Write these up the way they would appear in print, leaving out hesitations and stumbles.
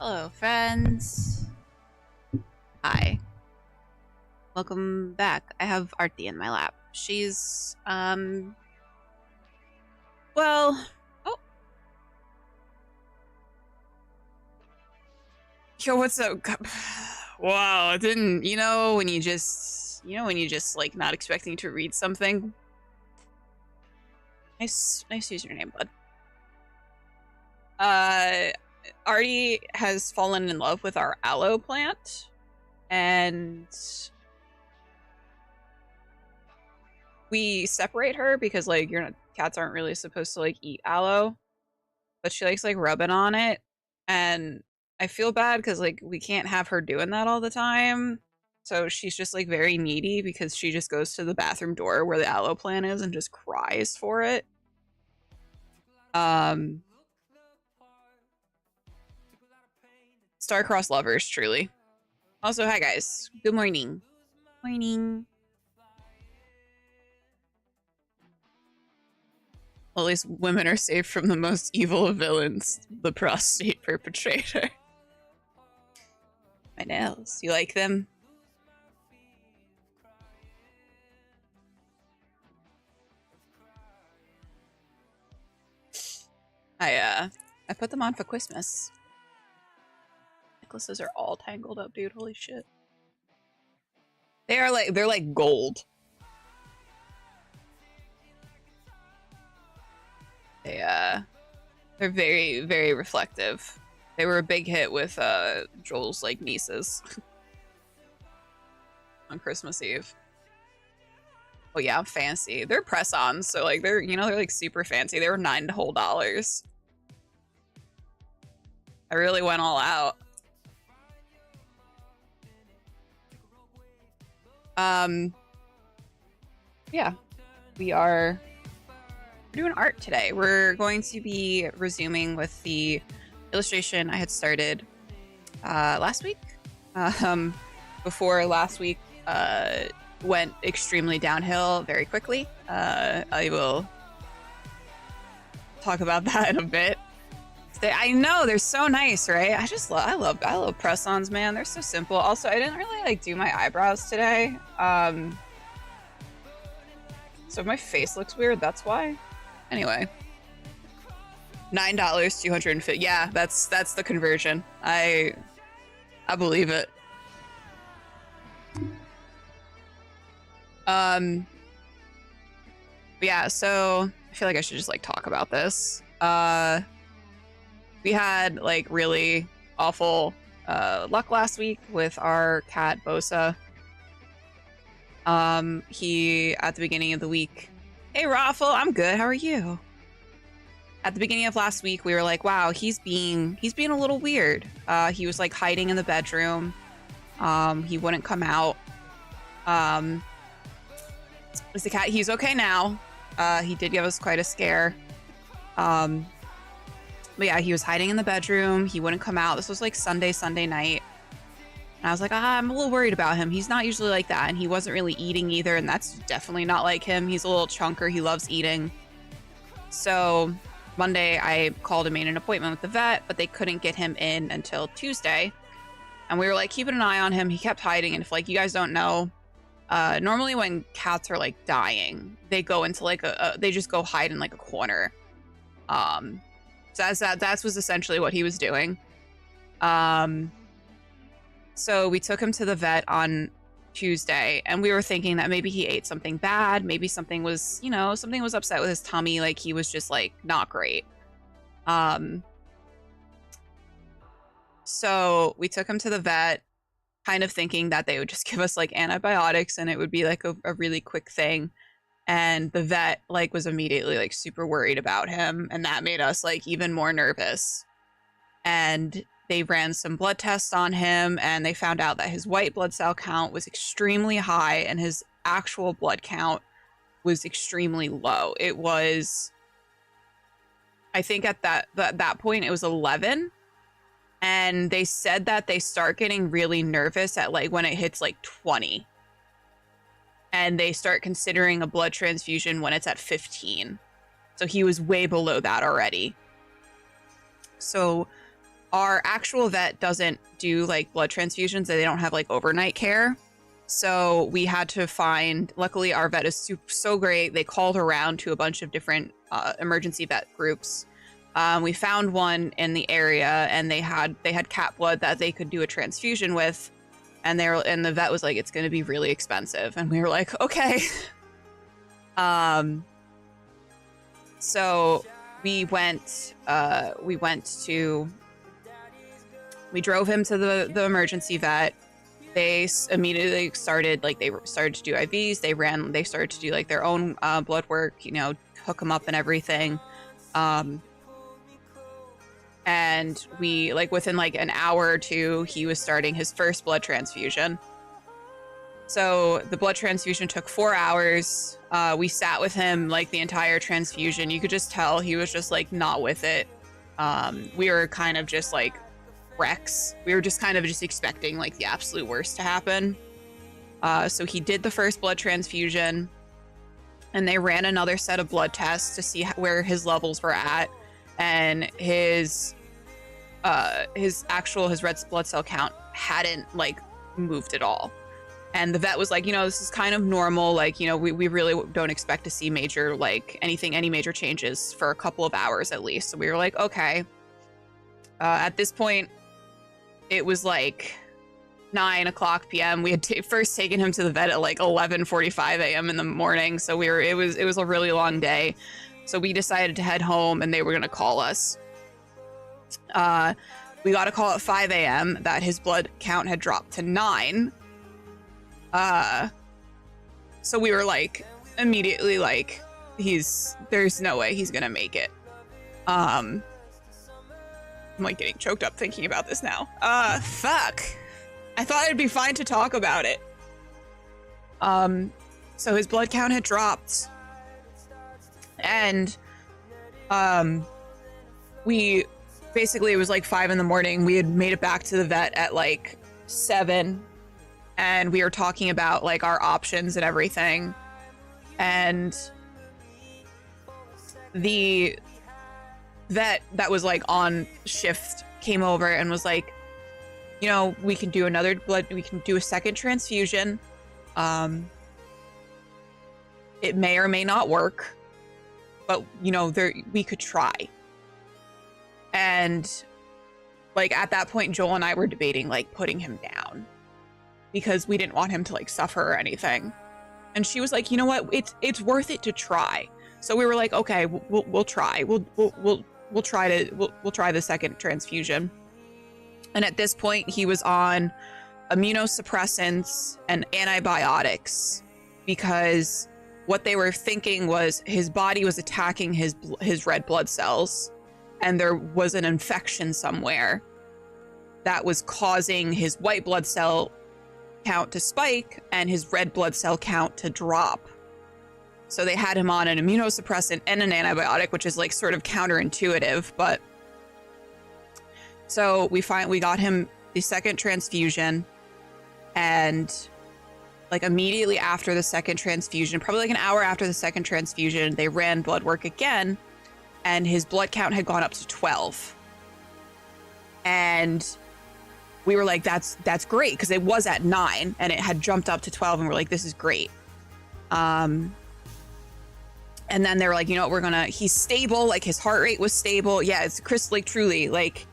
Hello, friends. Hi. Welcome back. I have Arti in my lap. She's, well, oh. Yo, what's up? Wow, it didn't, when you just, like, not expecting to read something. Nice username, bud. Artie has fallen in love with our aloe plant, and we separate her because, like, cats aren't really supposed to, like, eat aloe, but she likes, like, rubbing on it, and I feel bad because, like, we can't have her doing that all the time, so she's just, like, very needy because she just goes to the bathroom door where the aloe plant is and just cries for it. Star-crossed lovers, truly. Also, hi guys. Good morning. Morning. Well, at least women are saved from the most evil of villains, the prostate perpetrator. My nails. You like them? I put them on for Christmas. Necklaces are all tangled up, dude. Holy shit. They're like gold. They're very, very reflective. They were a big hit with Joel's like nieces on Christmas Eve. Oh yeah, fancy. They're press-ons, so like they're like super fancy. They were $9 whole. I really went all out. Yeah, we're doing art today. We're going to be resuming with the illustration I had started last week. Before last week went extremely downhill very quickly. I will talk about that in a bit. I know they're so nice, right? I love press-ons, man. They're so simple. Also, I didn't really like do my eyebrows today. So if my face looks weird, that's why. Anyway, $9, 250. Yeah, that's the conversion. I believe it. Yeah, so I feel like I should just like talk about this. We had like really awful luck last week with our cat Bosa. He at the beginning of the week, hey Raffle, I'm good. How are you? At the beginning of last week, we were like, wow, he's being a little weird. He was like hiding in the bedroom. He wouldn't come out. Was the cat? He's okay now. He did give us quite a scare. But yeah, he was hiding in the bedroom. He wouldn't come out. This was like Sunday night. And I was like, I'm a little worried about him. He's not usually like that. And he wasn't really eating either. And that's definitely not like him. He's a little chunker. He loves eating. So Monday, I called and made an appointment with the vet, but they couldn't get him in until Tuesday. And we were like keeping an eye on him. He kept hiding. And if like you guys don't know, normally when cats are like dying, they go into like they just go hide in like a corner. So that was essentially what he was doing. So we took him to the vet on Tuesday, and we were thinking that maybe he ate something bad. Maybe something was upset with his tummy. Like he was just like not great. So we took him to the vet, kind of thinking that they would just give us like antibiotics and it would be like a really quick thing. And the vet like was immediately like super worried about him, and that made us like even more nervous. And they ran some blood tests on him, and they found out that his white blood cell count was extremely high and his actual blood count was extremely low. It was, I think at that point it was 11. And they said that they start getting really nervous at like when it hits like 20. And they start considering a blood transfusion when it's at 15. So he was way below that already. So our actual vet doesn't do like blood transfusions. They don't have like overnight care. So we had to find, luckily our vet is so great. They called around to a bunch of different emergency vet groups. We found one in the area, and they had cat blood that they could do a transfusion with. And the vet was like, it's going to be really expensive. And we were like, okay. So we drove him to the emergency vet. They immediately started to do IVs. They started to do like their own blood work, hook him up and everything. And we, like, within like an hour or two, he was starting his first blood transfusion. So the blood transfusion took 4 hours. We sat with him like the entire transfusion. You could just tell he was just like not with it. We were kind of just like wrecks. We were just kind of just expecting like the absolute worst to happen. So he did the first blood transfusion, and they ran another set of blood tests to see where his levels were at, and his red blood cell count hadn't like moved at all. And the vet was like, this is kind of normal. Like, we really don't expect to see major, like any major changes for a couple of hours at least. So we were like, okay. At this point, it was like 9:00 p.m. We had first taken him to the vet at like 11:45 a.m. in the morning. So it was a really long day. So we decided to head home, and they were going to call us. We got a call at 5 a.m. that his blood count had dropped to 9. So we were like immediately like, there's no way he's going to make it. I'm like getting choked up thinking about this now. Fuck. I thought it'd be fine to talk about it. So his blood count had dropped. And, it was like 5 a.m. We had made it back to the vet at like 7, and we were talking about like our options and everything. And the vet that was like on shift came over and was like, we can do we can do a second transfusion. It may or may not work, but we could try. And like at that point, Joel and I were debating like putting him down because we didn't want him to like suffer or anything. And she was like, you know what? It's worth it to try. So we were like, okay, we'll try. We'll try the second transfusion. And at this point, he was on immunosuppressants and antibiotics because what they were thinking was his body was attacking his red blood cells, and there was an infection somewhere that was causing his white blood cell count to spike and his red blood cell count to drop. So they had him on an immunosuppressant and an antibiotic, which is like sort of counterintuitive, but so we got him the second transfusion, and like immediately after the second transfusion, probably like an hour after the second transfusion, they ran blood work again, and his blood count had gone up to 12. And we were like, that's great, because it was at 9 and it had jumped up to 12, and we're like, this is great. And then they were like, he's stable, like his heart rate was stable. Yeah, it's Chris, like truly, like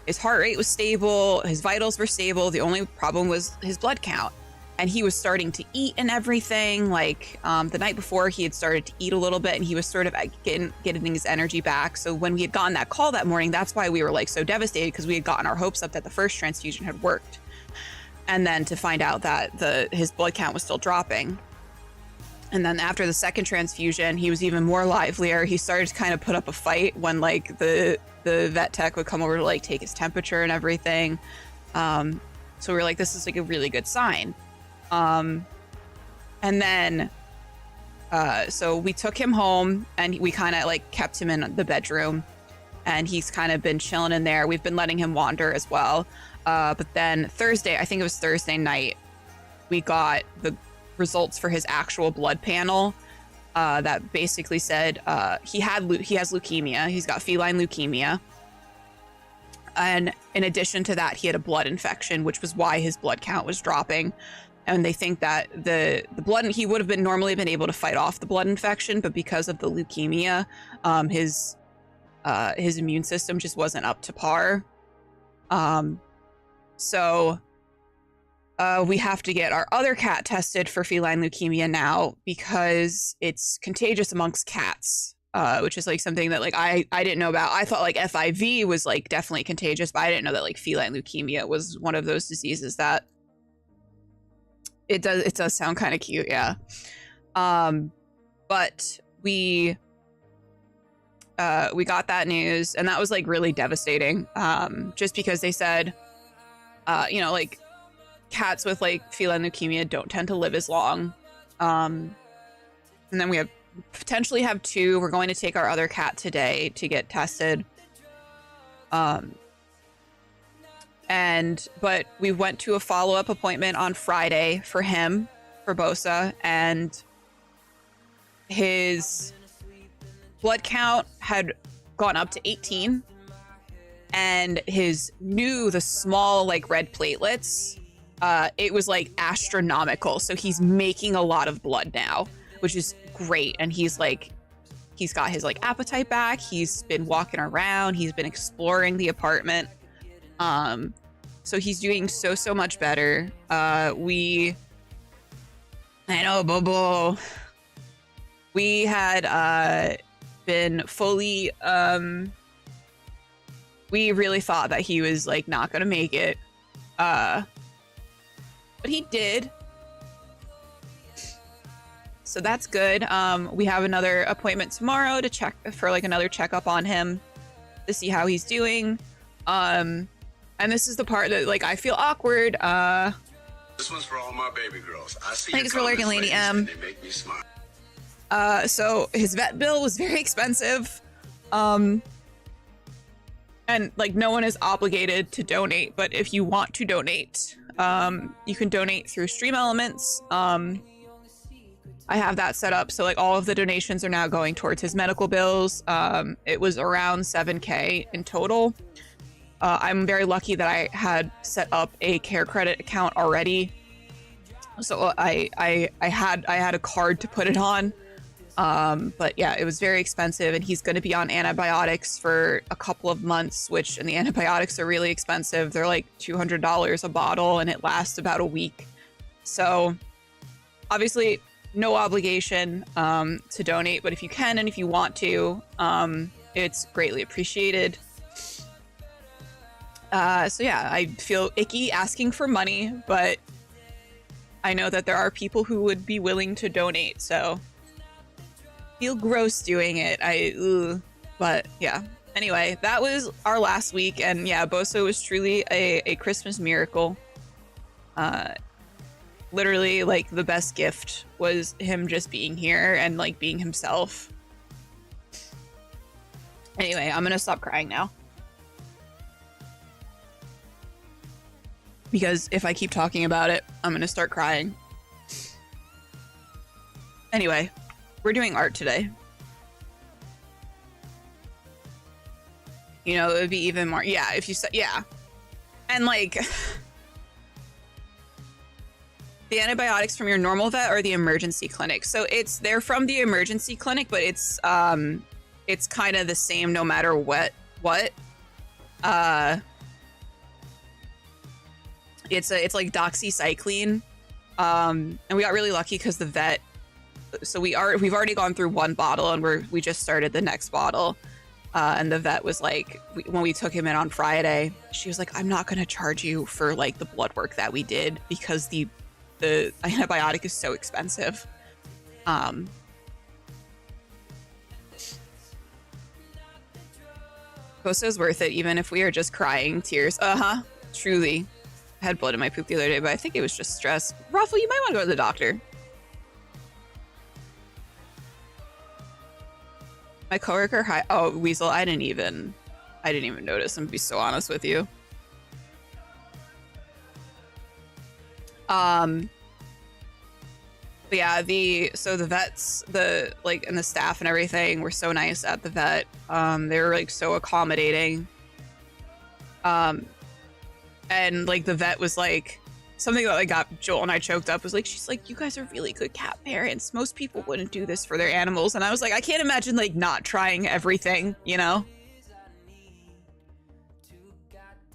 his heart rate was stable, his vitals were stable. The only problem was his blood count. And he was starting to eat and everything. Like the night before, he had started to eat a little bit, and he was sort of getting his energy back. So when we had gotten that call that morning, that's why we were like so devastated, because we had gotten our hopes up that the first transfusion had worked. And then to find out that his blood count was still dropping. And then after the second transfusion, he was even more livelier. He started to kind of put up a fight when like the vet tech would come over to like take his temperature and everything. So we were like, this is like a really good sign. And then, so we took him home, and we kind of like kept him in the bedroom, and he's kind of been chilling in there. We've been letting him wander as well. But then Thursday, I think it was Thursday night, we got the results for his actual blood panel, that basically said, he has leukemia. He's got feline leukemia. And in addition to that, he had a blood infection, which was why his blood count was dropping. And they think that the blood, he would have normally been able to fight off the blood infection, but because of the leukemia, his immune system just wasn't up to par. So we have to get our other cat tested for feline leukemia now because it's contagious amongst cats, which is like something that like I didn't know about. I thought like FIV was like definitely contagious, but I didn't know that like feline leukemia was one of those diseases that it does sound kind of cute, yeah. But we got that news, and that was like really devastating. Just because they said, you know, like cats with like feline leukemia don't tend to live as long. And then we potentially have 2. We're going to take our other cat today to get tested. But we went to a follow-up appointment on Friday for him, for Bosa, and his blood count had gone up to 18, and the small like red platelets, it was like astronomical. So he's making a lot of blood now, which is great. And he's got his like appetite back. He's been walking around. He's been exploring the apartment. So he's doing so much better. I know, Bobo. We had been fully we really thought that he was like not gonna make it. But he did. So that's good. We have another appointment tomorrow to check for like another checkup on him to see how he's doing. And this is the part that like I feel awkward. This one's for all my baby girls. I see. Thanks for lurking, Lady M. They make me smile. So his vet bill was very expensive. And like no one is obligated to donate, but if you want to donate, you can donate through Stream Elements. I have that set up, so like all of the donations are now going towards his medical bills. It was around $7,000 in total. I'm very lucky that I had set up a care credit account already, so I had a card to put it on. But yeah, it was very expensive, and he's going to be on antibiotics for a couple of months, and the antibiotics are really expensive. They're like $200 a bottle, and it lasts about a week. So obviously no obligation to donate, but if you can and if you want to, it's greatly appreciated. So yeah, I feel icky asking for money, but I know that there are people who would be willing to donate, so feel gross doing it. But yeah. Anyway, that was our last week, and yeah, Boso was truly a Christmas miracle. Literally, like, the best gift was him just being here and like being himself. Anyway, I'm gonna stop crying now, because if I keep talking about it, I'm gonna start crying. Anyway, we're doing art today. You know, it would be even more, yeah, if you said, yeah. And like, the antibiotics from your normal vet or the emergency clinic. So they're from the emergency clinic, but it's kind of the same no matter what. It's like doxycycline. And we got really lucky because the vet, so we've already gone through one bottle, and we just started the next bottle. And the vet was like, when we took him in on Friday, she was like, I'm not going to charge you for like the blood work that we did because the antibiotic is so expensive. Costa's worth it, even if we are just crying tears. Truly. I had blood in my poop the other day, but I think it was just stress. Raffle, you might want to go to the doctor. My coworker, Weasel, I didn't even notice. I'm gonna be so honest with you. But yeah, the vets, and the staff and everything were so nice at the vet. They were like so accommodating. And like the vet was like, something that like got Joel and I choked up was like, she's like, you guys are really good cat parents. Most people wouldn't do this for their animals. And I was like, I can't imagine like not trying everything, you know?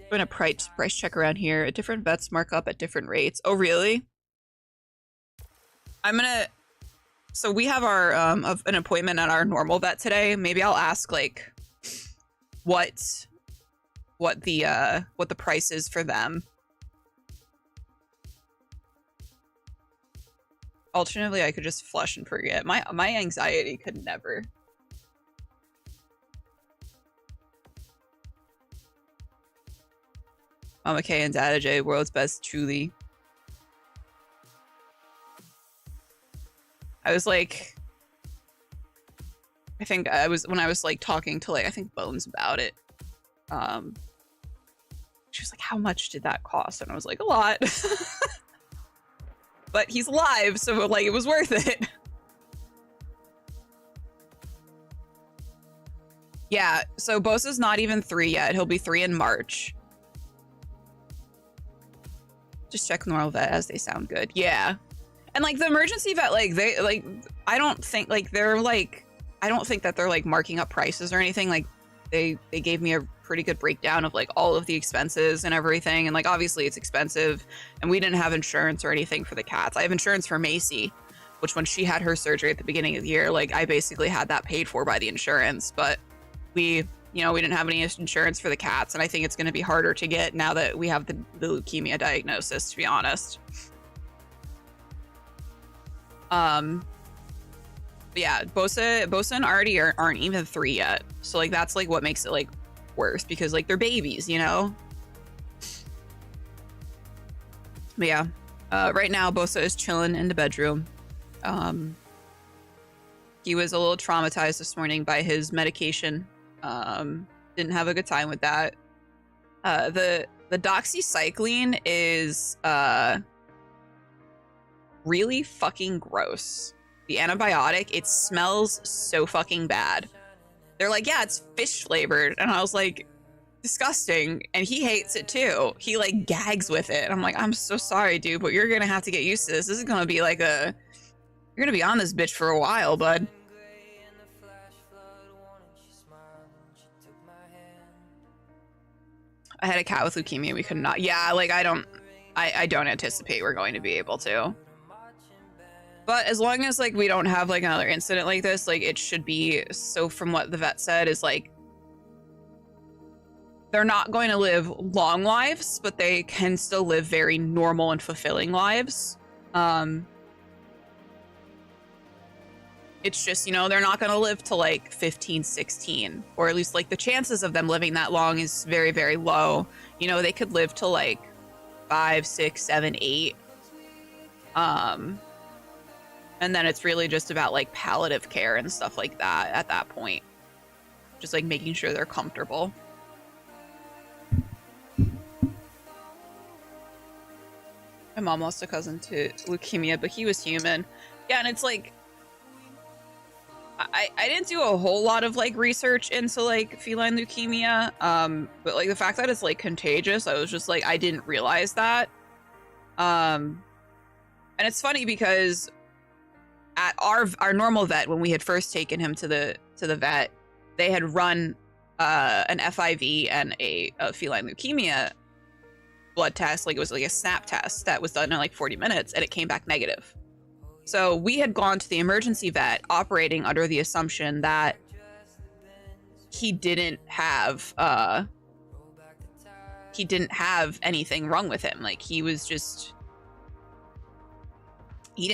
Doing a price check around here. Different vets mark up at different rates. Oh, really? So we have our an appointment at our normal vet today. Maybe I'll ask like what the price is for them. Alternatively, I could just flush and forget. My anxiety could never. Mama K and Dada J, world's best, truly. I was like, I think when I was like talking to like, I think Bones about it. She was like, how much did that cost? And I was like, a lot. But he's alive, so like it was worth it. Yeah, so Bosa's not even 3 yet. He'll be 3 in March. Just check normal vet as they sound good. Yeah. And like the emergency vet, like they like, I don't think like they're like, I don't think that they're like marking up prices or anything. Like they gave me a pretty good breakdown of like all of the expenses and everything. And like, obviously it's expensive and we didn't have insurance or anything for the cats. I have insurance for Macy, which when she had her surgery at the beginning of the year, like I basically had that paid for by the insurance, but we didn't have any insurance for the cats. And I think it's going to be harder to get now that we have the leukemia diagnosis, to be honest. But yeah, Bosa and Artie aren't even 3 yet. So like, that's like what makes it like worse because like they're babies, you know? But yeah, right now Bosa is chilling in the bedroom. He was a little traumatized this morning by his medication. Didn't have a good time with that. The doxycycline is really fucking gross. The antibiotic, it smells so fucking bad. They're like, yeah, it's fish flavored. And I was like, disgusting. And he hates it too. He like gags with it. And I'm like, I'm so sorry, dude, but you're gonna have to get used to this. This is gonna be like you're gonna be on this bitch for a while, bud. I had a cat with leukemia. We could not. Yeah, like I don't anticipate we're going to be able to. But as long as like we don't have like another incident like this, like it should be. So from what the vet said is like, they're not going to live long lives, but they can still live very normal and fulfilling lives. It's just, they're not going to live to like 15, 16, or at least like the chances of them living that long is very, very low. They could live to like 5, 6, 7, 8. And then it's really just about like palliative care and stuff like that at that point. Just like making sure they're comfortable. My mom lost a cousin to leukemia, but he was human. Yeah, and it's like, I didn't do a whole lot of like research into like feline leukemia, but like the fact that it's like contagious, I was just like, I didn't realize that. And it's funny because at our normal vet, when we had first taken him to the vet, they had run an FIV and a feline leukemia blood test. Like it was like a SNAP test that was done in like 40 minutes, and it came back negative. So we had gone to the emergency vet operating under the assumption that he didn't have anything wrong with him. Like he was just,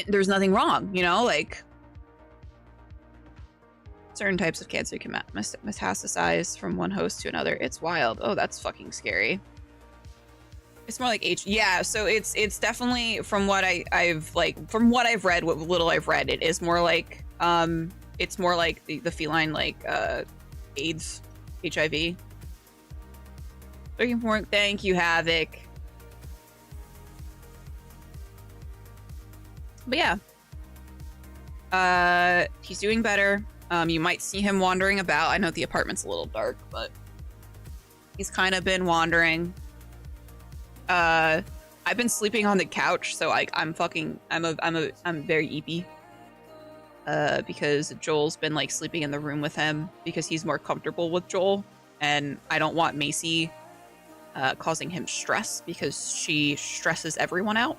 there's nothing wrong, like certain types of cancer can metastasize from one host to another. It's wild. Oh, that's fucking scary. It's more like yeah, so it's definitely from what I've read, what little I've read, it is more like it's more like the feline like AIDS, HIV. Looking for it. Thank you, Havoc. But yeah. He's doing better. You might see him wandering about. I know the apartment's a little dark, but He's kind of been wandering. I've been sleeping on the couch, so I'm very eepy. Because Joel's been like sleeping in the room with him because he's more comfortable with Joel, and I don't want Macy causing him stress because she stresses everyone out.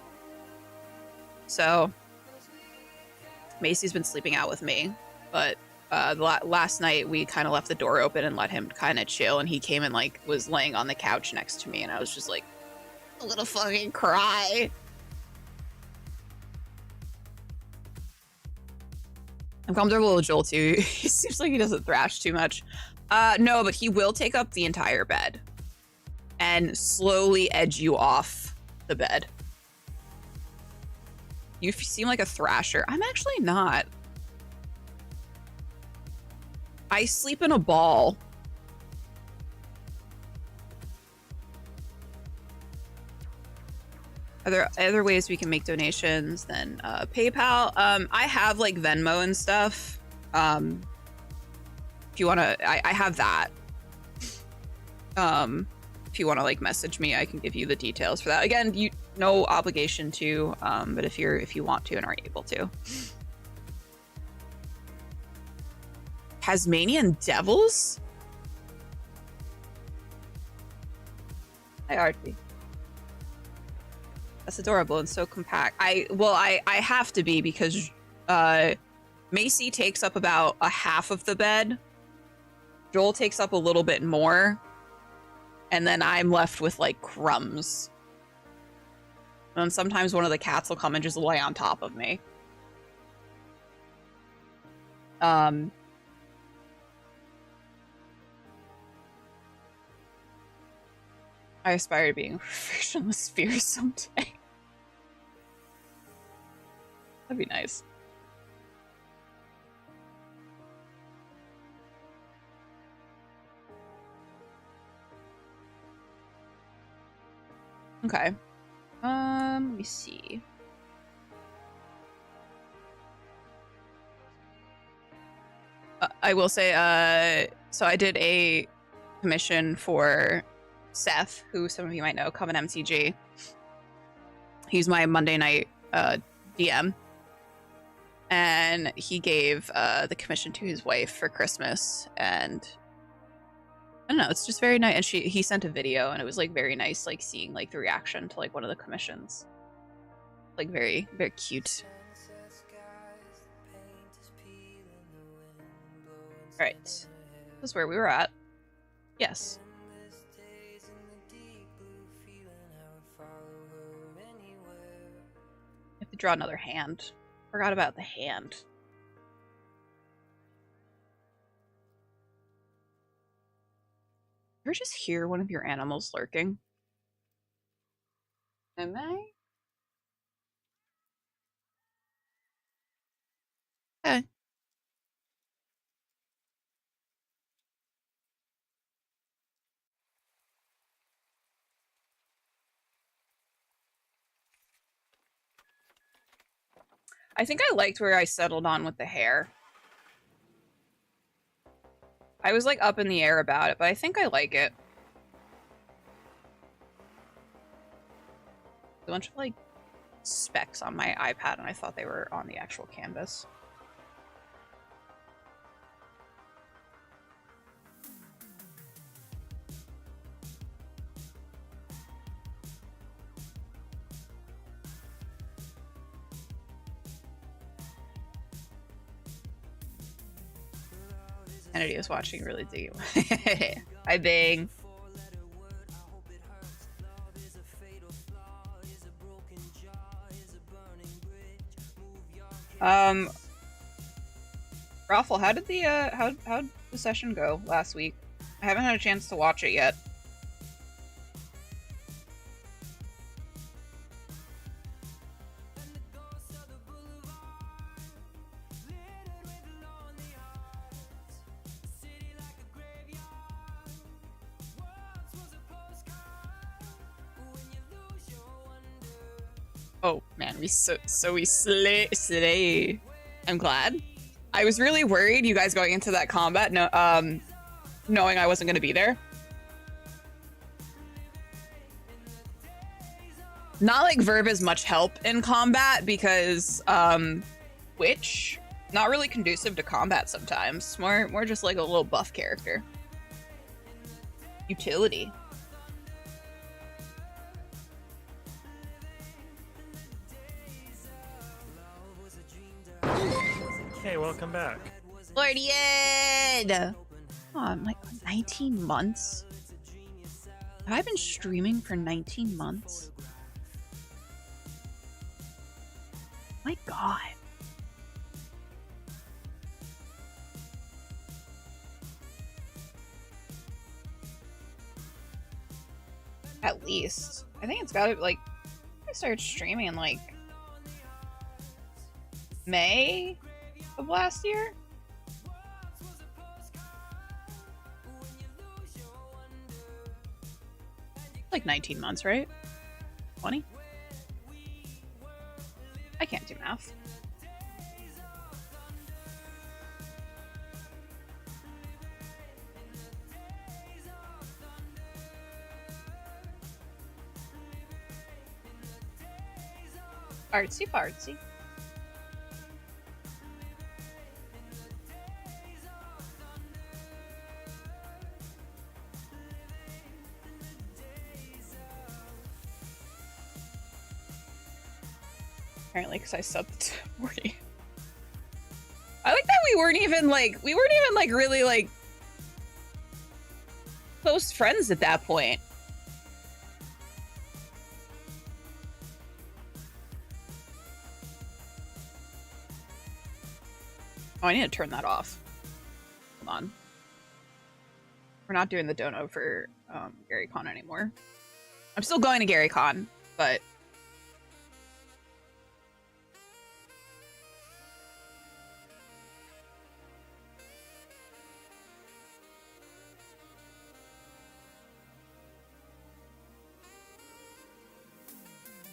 So Macy's been sleeping out with me, but last night we kind of left the door open and let him kind of chill, and he came and like was laying on the couch next to me, and I was just like, a little fucking cry. I'm comfortable with Joel too. He seems like he doesn't thrash too much. No, but he will take up the entire bed and slowly edge you off the bed. You seem like a thrasher. I'm actually not. I sleep in a ball. Are there other ways we can make donations than PayPal? I have like Venmo and stuff. If you want to, I have that. If you want to like message me, I can give you the details for that. Again, you no obligation to, but if you want to and are able to. Tasmanian devils? Hi, Archie. That's adorable and so compact. I have to be because Macy takes up about a half of the bed. Joel takes up a little bit more. And then I'm left with like crumbs. And sometimes one of the cats will come and just lay on top of me. I aspire to being a frictionless sphere someday. That'd be nice. Okay. Let me see. I will say, so I did a commission for Seth, who some of you might know, Coven MTG. He's my Monday night DM. And he gave the commission to his wife for Christmas, and I don't know, it's just very nice. And he sent a video, and it was like very nice, like seeing like the reaction to like one of the commissions. Like very, very cute. All right, this is where we were at. Yes. I have to draw another hand. Forgot about the hand. You ever just hear one of your animals lurking? Am I? Okay. I think I liked where I settled on with the hair. I was like up in the air about it, but I think I like it. A bunch of like specks on my iPad, and I thought they were on the actual canvas. Kennedy was watching really deep. Hi, Bing. Raffle, how did the how'd the session go last week? I haven't had a chance to watch it yet. Oh man, we slay. I'm glad. I was really worried you guys going into that combat, knowing I wasn't gonna be there. Not like Verb is much help in combat because Witch, not really conducive to combat sometimes. More just like a little buff character. Utility. Hey, welcome back. Lordian! Oh, I'm like 19 months? Have I been streaming for 19 months? My god. At least. I think it's gotta, like, I started streaming in, like, May of last year? Like 19 months, right? 20? I can't do math. Artsy fartsy. Apparently, because I subbed to 40. I like that we weren't even like really like close friends at that point. Oh, I need to turn that off. Hold on. We're not doing the dono for Gary Con anymore. I'm still going to Gary Con, but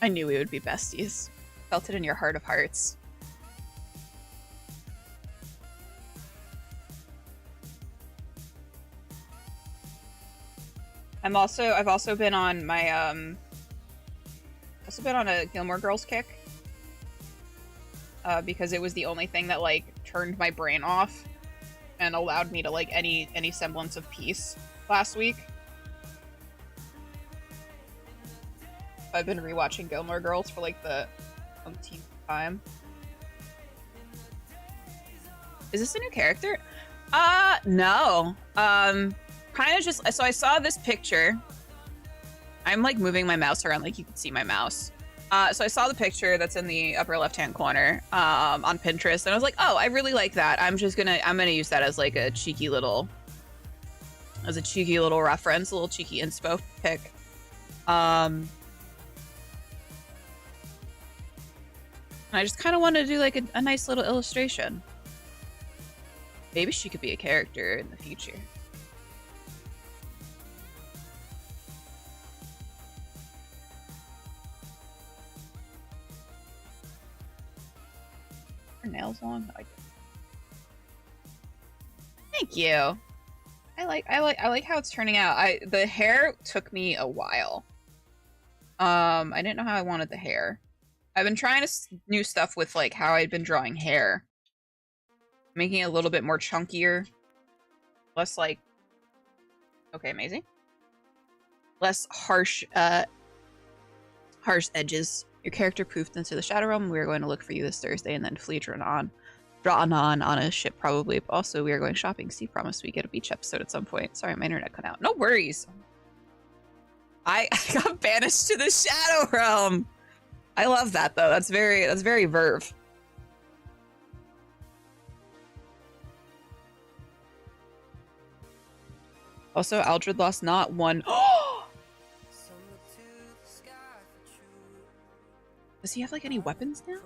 I knew we would be besties. Felt it in your heart of hearts. I've also been on my also been on a Gilmore Girls kick. Because it was the only thing that like turned my brain off and allowed me to like any semblance of peace last week. I've been rewatching Gilmore Girls for like the umpteenth time. Is this a new character? No. Kind of just, so I saw this picture. I'm like moving my mouse around like you can see my mouse. So I saw the picture that's in the upper left-hand corner on Pinterest, and I was like, oh, I really like that. I'm gonna use that as like a cheeky little reference, a little cheeky inspo pic. I just kind of wanted to do like a nice little illustration. Maybe she could be a character in the future. Her nails long? No, I didn't. Thank you. I like how it's turning out. The hair took me a while. I didn't know how I wanted the hair. I've been trying new stuff with like how I'd been drawing hair. Making it a little bit more chunkier. Less like okay, amazing. Less harsh edges. Your character poofed into the Shadow Realm. We are going to look for you this Thursday and then flee Drawn on a ship probably. But also we are going shopping. Steve promised we get a beach episode at some point. Sorry, my internet cut out. No worries. I got banished to the Shadow Realm. I love that though. That's very Verve. Also, Aldred lost not one. Does he have like any weapons now?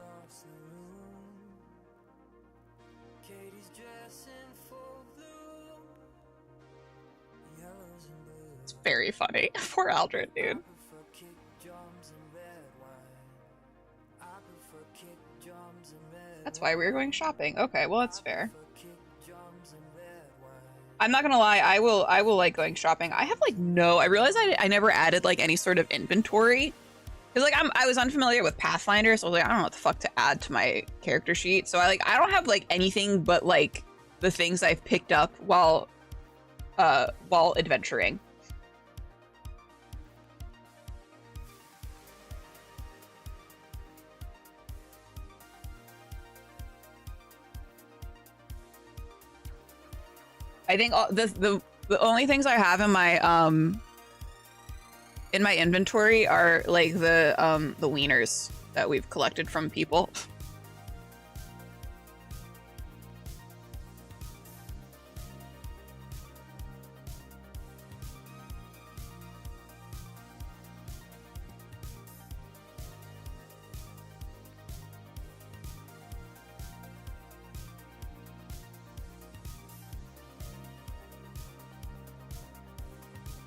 It's very funny. Poor Aldred, dude. That's why we were going shopping. Okay, well that's fair. I'm not gonna lie, I will like going shopping. I have like I realized I never added like any sort of inventory Because like I was unfamiliar with Pathfinder, so I was like, I don't know what the fuck to add to my character sheet. So I don't have like anything but like the things I've picked up while adventuring. I think the only things I have in my inventory are like the wieners that we've collected from people.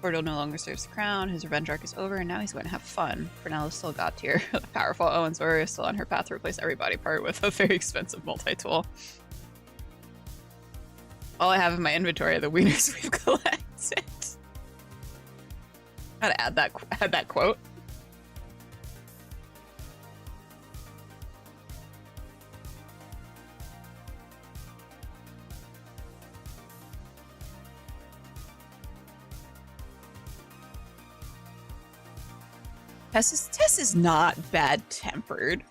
Cordell no longer serves the crown. His revenge arc is over, and now he's going to have fun. Fernella still got tier. The powerful Owensbury is still on her path to replace every body part with a very expensive multi-tool. All I have in my inventory are the wieners we've collected. Gotta add that quote. Tess is not bad-tempered.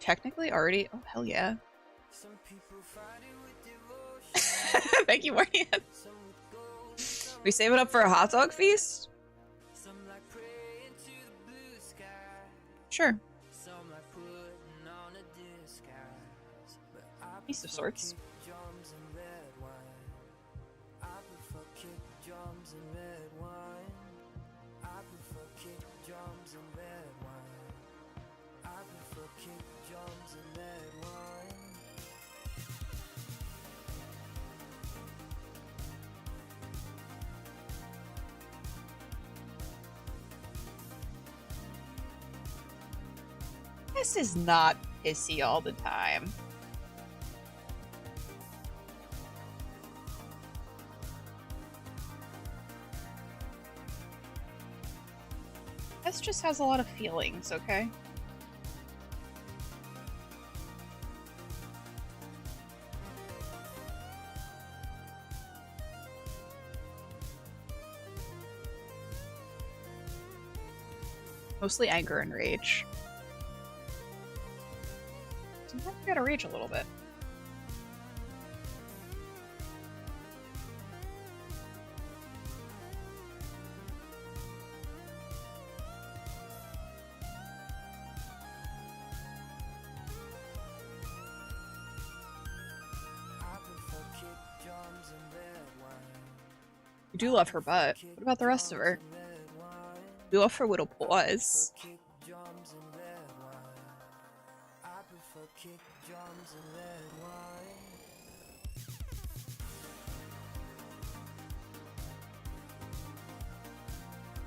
Technically already. Oh hell yeah! Thank you, Morgan. We save it up for a hot dog feast. Sure. Feast of sorts. This is not pissy all the time. This just has a lot of feelings, okay? Mostly anger and rage. Sometimes you gotta rage a little bit. You do love her butt. What about the rest of her? You love her little paws.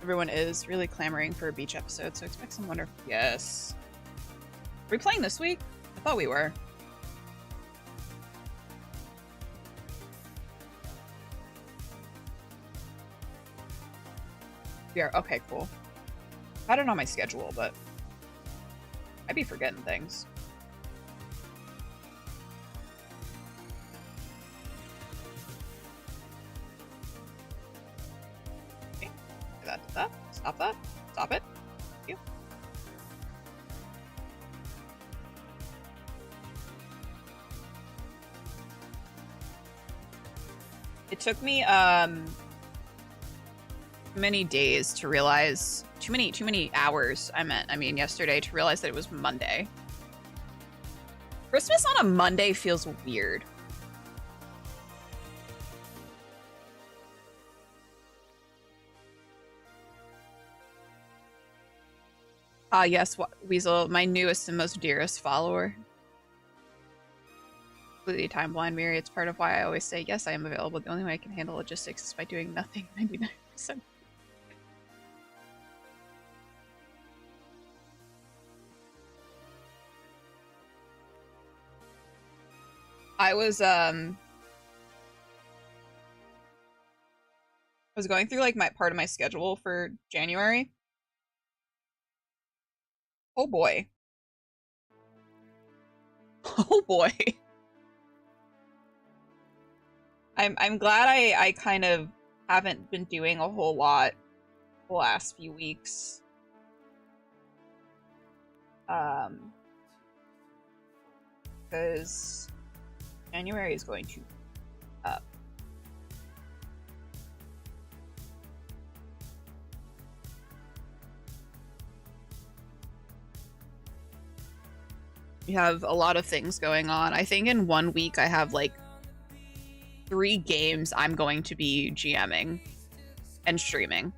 Everyone is really clamoring for a beach episode, so expect some wonderful. Yes. Are we playing this week? I thought we were. We are. Okay, cool. I don't know my schedule, but I'd be forgetting things. Okay. That. Stop that. Stop it. Thank you. It took me many days to realize, too many hours I mean yesterday to realize that it was Monday. Christmas on a Monday feels weird. Yes, Weasel, my newest and most dearest follower. Completely time blind, Miri. It's part of why I always say, yes, I am available. The only way I can handle logistics is by doing nothing 99%. I was going through like my part of my schedule for January. Oh boy. Oh boy. I'm glad I kind of haven't been doing a whole lot the last few weeks. Because January is going to up. We have a lot of things going on. I think in 1 week I have like 3 games I'm going to be GMing and streaming.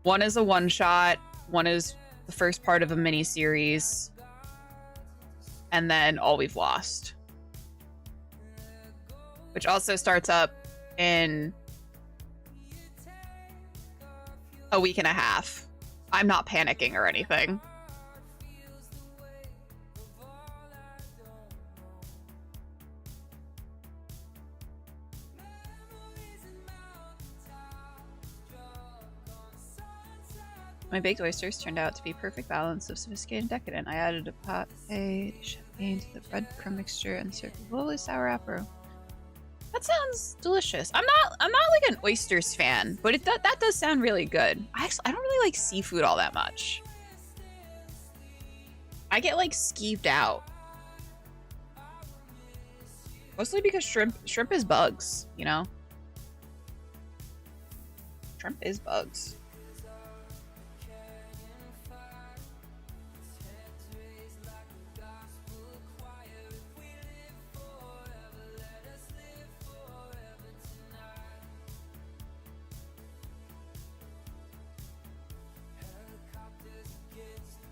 One is a one-shot, one is the first part of a mini-series, and then All We've Lost. Which also starts up in a week and a half. I'm not panicking or anything. My baked oysters turned out to be perfect balance of sophisticated and decadent. I added a pot de champagne to the breadcrumb mixture and served a lovely sour apero. That sounds delicious. I'm not like an oysters fan, but that does sound really good. I don't really like seafood all that much. I get like skeeved out. Mostly because shrimp is bugs, you know? Shrimp is bugs.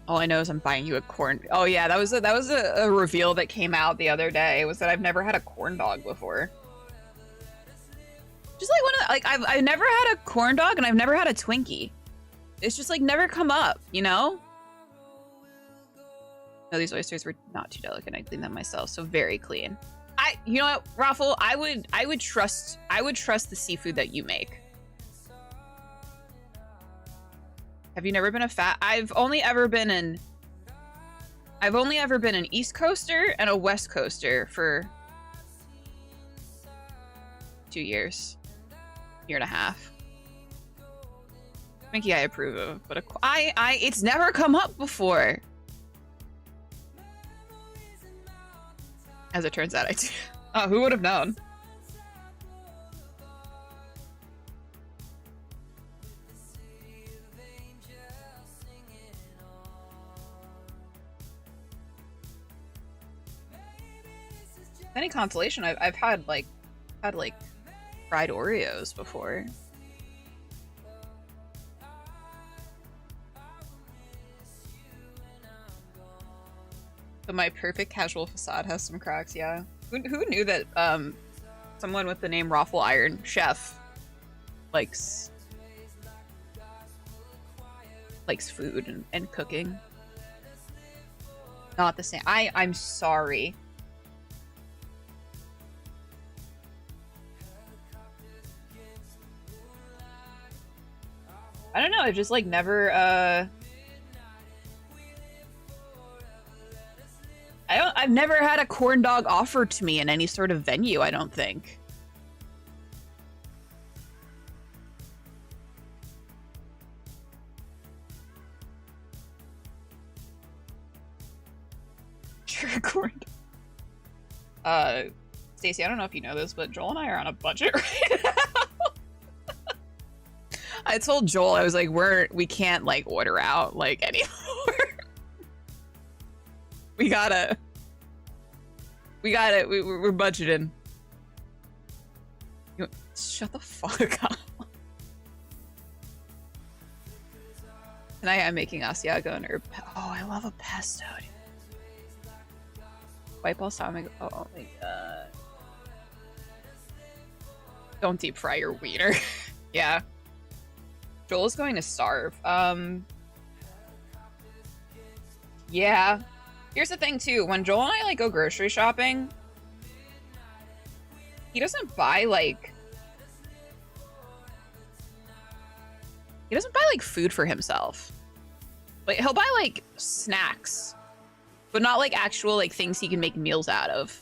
All I know is I'm buying you a corn. Oh yeah, that was a reveal that came out the other day. Was that I've never had a corn dog before. Just like one of the, like I've never had a corn dog and I've never had a Twinkie. It's just like never come up, you know. No, these oysters were not too delicate. I cleaned them myself, so very clean. You know what, Raffle? I would trust the seafood that you make. Have you never been a fat? I've only ever been an East Coaster and a West Coaster for 2 years, year and a half. Twinkie I approve of, but it's never come up before. As it turns out, I do. Oh, who would have known? Any consolation, I've had like fried Oreos before. But my perfect casual facade has some cracks, yeah. Who knew that someone with the name Raffle Iron Chef likes food and cooking? Not the same. I'm sorry. I don't know, I've just like never I've never had a corn dog offered to me in any sort of venue, I don't think. Sure, corn dog. Stacey, I don't know if you know this, but Joel and I are on a budget right now. I told Joel, I was like, we can't like order out like anymore. We're budgeting. Shut the fuck up. Tonight I'm making Asiago and herb. Oh, I love a pesto. White balsamic. Oh my god. Don't deep fry your wiener. Yeah. Joel is going to starve. Yeah. Here's the thing too, when Joel and I like go grocery shopping, he doesn't buy like food for himself. Like he'll buy like snacks, but not like actual like things he can make meals out of.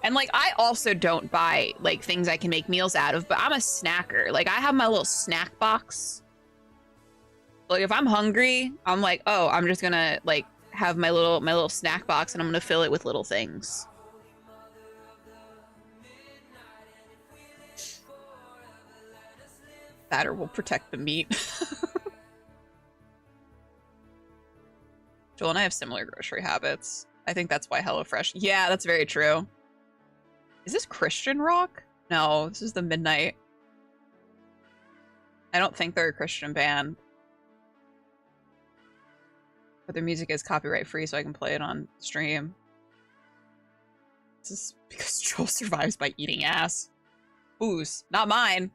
And like I also don't buy like things I can make meals out of, but I'm a snacker. Like I have my little snack box. Like if I'm hungry, I'm like, oh, I'm just gonna like have my little snack box and I'm gonna fill it with little things. Batter will protect the meat. Joel and I have similar grocery habits. I think that's why HelloFresh. Yeah, that's very true. Is this Christian rock? No, this is the Midnight. I don't think they're a Christian band. But their music is copyright free, so I can play it on stream. This is because Joel survives by eating ass. Booze, not mine.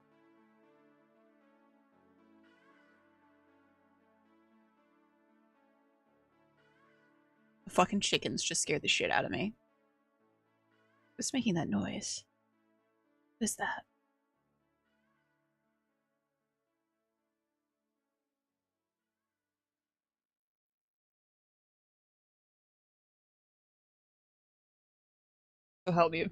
The fucking chickens just scared the shit out of me. What's making that noise? What is that? So help me.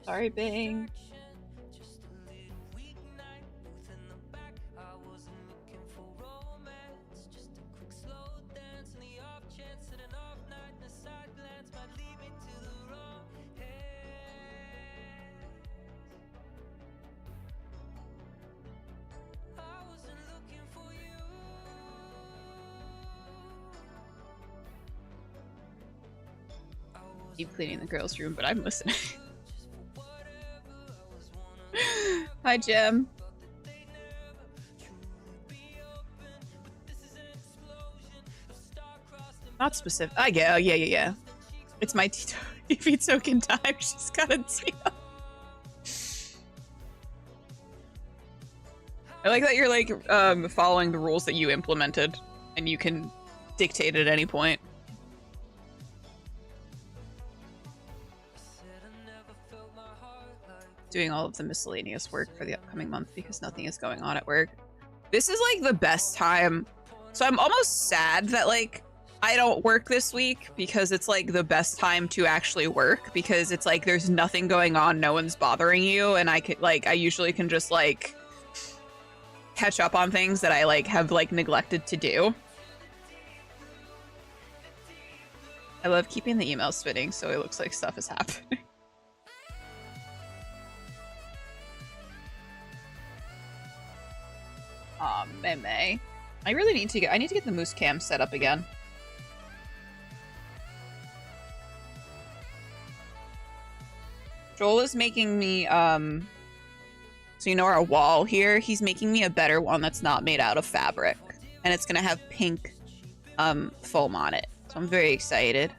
Sorry, Bing. Keep cleaning the girls' room, but I'm listening. Hi, Jim. Not specific. Yeah. It's my Tito. If he token time, she's got a deal. I like that you're like following the rules that you implemented, and you can dictate at any point. Doing all of the miscellaneous work for the upcoming month because nothing is going on at work. This is like the best time. So I'm almost sad that like I don't work this week because it's like the best time to actually work because it's like there's nothing going on, no one's bothering you, and I usually can just like catch up on things that I like have like neglected to do. I love keeping the emails spinning so it looks like stuff is happening. Aw, Meme. I really need to get the moose cam set up again. Joel is making me, so you know our wall here? He's making me a better one that's not made out of fabric. And it's gonna have pink, foam on it. So I'm very excited.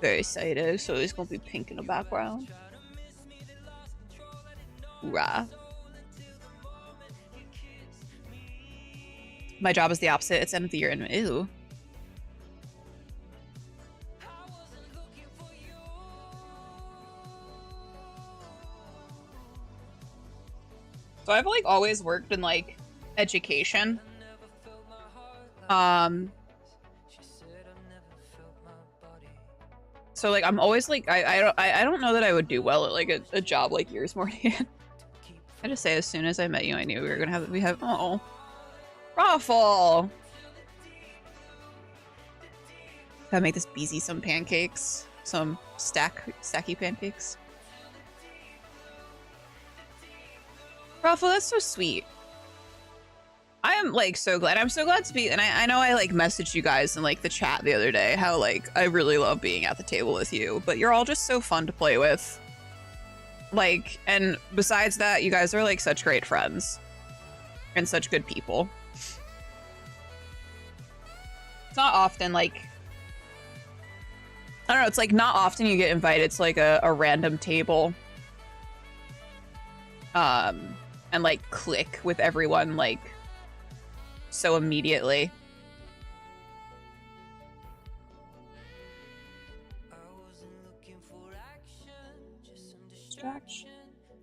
Very excited. So it's gonna be pink in the background. Hoorah. My job is the opposite. It's end of the year and ew. So I've like always worked in like education. So like I'm always like I don't know that I would do well at like a job like yours, Morgan. I just say as soon as I met you, I knew we were gonna have oh. Raffle! Gotta make this Beezy some pancakes. Some stacky pancakes. Raffle, that's so sweet. I am like so glad. I'm so glad to be, and I know I like messaged you guys in like the chat the other day how like I really love being at the table with you, but you're all just so fun to play with. Like, and besides that, you guys are like such great friends and such good people. It's not often like I don't know, it's like not often you get invited to like a random table. And like click with everyone like so immediately. Distraction.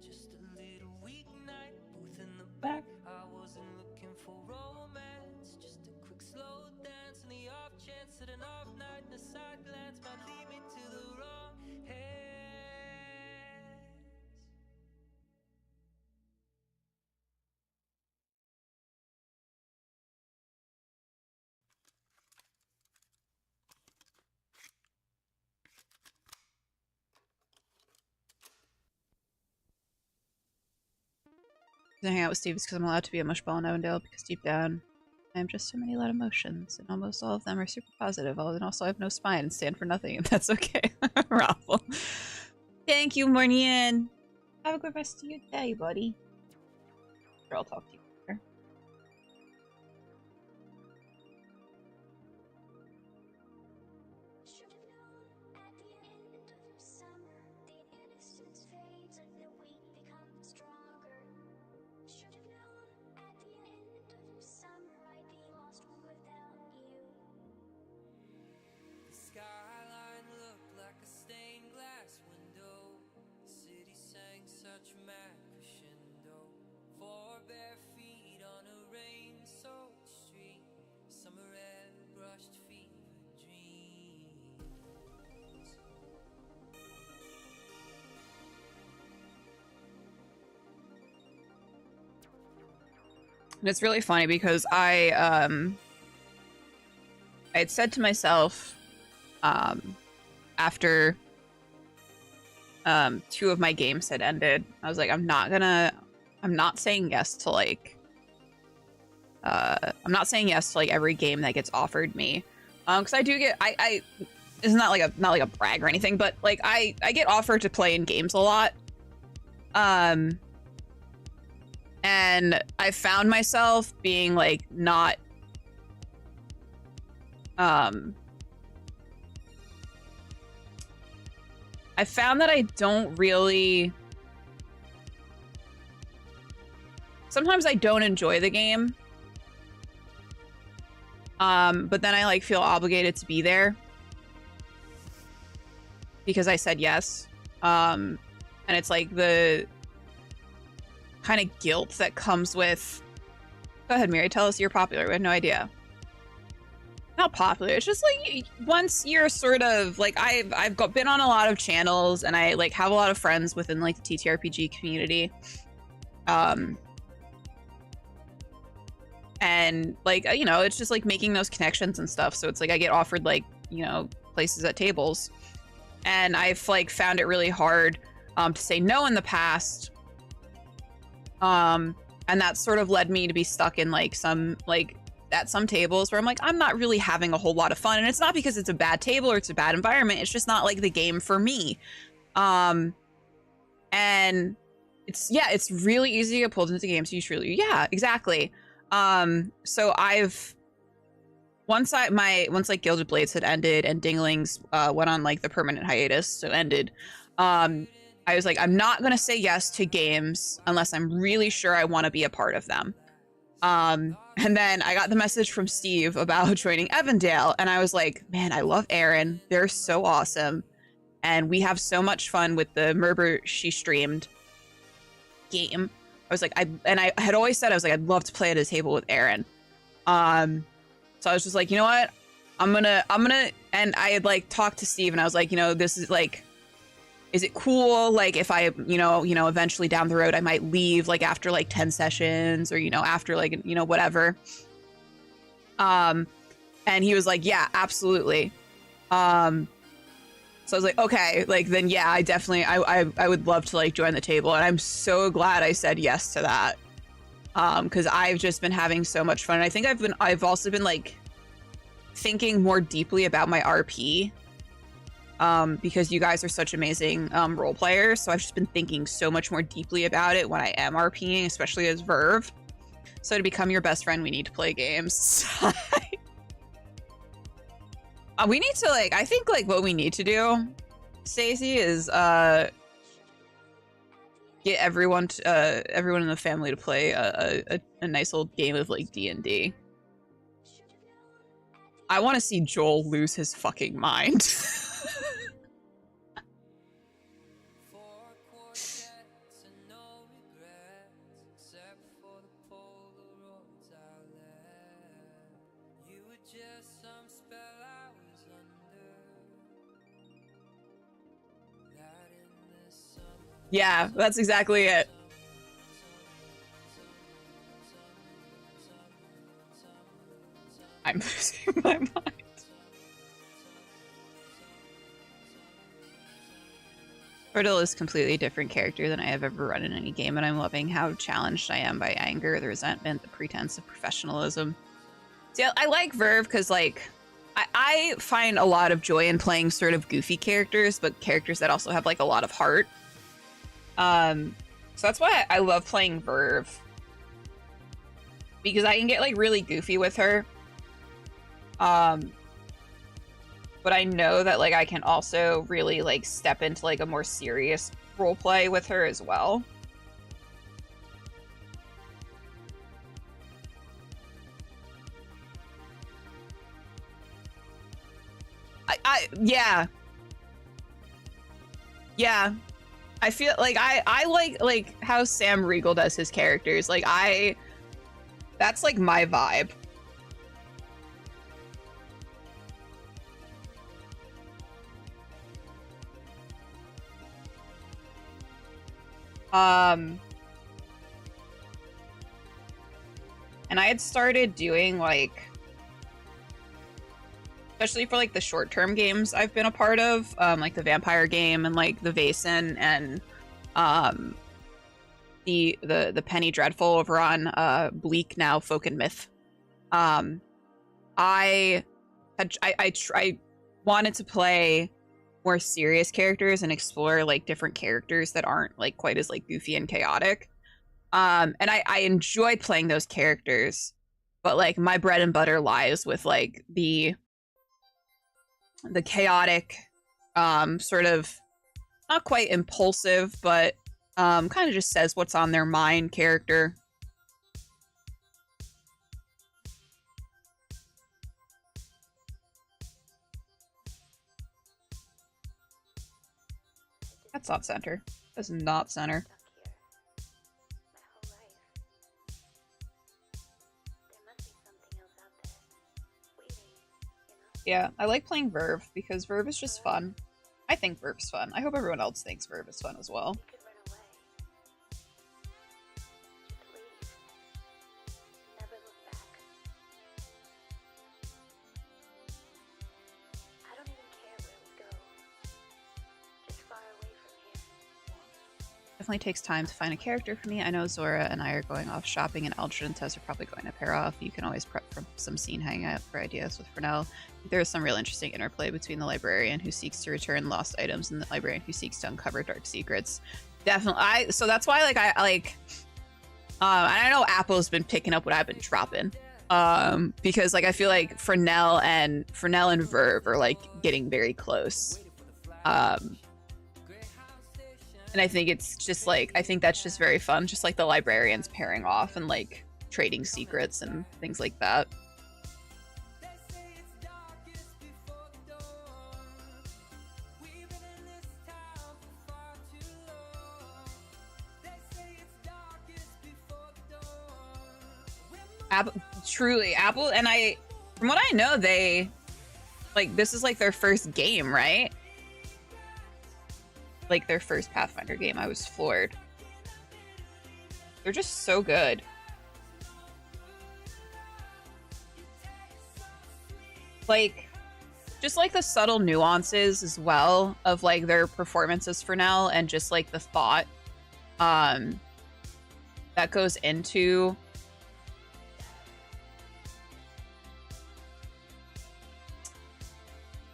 Just a little weeknight, both in the back. I wasn't looking for romance, just a quick slow dance, and the off chance that an off night and a side glance might lead me to the wrong hands. Hang out with Steve is because I'm allowed to be a mushball in Avondale, because deep down I am just so many loud emotions, and almost all of them are super positive, and also I have no spine and stand for nothing, and that's okay. Raffle. Thank you, Mornian. Have a good rest of your day, buddy. Sure, I'll talk to you later. And it's really funny because I had said to myself after 2 of my games had ended, I was like, I'm not saying yes to like I'm not saying yes to like every game that gets offered me. Because I do get it's not like a brag or anything, but like I get offered to play in games a lot. And I found myself being like not I found that I don't really sometimes I don't enjoy the game. But then I like feel obligated to be there because I said yes. And it's like the kind of guilt that comes with. Go ahead, Miri. Tell us you're popular. We have no idea. Not popular. It's just like once you're sort of like I've been on a lot of channels and I like have a lot of friends within like the TTRPG community. And like you know, it's just like making those connections and stuff. So it's like I get offered like you know places at tables, and I've like found it really hard to say no in the past. And that sort of led me to be stuck in like some like at some tables where I'm like I'm not really having a whole lot of fun, and it's not because it's a bad table or it's a bad environment. It's just not like the game for me. And it's really easy to get pulled into games you truly exactly. So I've once like Gilded Blades had ended and Dinglings went on like the permanent hiatus, so ended. I was like, I'm not gonna say yes to games unless I'm really sure I want to be a part of them. And then I got the message from Steve about joining Evandale, and I was like, man, I love Aaron. They're so awesome, and we have so much fun with the Merber she streamed game. I was like, I had always said I was like, I'd love to play at a table with Aaron. So I was just like, you know what, I'm gonna, and I had like talked to Steve, and I was like, you know, this is like. Is it cool, like, if I, you know, eventually down the road, I might leave, like, after, like, 10 sessions or, you know, after, like, you know, whatever. And he was like, yeah, absolutely. So I was like, okay, like, then, yeah, I definitely, I would love to, like, join the table. And I'm so glad I said yes to that. Because I've just been having so much fun. And I think I've also been, like, thinking more deeply about my RP. Because you guys are such amazing role players, so I've just been thinking so much more deeply about it when I am RPing, especially as Verve. So to become your best friend, we need to play games. We need to like, I think like what we need to do, Stacey, is get everyone everyone in the family to play a nice old game of like D&D. I want to see Joel lose his fucking mind. Yeah, that's exactly it. I'm losing my mind. Fertile is a completely different character than I have ever run in any game, and I'm loving how challenged I am by anger, the resentment, the pretense of professionalism. See, I like Verve because, like, I find a lot of joy in playing sort of goofy characters, but characters that also have, like, a lot of heart. So that's why I love playing Verve. Because I can get, like, really goofy with her. But I know that like I can also really like step into like a more serious role play with her as well. Yeah. Yeah. I feel like I like how Sam Riegel does his characters. Like that's like my vibe. And I had started doing like, especially for like the short-term games I've been a part of, like the vampire game and like the Vaesen and the Penny Dreadful over on Bleak now Folk and Myth. I wanted to play more serious characters and explore like different characters that aren't like quite as like goofy and chaotic. And I enjoy playing those characters, but like my bread and butter lies with like the chaotic, sort of not quite impulsive, but kind of just says what's on their mind character. That's not center. That's not center. Yeah, I like playing Verve because Verve is just fun. I think Verve's fun. I hope everyone else thinks Verve is fun as well. Definitely takes time to find a character for me. I know Zora and I are going off shopping, and Eldred and Tess are probably going to pair off. You can always prep for some scene hangout for ideas with Fresnel. There is some real interesting interplay between the librarian who seeks to return lost items and the librarian who seeks to uncover dark secrets. Definitely. So that's why like I like I know Apple's been picking up what I've been dropping. Because like I feel like Fresnel and Verve are like getting very close. And I think it's just like, I think that's just very fun. Just like the librarians pairing off and like trading secrets and things like that. Truly, Apple, and I, from what I know, they, like, this is like their first game, right? Like their first Pathfinder game. I was floored. They're just so good. Like, just like the subtle nuances as well of like their performances for now, and just like the thought that goes into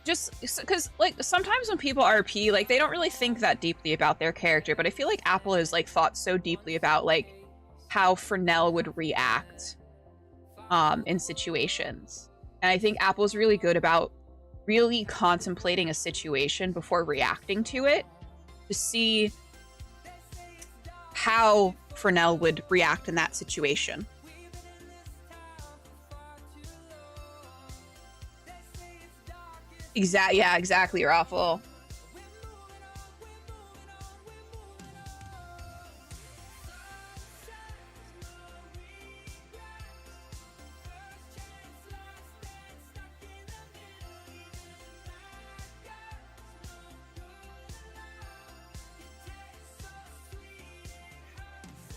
just because like sometimes when people RP, like they don't really think that deeply about their character, but I feel like Apple has like thought so deeply about like how Fresnel would react in situations. And I think Apple's really good about really contemplating a situation before reacting to it to see how Fresnel would react in that situation. Yeah, exactly, Raffle.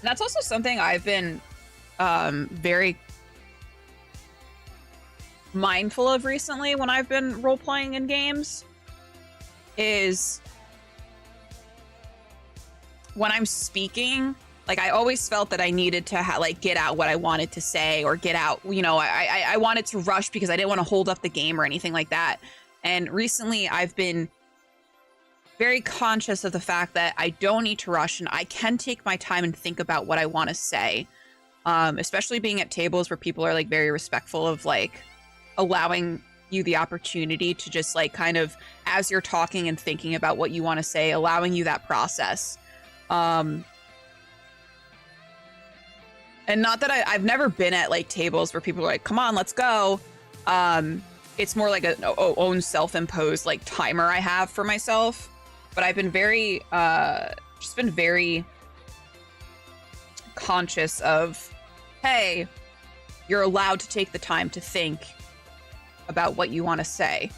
And that's also something I've been very mindful of recently when I've been role-playing in games, is when I'm speaking, like I always felt that I needed to like get out what I wanted to say, or get out, you know, I wanted to rush because I didn't want to hold up the game or anything like that. And recently I've been very conscious of the fact that I don't need to rush and I can take my time and think about what I want to say. Especially being at tables where people are like very respectful of like allowing you the opportunity to just like kind of, as you're talking and thinking about what you want to say, allowing you that process. And not that I've never been at like tables where people are like, come on, let's go. It's more like an own self-imposed like timer I have for myself. But I've been very, just been very conscious of, hey, you're allowed to take the time to think about what you want to say.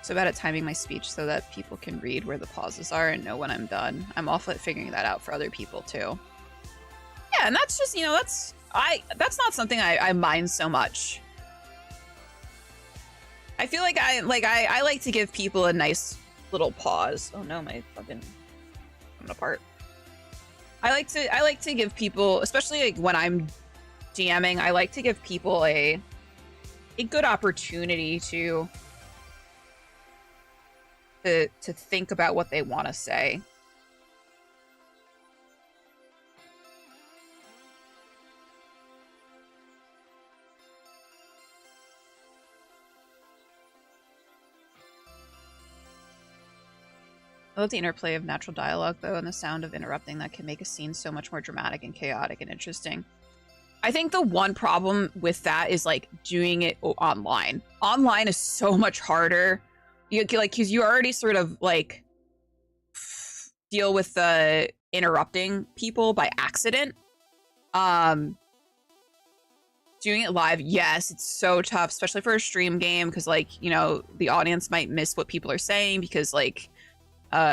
So bad at timing my speech so that people can read where the pauses are and know when I'm done. I'm awful at figuring that out for other people too. Yeah, and that's just, you know, that's not something I mind so much. I feel like I like to give people a nice little pause. Oh no, my fucking coming apart. I like to give people, especially like when I'm DMing, I like to give people a good opportunity to think about what they want to say. I love the interplay of natural dialogue, though, and the sound of interrupting that can make a scene so much more dramatic and chaotic and interesting. I think the one problem with that is, like, doing it online. Online is so much harder. Because you already sort of, like, deal with the interrupting people by accident. Doing it live, yes, it's so tough, especially for a stream game, because, like, you know, the audience might miss what people are saying because, like,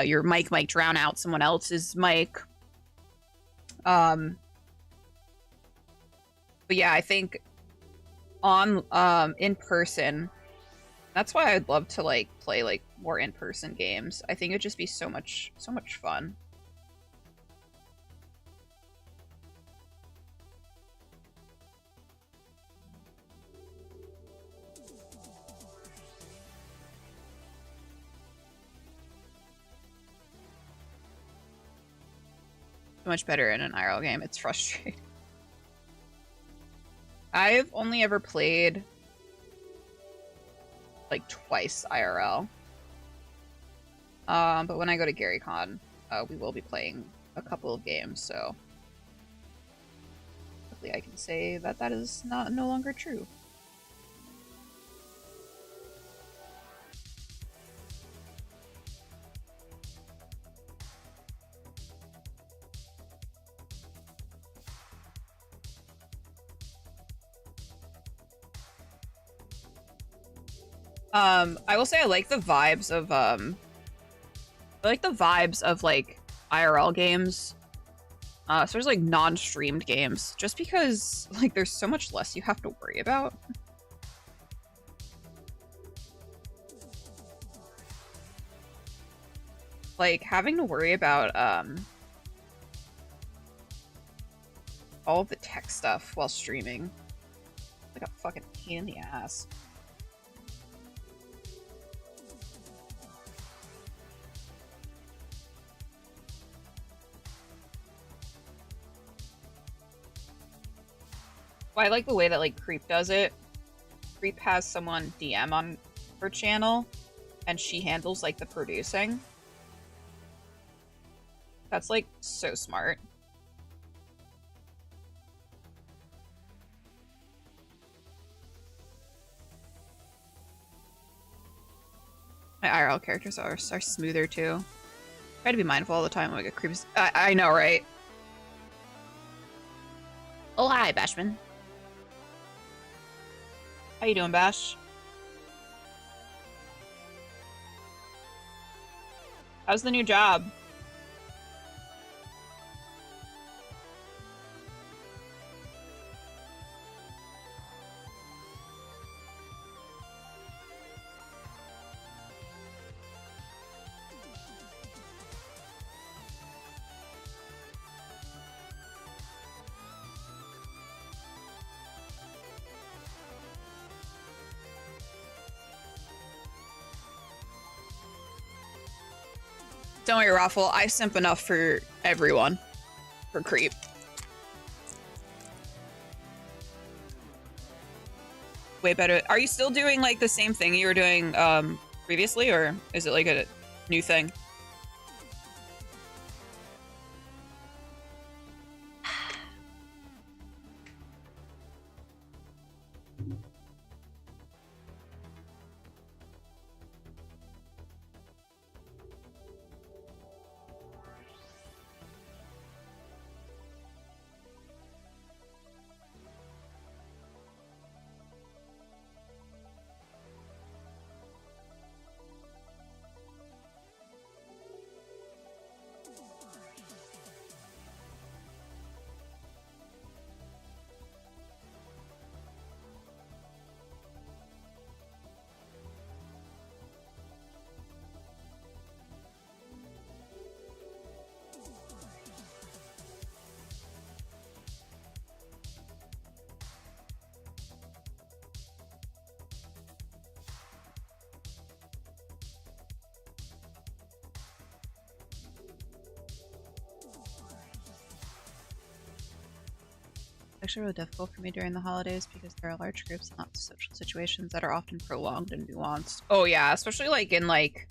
your mic might drown out someone else's mic. But yeah, I think on in person, that's why I'd love to like play like more in-person games. I think it'd just be so much fun. So much better in an IRL game. It's frustrating. I've only ever played like twice IRL. But when I go to GaryCon, we will be playing a couple of games, so hopefully I can say that that is no longer true. I will say I like the vibes of like IRL games. So there's like non-streamed games, just because like there's so much less you have to worry about. Like having to worry about all of the tech stuff while streaming. Like a fucking pain in the ass. I like the way that like Creep does it. Creep has someone DM on her channel, and she handles like the producing. That's like so smart. My IRL characters are smoother too. Try to be mindful all the time when I get creeps. I know, right? Oh, hi, Bashman. How you doing, Bash? How's the new job? Don't worry, Raffle. I simp enough for everyone. For Creep. Way better. Are you still doing like the same thing you were doing previously, or is it like a new thing? Actually really difficult for me during the holidays because there are large groups and lots of social situations that are often prolonged and nuanced. Oh yeah, especially like in like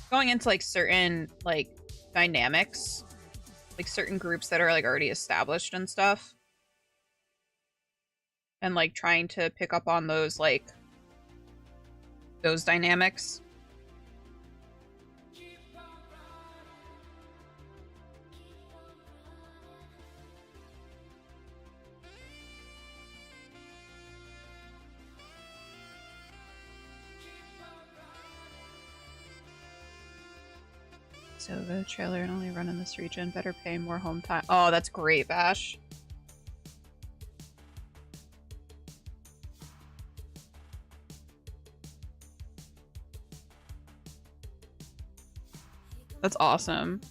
going into like certain like dynamics, like certain groups that are like already established and stuff, and like trying to pick up on those like those dynamics. So the trailer and only run in this region. Better pay more home time. Oh, that's great, Bash. That's awesome.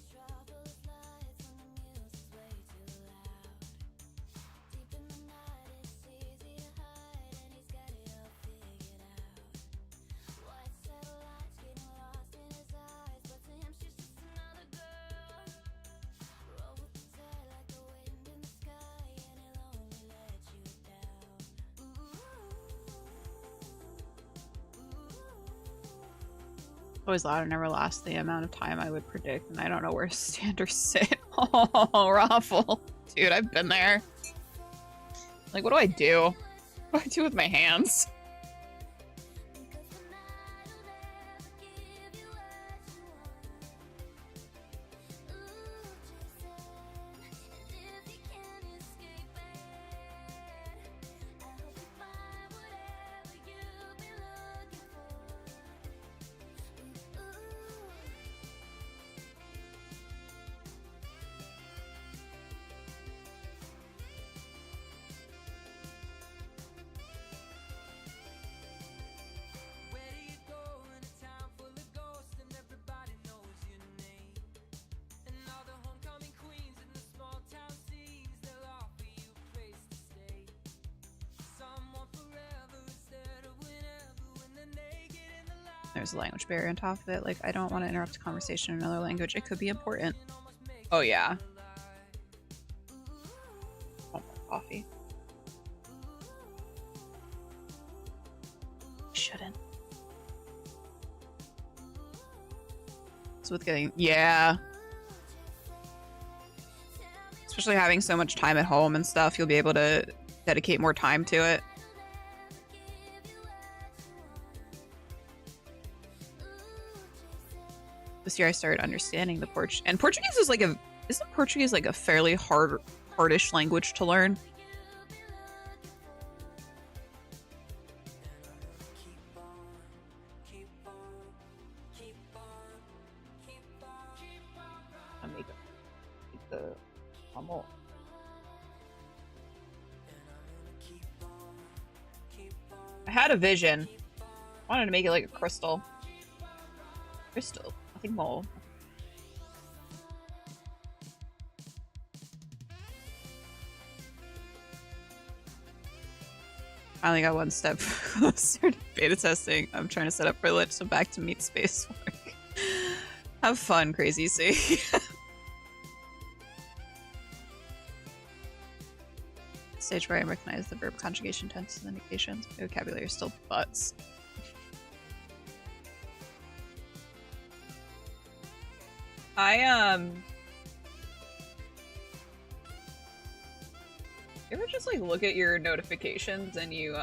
Always loud and never last the amount of time I would predict, and I don't know where to stand or sit. Oh, Raffle. Dude, I've been there. Like, what do I do? What do I do with my hands? There's a language barrier on top of it. Like, I don't want to interrupt a conversation in another language. It could be important. Oh, yeah. Oh, my coffee. Shouldn't. So with getting, yeah. Especially having so much time at home and stuff, you'll be able to dedicate more time to it. This year I started understanding the Portuguese. And Portuguese is like isn't Portuguese like a fairly hardish language to learn? I had a vision. I wanted to make it like a crystal. Crystal. Nothing more. Finally got one step closer to beta testing. I'm trying to set up for lit, so back to meat space work. Have fun, Crazy C. Stage where I recognize the verb conjugation tenses and indications. My vocabulary is still butts. You ever just like look at your notifications and you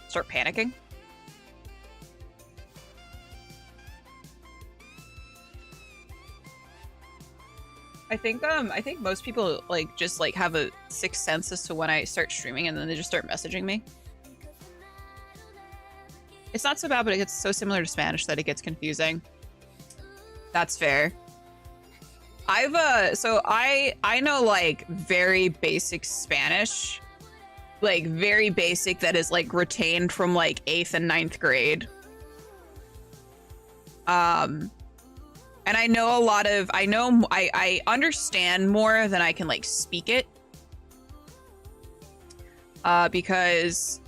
start panicking? I think most people like just like have a sixth sense as to when I start streaming, and then they just start messaging me. It's not so bad, but it gets so similar to Spanish that it gets confusing. That's fair. So I know like very basic Spanish, like very basic that is like retained from like 8th and 9th grade. And I know a lot of, I understand more than I can like speak it. Because,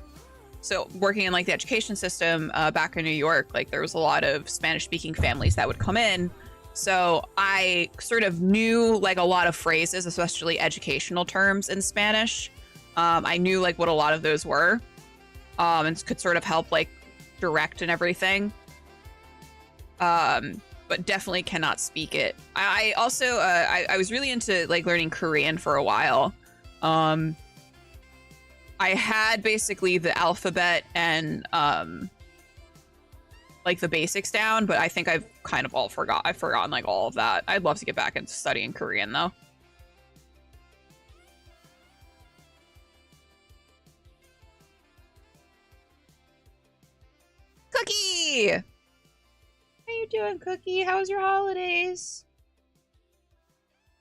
so working in like the education system back in New York, like there was a lot of Spanish speaking families that would come in. So I sort of knew like a lot of phrases, especially educational terms in Spanish. I knew like what a lot of those were, and could sort of help like direct and everything. But definitely cannot speak it. I also, I was really into like learning Korean for a while. I had basically the alphabet and like the basics down, but I think I've kind of I've forgotten like all of that. I'd love to get back into studying Korean though. Cookie! How you doing, Cookie? How was your holidays?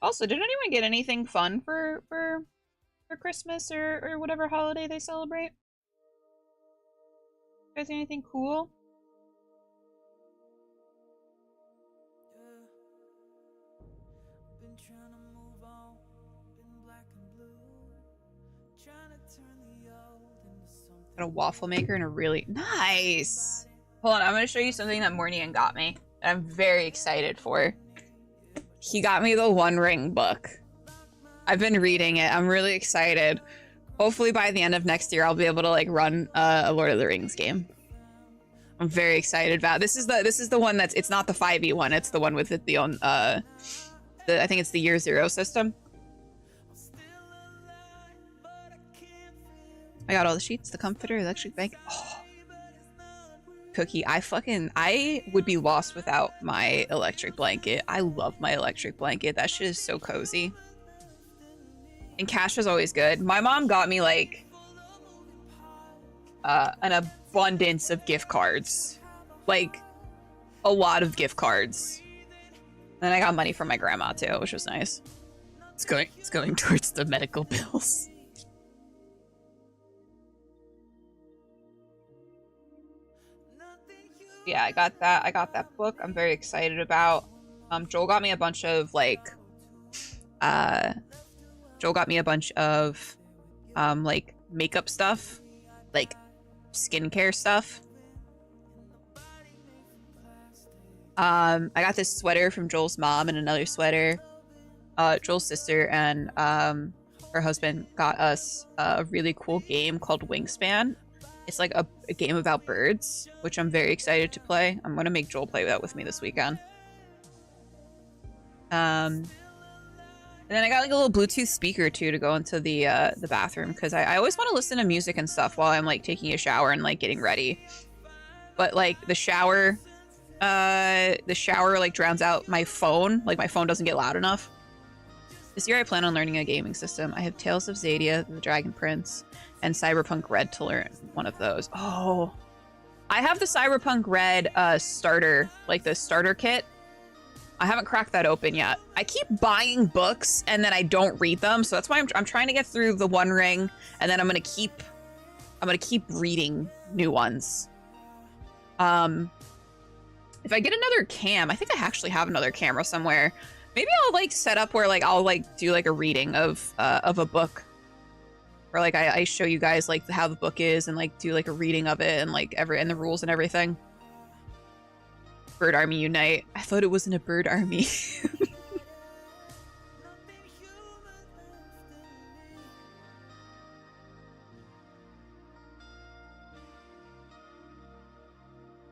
Also, did anyone get anything fun for Christmas or whatever holiday they celebrate? You guys, anything cool? Got a waffle maker and a really nice. Hold on, I'm gonna show you something that Mornian got me that I'm very excited for. He got me the One Ring book. I've been reading it. I'm really excited. Hopefully by the end of next year, I'll be able to like run a Lord of the Rings game. I'm very excited about. This is the one that's, it's not the 5e one. It's the one with the on I think it's the Year Zero system. I got all the sheets, the comforter, the electric blanket. Oh. Cookie, I would be lost without my electric blanket. I love my electric blanket. That shit is so cozy. And cash is always good. My mom got me like an abundance of gift cards. Like a lot of gift cards. And I got money from my grandma too, which was nice. It's going towards the medical bills. Yeah, I got that book. I'm very excited about. Joel got me a bunch of like like makeup stuff, like skincare stuff. I got this sweater from Joel's mom and another sweater. Joel's sister and her husband got us a really cool game called Wingspan. It's like a game about birds, which I'm very excited to play. I'm gonna make Joel play that with me this weekend. And then I got like a little Bluetooth speaker too to go into the bathroom because I always want to listen to music and stuff while I'm like taking a shower and like getting ready. But like the shower like drowns out my phone. Like my phone doesn't get loud enough. This year I plan on learning a gaming system. I have Tales of Xadia, the Dragon Prince, and Cyberpunk Red to learn one of those. Oh, I have the Cyberpunk Red starter, like the starter kit. I haven't cracked that open yet. I keep buying books and then I don't read them, so that's why I'm trying to get through the One Ring, and then I'm gonna keep reading new ones. If I get another cam, I think I actually have another camera somewhere. Maybe I'll like set up where like I'll like do like a reading of a book, or like I show you guys like how the book is and like do like a reading of it and like and the rules and everything. Bird Army Unite. I thought it wasn't a bird army.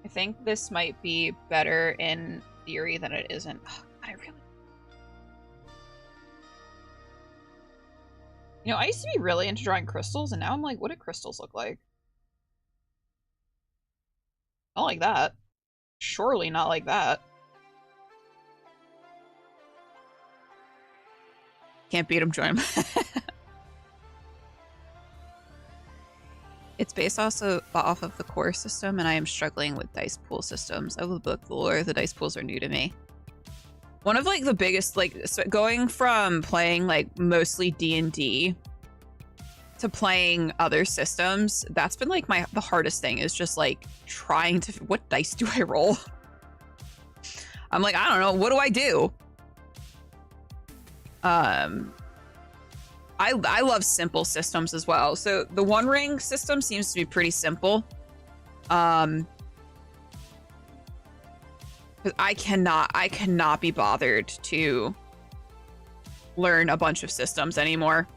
I think this might be better in theory than it isn't. Oh, God, I really... You know, I used to be really into drawing crystals, and now I'm like, what do crystals look like? Not like that. Surely not like that. Can't beat him, join him. It's based also off of the core system, and I am struggling with dice pool systems. I will book the lore. The dice pools are new to me. One of like the biggest, like going from playing like mostly D&D to playing other systems, that's been like the hardest thing, is just like trying to, what dice do I roll? I'm like, I don't know, what do I do? I love simple systems as well. So the One Ring system seems to be pretty simple. Because I cannot be bothered to learn a bunch of systems anymore.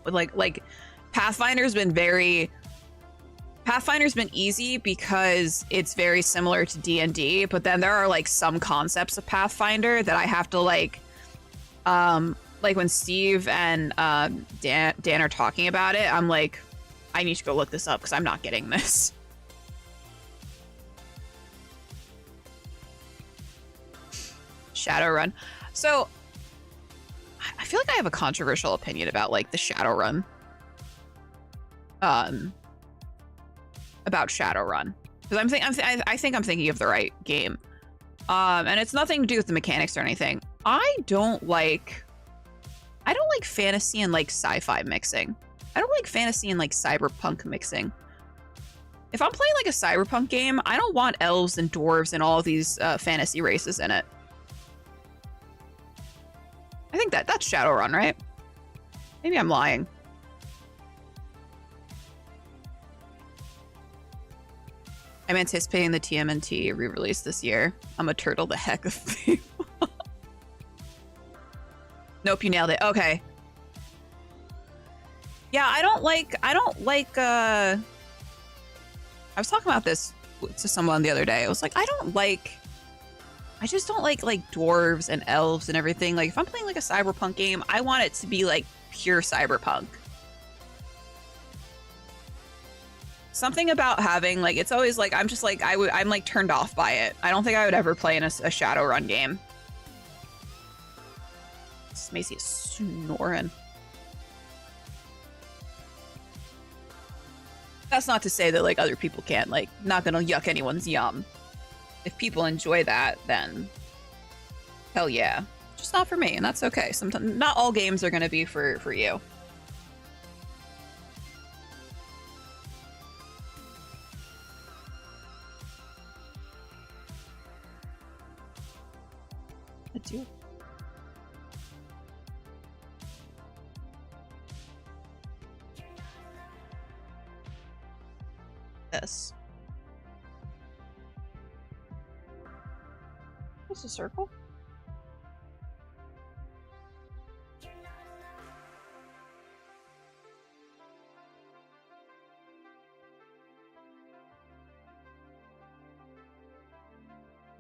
Like Pathfinder's been easy because it's very similar to D&D, but then there are like some concepts of Pathfinder that I have to like when Steve and Dan are talking about it, I'm like, I need to go look this up because I'm not getting this. Shadowrun. So I feel like I have a controversial opinion about like the Shadowrun. About Shadowrun, because I think I'm thinking of the right game. And it's nothing to do with the mechanics or anything. I don't like fantasy and like sci-fi mixing. I don't like fantasy and like cyberpunk mixing. If I'm playing like a cyberpunk game, I don't want elves and dwarves and all of these fantasy races in it. I think that's Shadowrun, right? Maybe I'm lying. I'm anticipating the TMNT re-release this year. I'm a turtle the heck of people. Nope, you nailed it. Okay. Yeah, I don't like I was talking about this to someone the other day. I was like, I just don't like dwarves and elves and everything. Like if I'm playing like a cyberpunk game, I want it to be like pure cyberpunk. Something about having like, it's always like, I'm just like, I'm like turned off by it. I don't think I would ever play in a Shadowrun game. This Macy is snoring. That's not to say that like other people can't, like, not gonna yuck anyone's yum. If people enjoy that, then hell yeah. Just not for me, and that's okay. Sometimes not all games are gonna be for you. I do. This. What's a circle?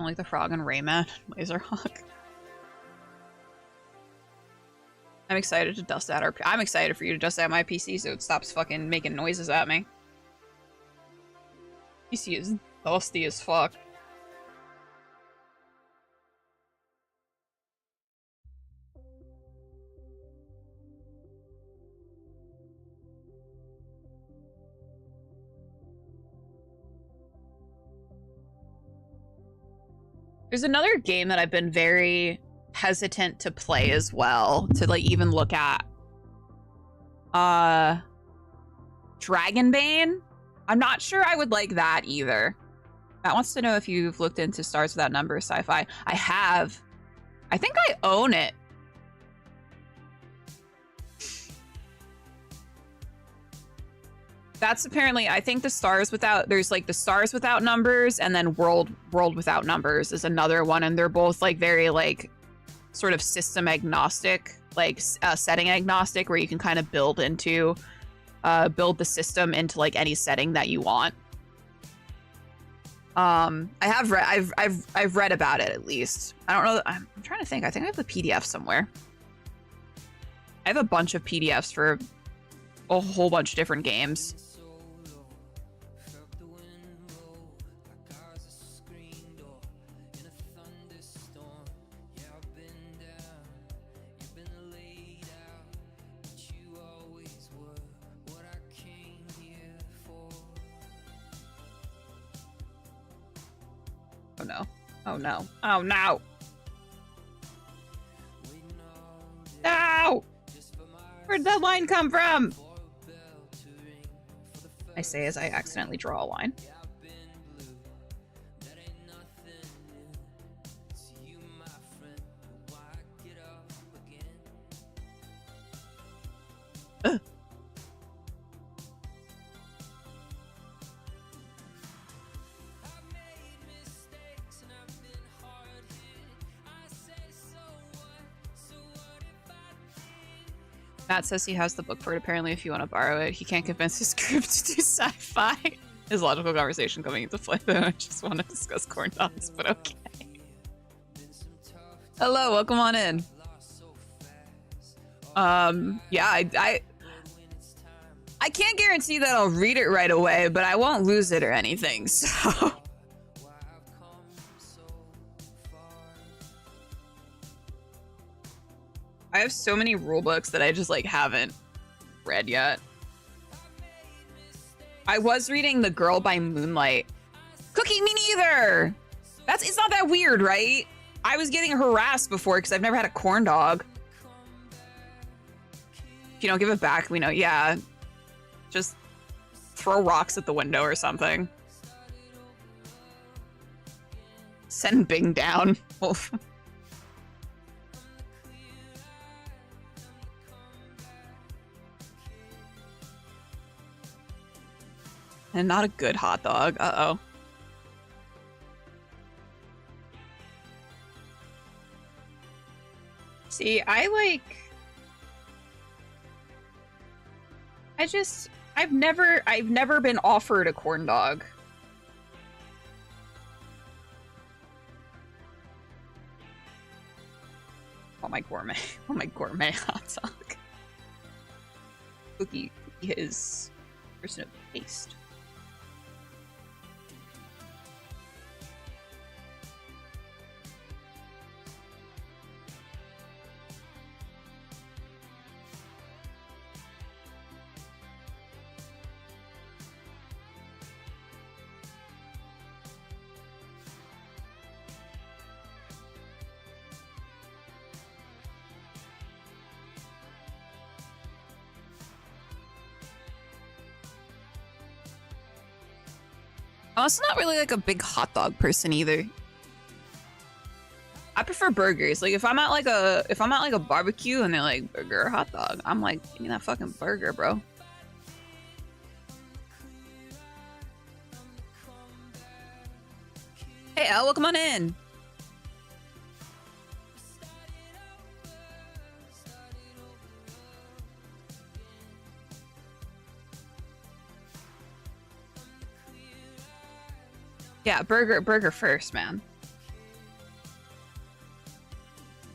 like the Frog and Rayman, Laserhawk. I'm excited to dust out our. I'm excited for you to dust out my PC so it stops fucking making noises at me. PC is dusty as fuck. There's another game that I've been very hesitant to play as well, to like even look at. Dragonbane? I'm not sure I would like that either. Matt wants to know if you've looked into Stars Without Numbers sci-fi. I have. I think I own it. That's apparently, I think the Stars Without, there's like the Stars Without Numbers and then World Without Numbers is another one. And they're both like very like sort of system agnostic, like setting agnostic, where you can kind of build into, build the system into like any setting that you want. I have read, I've read about it at least. I don't know. I'm trying to think. I think I have the PDF somewhere. I have a bunch of PDFs for a whole bunch of different games. Oh no. Oh no. Oh no. No! Where'd that line come from? I say as I accidentally draw a line. Ugh. Matt says he has the book for it. Apparently, if you want to borrow it, he can't convince his group to do sci-fi. His logical conversation coming into play, though. I just want to discuss corn dogs, but okay. Hello, welcome on in. Yeah, I can't guarantee that I'll read it right away, but I won't lose it or anything, so... I have so many rule books that I just like haven't read yet. I was reading The Girl by Moonlight. Cookie, me neither! It's not that weird, right? I was getting harassed before because I've never had a corn dog. If you don't give it back, we know. Yeah. Just throw rocks at the window or something. Send Bing down. And not a good hot dog. Uh-oh. See, I've never been offered a corn dog. Oh, my gourmet hot dog. Cookie is person of taste. I'm also not really like a big hot dog person either. I prefer burgers. Like if I'm at like a barbecue and they're like burger or hot dog, I'm like, give me that fucking burger, bro. Hey Al, welcome on in. Yeah, burger first, man.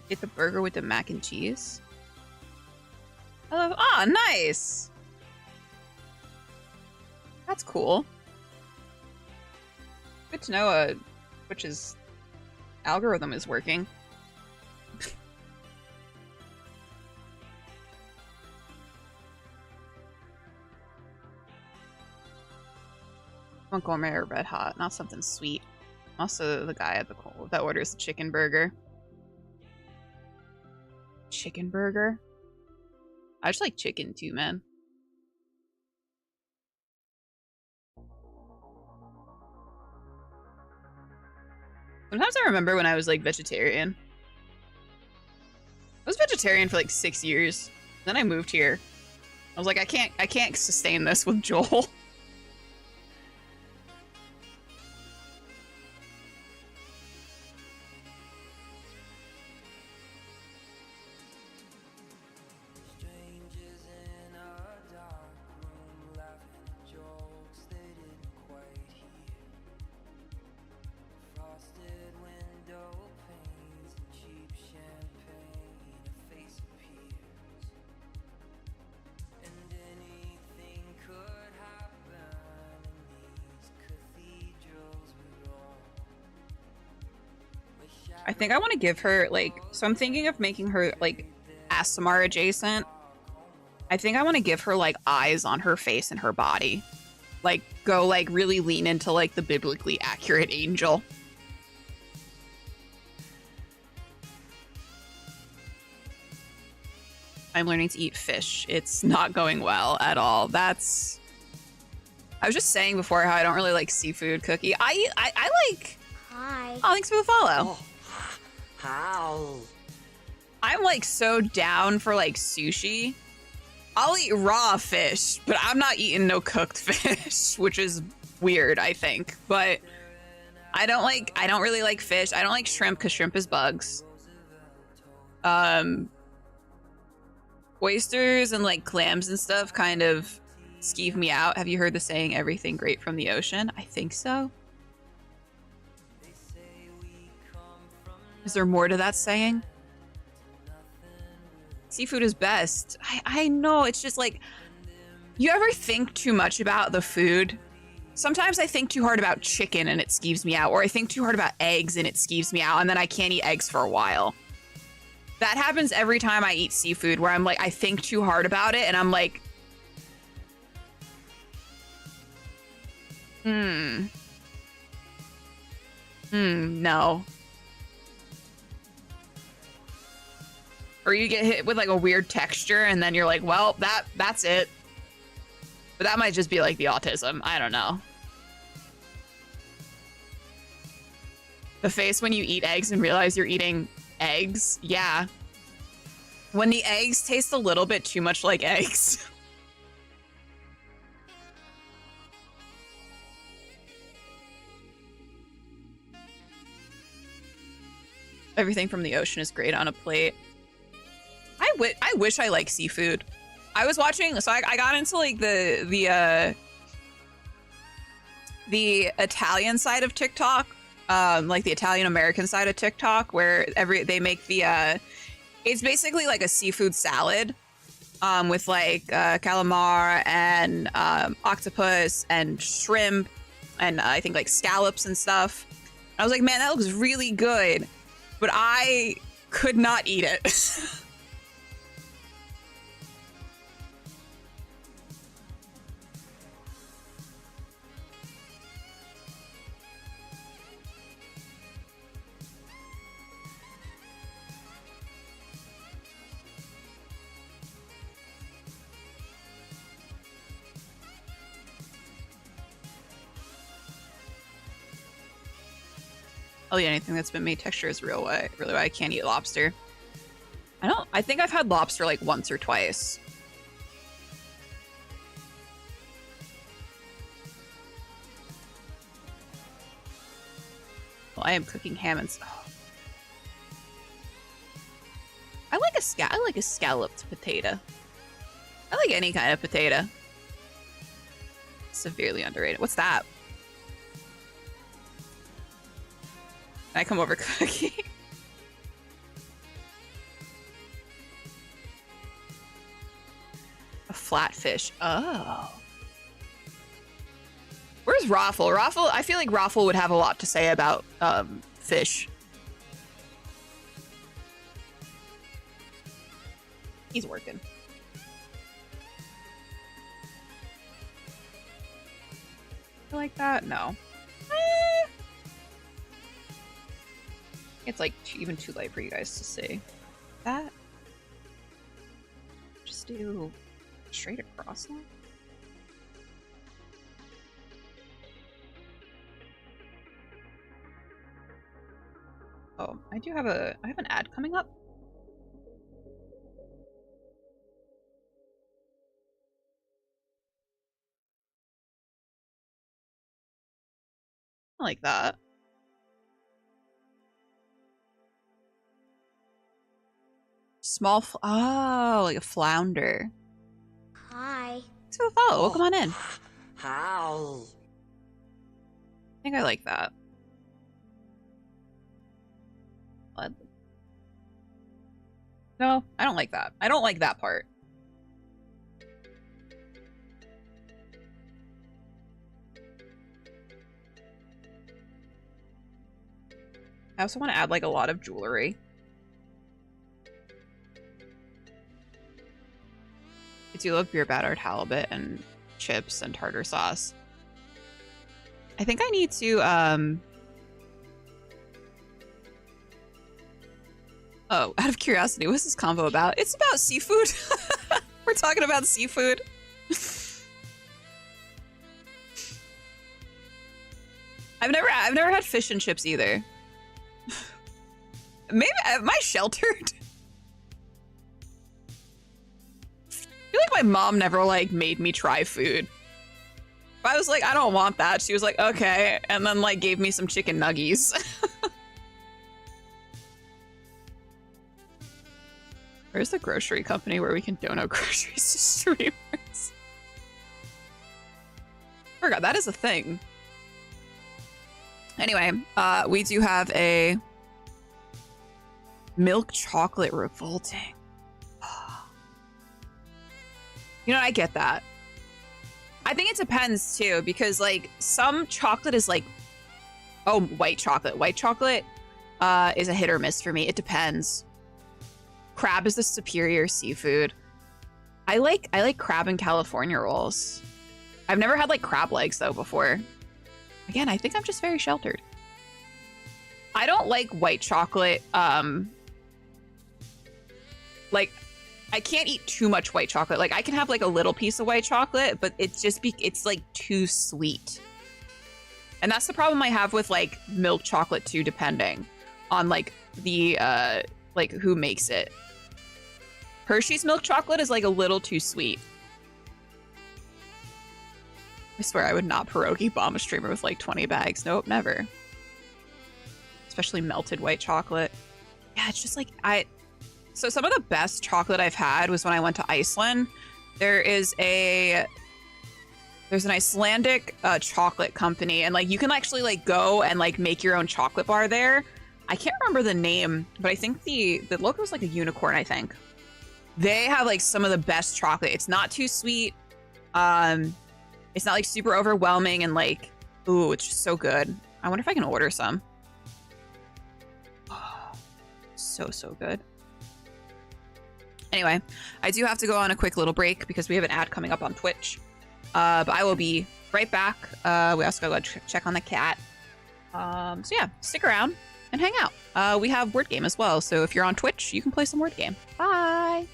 Get the burger with the mac and cheese. I love. Ah, nice. That's cool. Good to know. Which's algorithm is working. I want gourmet or red hot, not something sweet. Also, the guy at the that orders the chicken burger. Chicken burger? I just like chicken too, man. Sometimes I remember when I was like vegetarian. I was vegetarian for like 6 years. Then I moved here. I was like, I can't sustain this with Joel. I think I want to give her, like, so I'm thinking of making her, like, ASMR adjacent. I think I want to give her, like, eyes on her face and her body. Like, go, like, really lean into, like, the biblically accurate angel. I'm learning to eat fish. It's not going well at all. That's... I was just saying before how I don't really like seafood cookie. I like... Hi. Oh, thanks for the follow. Oh. How? I'm like so down for like sushi. I'll eat raw fish, but I'm not eating no cooked fish, which is weird, I think. But I don't really like fish. I don't like shrimp because shrimp is bugs. Oysters and like clams and stuff kind of skeeve me out. Have you heard the saying, everything great from the ocean? I think so. Is there more to that saying? Seafood is best. I know, it's just like, you ever think too much about the food? Sometimes I think too hard about chicken and it skeeves me out, or I think too hard about eggs and it skeeves me out, and then I can't eat eggs for a while. That happens every time I eat seafood, where I'm like, I think too hard about it, and I'm like, no. Or you get hit with like a weird texture and then you're like, well, that's it. But that might just be like the autism. I don't know. The face when you eat eggs and realize you're eating eggs. Yeah. When the eggs taste a little bit too much like eggs. Everything from the ocean is great on a plate. I wish I like seafood. I was watching, so I got into like the Italian side of TikTok, like the Italian American side of TikTok, where they make the it's basically like a seafood salad, with like calamari and octopus and shrimp and I think like scallops and stuff. I was like, man, that looks really good, but I could not eat it. I'll eat anything that's been made. Texture is really why I can't eat lobster. I think I've had lobster like once or twice. Well, I am cooking ham and I like a scalloped potato. I like any kind of potato. Severely underrated. What's that? Can I come over cooking? flatfish. Oh. Where's Raffle? Raffle, I feel like Raffle would have a lot to say about fish. He's working. You like that? No. It's like even too late for you guys to see. That? Just do straight across now? Oh, I have an ad coming up. I like that. Small, oh, like a flounder. Hi. Let's go follow. Welcome on in. How? I think I like that. Blood. No, I don't like that. I don't like that part. I also want to add like a lot of jewelry. I do love beer battered halibut and chips and tartar sauce. I think I need to oh, out of curiosity, what's this convo about? It's about seafood. We're talking about seafood. I've never had fish and chips either. Maybe am I sheltered? I feel like my mom never like made me try food. If I was like, I don't want that, she was like, okay, and then like gave me some chicken nuggies. Where's the grocery company where we can donate groceries to streamers? I forgot that is a thing. Anyway, we do have a milk chocolate revolting. You know, I get that. I think it depends too, because like some chocolate is like, oh, white chocolate. White chocolate is a hit or miss for me. It depends. Crab is the superior seafood. I like crab and California rolls. I've never had like crab legs though before. Again, I think I'm just very sheltered. I don't like white chocolate. Like, I can't eat too much white chocolate. Like, I can have like a little piece of white chocolate, but it's just it's like too sweet. And that's the problem I have with like milk chocolate too, depending on like the like who makes it. Hershey's milk chocolate is like a little too sweet. I swear I would not pierogi bomb a streamer with like 20 bags. Nope, never. Especially melted white chocolate. Yeah, it's just like so some of the best chocolate I've had was when I went to Iceland. There's an Icelandic chocolate company, and like you can actually like go and like make your own chocolate bar there. I can't remember the name, but I think the logo is like a unicorn, I think. They have like some of the best chocolate. It's not too sweet. It's not like super overwhelming, and like, ooh, it's just so good. I wonder if I can order some. Oh, so good. Anyway, I do have to go on a quick little break because we have an ad coming up on Twitch. But I will be right back. We also gotta go check on the cat. So yeah, stick around and hang out. We have word game as well, so if you're on Twitch, you can play some word game. Bye.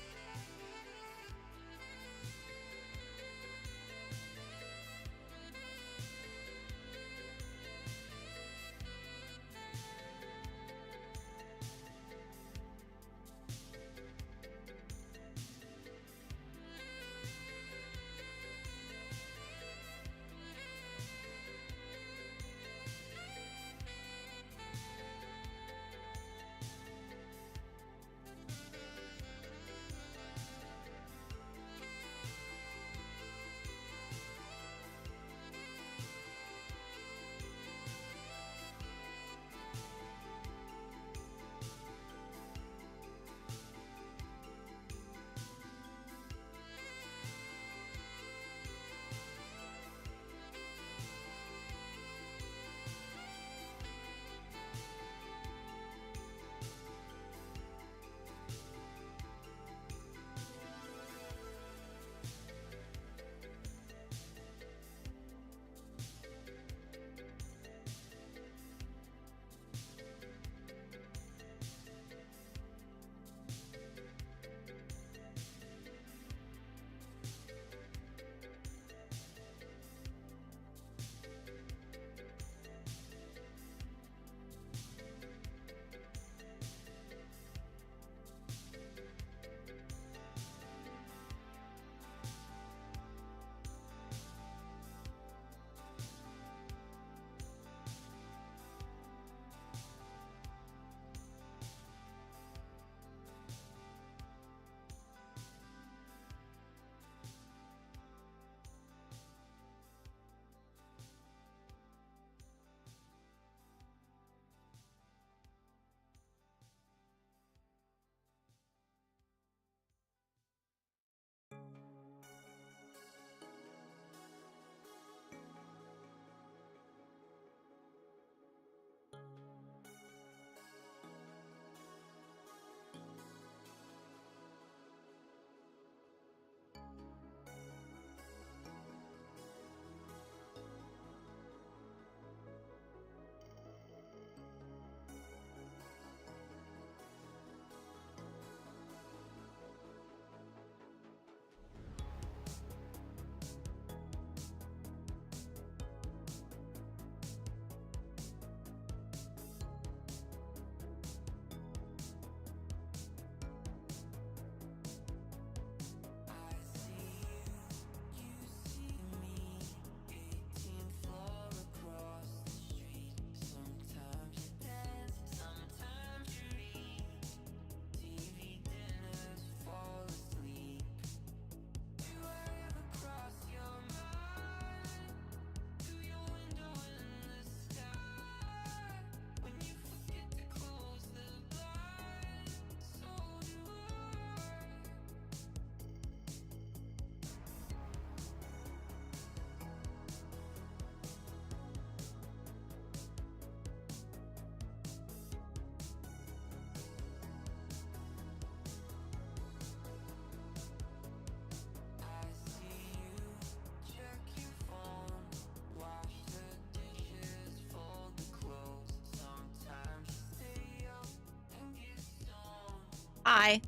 Hi.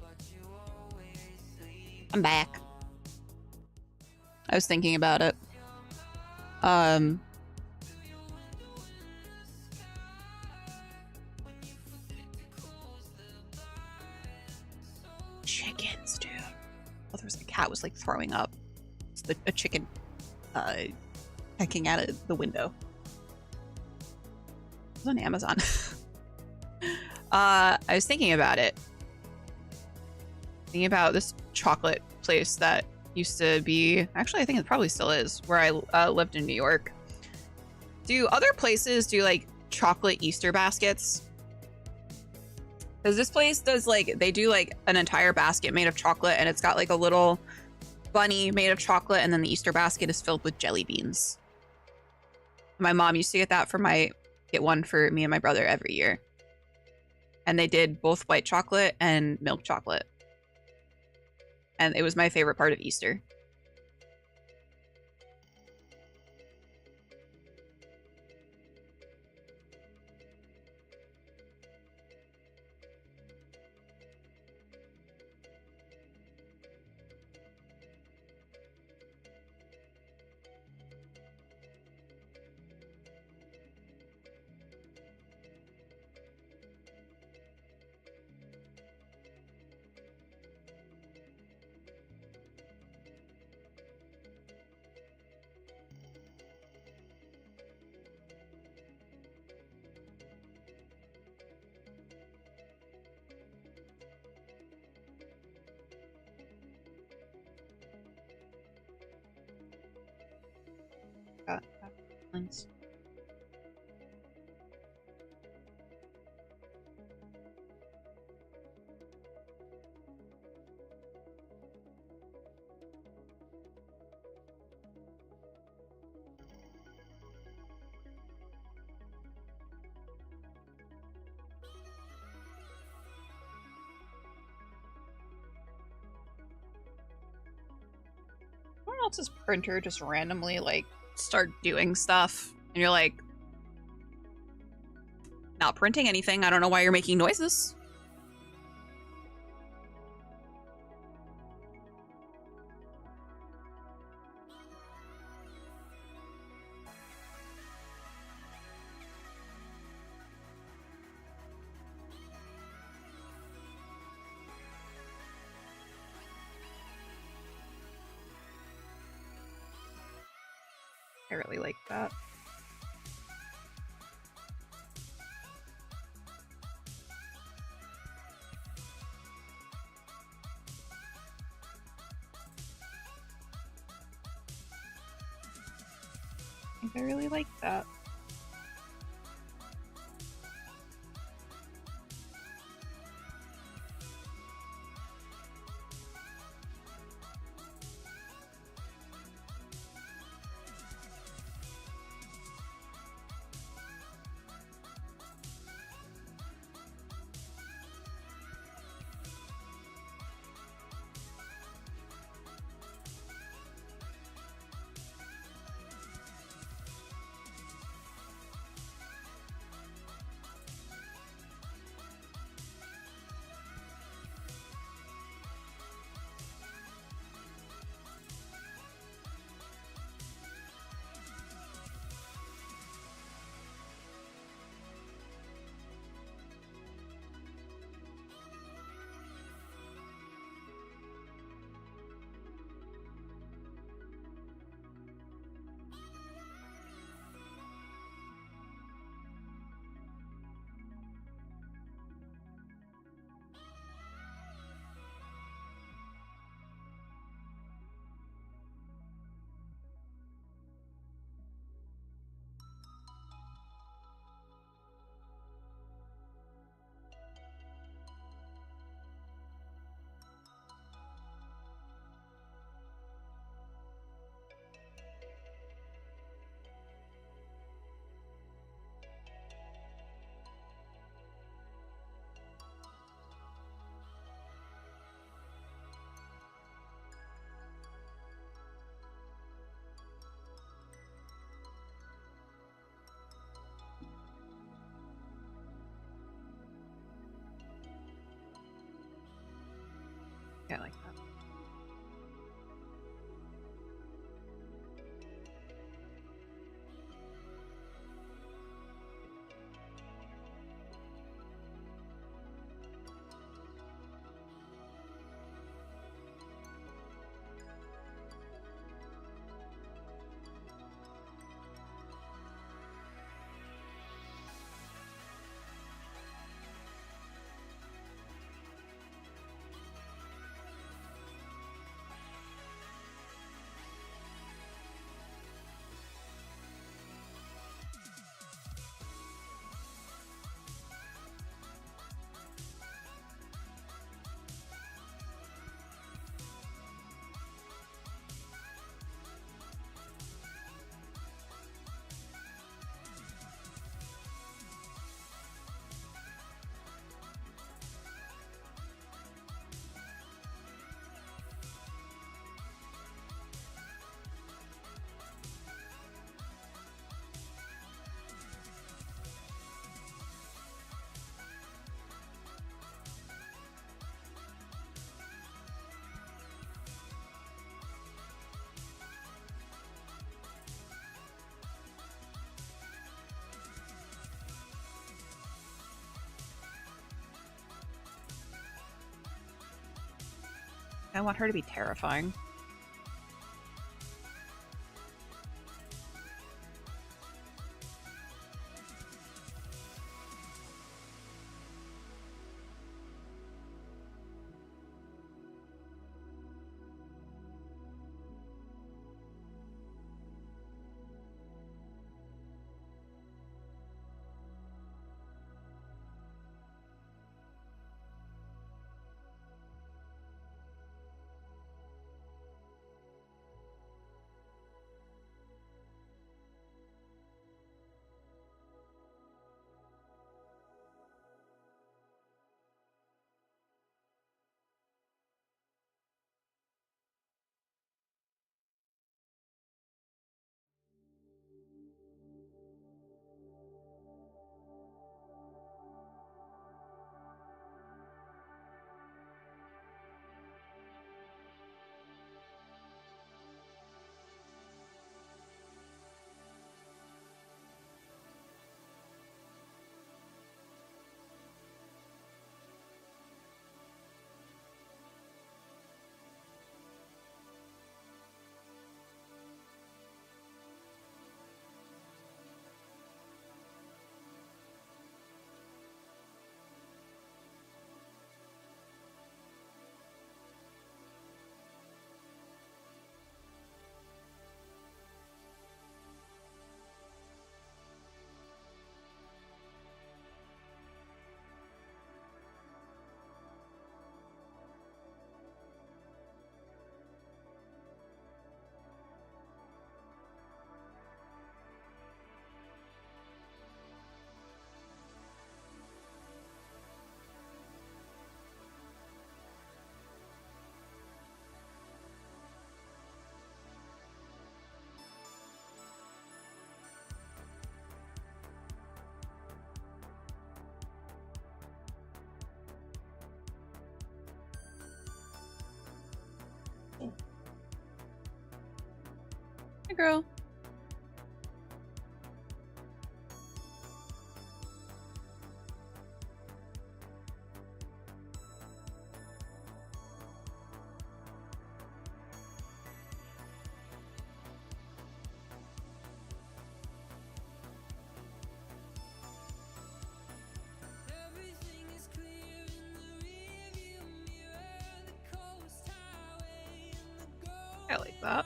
I'm back. I was thinking about it. Chickens, dude. Oh, there was a cat was like throwing up. It's a chicken pecking out of the window. It was on Amazon. I was thinking about it. Thinking about this chocolate place that used to be, actually I think it probably still is, where I lived in New York. Do other places do like chocolate Easter baskets? Because this place does like, they do like an entire basket made of chocolate, and it's got like a little bunny made of chocolate, and then the Easter basket is filled with jelly beans. My mom used to get one for me and my brother every year. And they did both white chocolate and milk chocolate. And it was my favorite part of Easter. Got feelings. Someone else's printer just randomly like start doing stuff, and you're like, not printing anything. I don't know why you're making noises. I really like that. I really like that. Yeah, I like that. I want her to be terrifying. Hey, girl. I like that.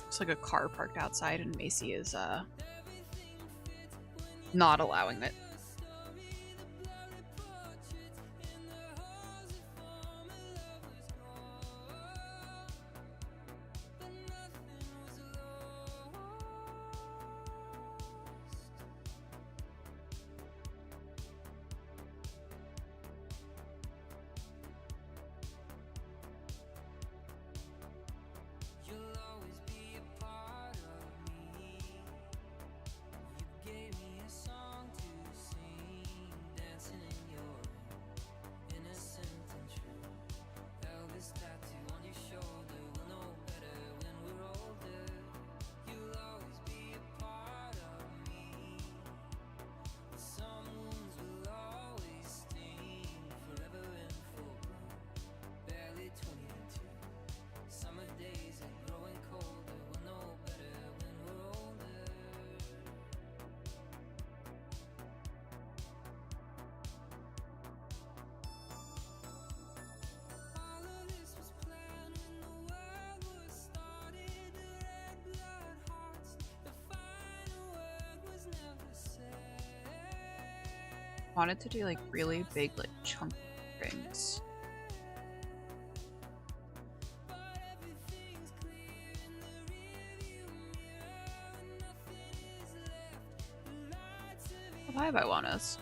It's like a car parked outside and Macy is not allowing it. wanted to do like really big, like chunky rings. How high do I want us?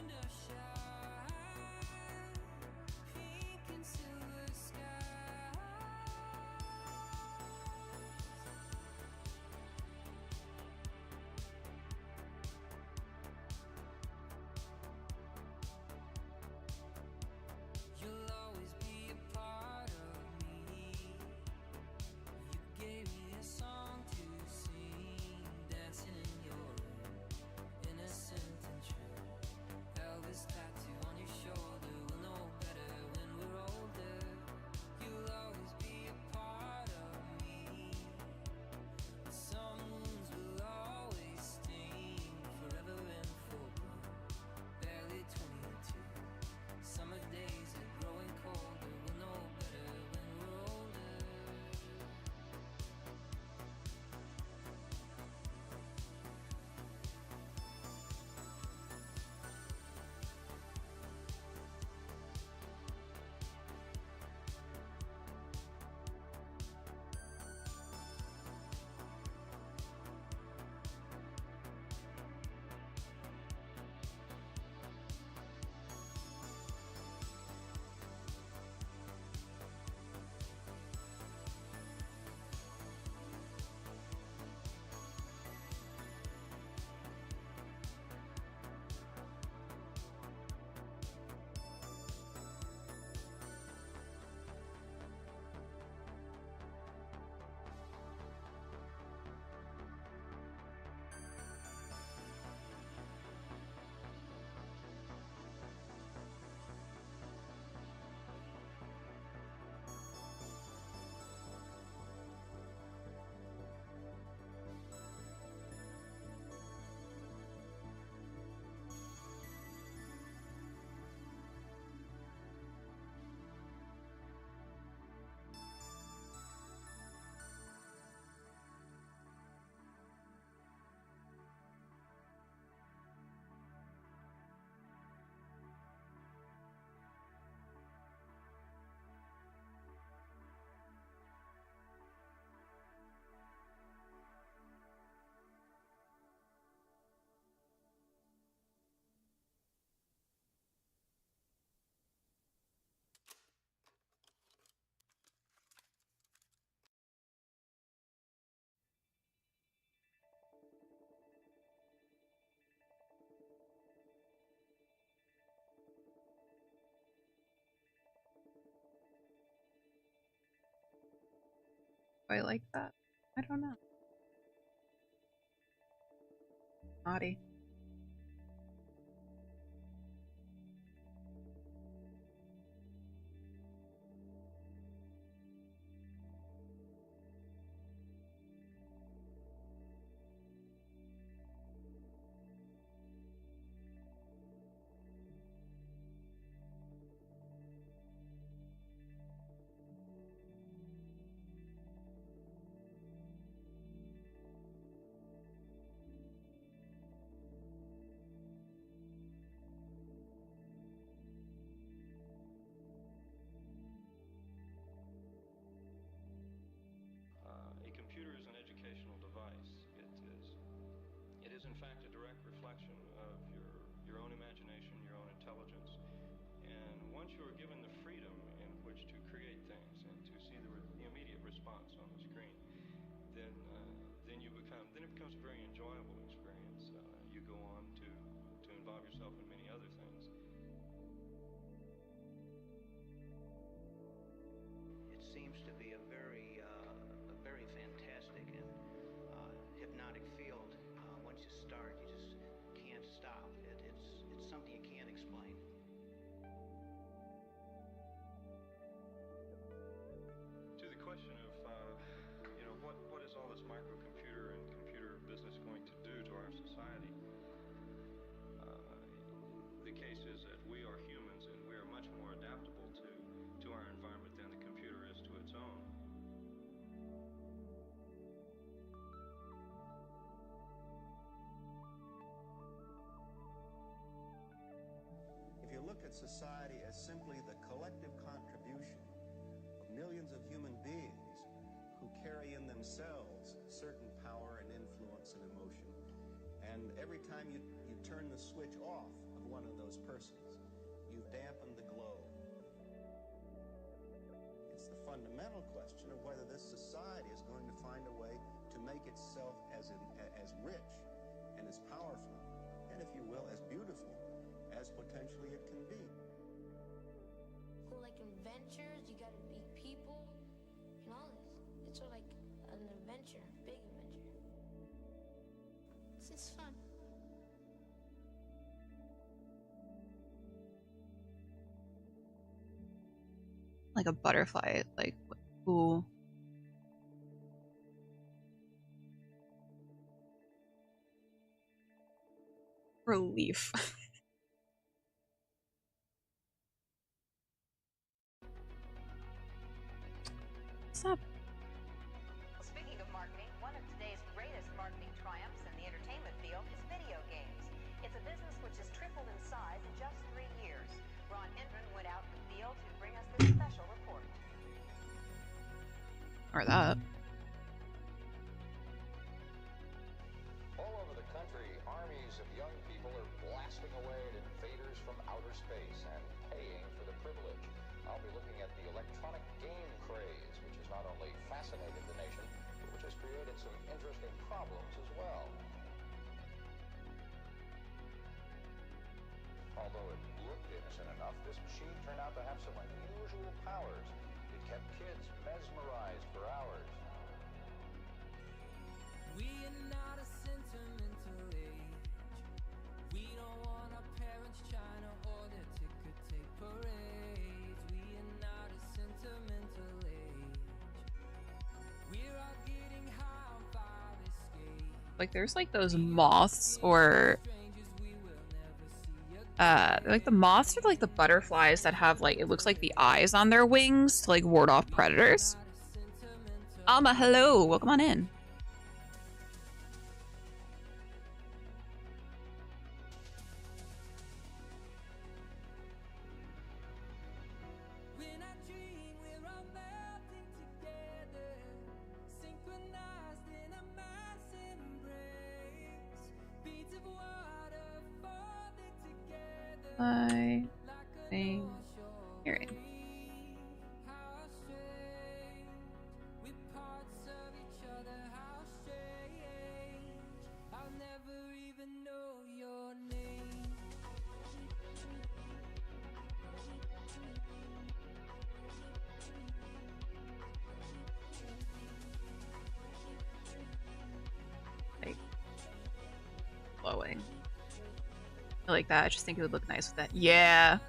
Do I like that? I don't know. Naughty. A computer is an educational device. It is in fact a direct reflection of your own imagination, your own intelligence. And once you are given the freedom in which to create things and to see the immediate response on the screen, then it becomes a very enjoyable experience. You go on to involve yourself in many other things. It seems to be a very fantastic and hypnotic field. Once you start, you just can't stop. It's something you can't explain. To the question of at society as simply the collective contribution of millions of human beings who carry in themselves certain power and influence and emotion. And every time you turn the switch off of one of those persons, you've dampened the glow. It's the fundamental question of whether this society is going to find a way to make itself as rich and as powerful, and if you will, as beautiful as potentially it can be. Well, like adventures, you gotta meet people and all this. It's sort of like an adventure, big adventure. It's just fun. Like a butterfly, like, ooh. Relief. What's up? Speaking of marketing, one of today's greatest marketing triumphs in the entertainment field is video games. It's a business which has tripled in size in just 3 years. Ron Hendren went out in the field to bring us this special report. Or that. All over the country, armies of young people are blasting away at invaders from outer space and paying for the privilege. I'll be looking at the electronic game craze, which has not only fascinated the nation, but which has created some interesting problems as well. Although it looked innocent enough, this machine turned out to have some unusual powers. It kept kids mesmerized for hours. We are not a sentimental age. We don't want our parents trying to order ticker tape parades. We are not a sentimental age. We're all getting high on fire escape. Like there's like those moths or like the moths or like the butterflies that have like, it looks like the eyes on their wings to like ward off predators. Hello, welcome on in. I think hearing. Like glowing. I like that. I just think it would look nice with that. Yeah.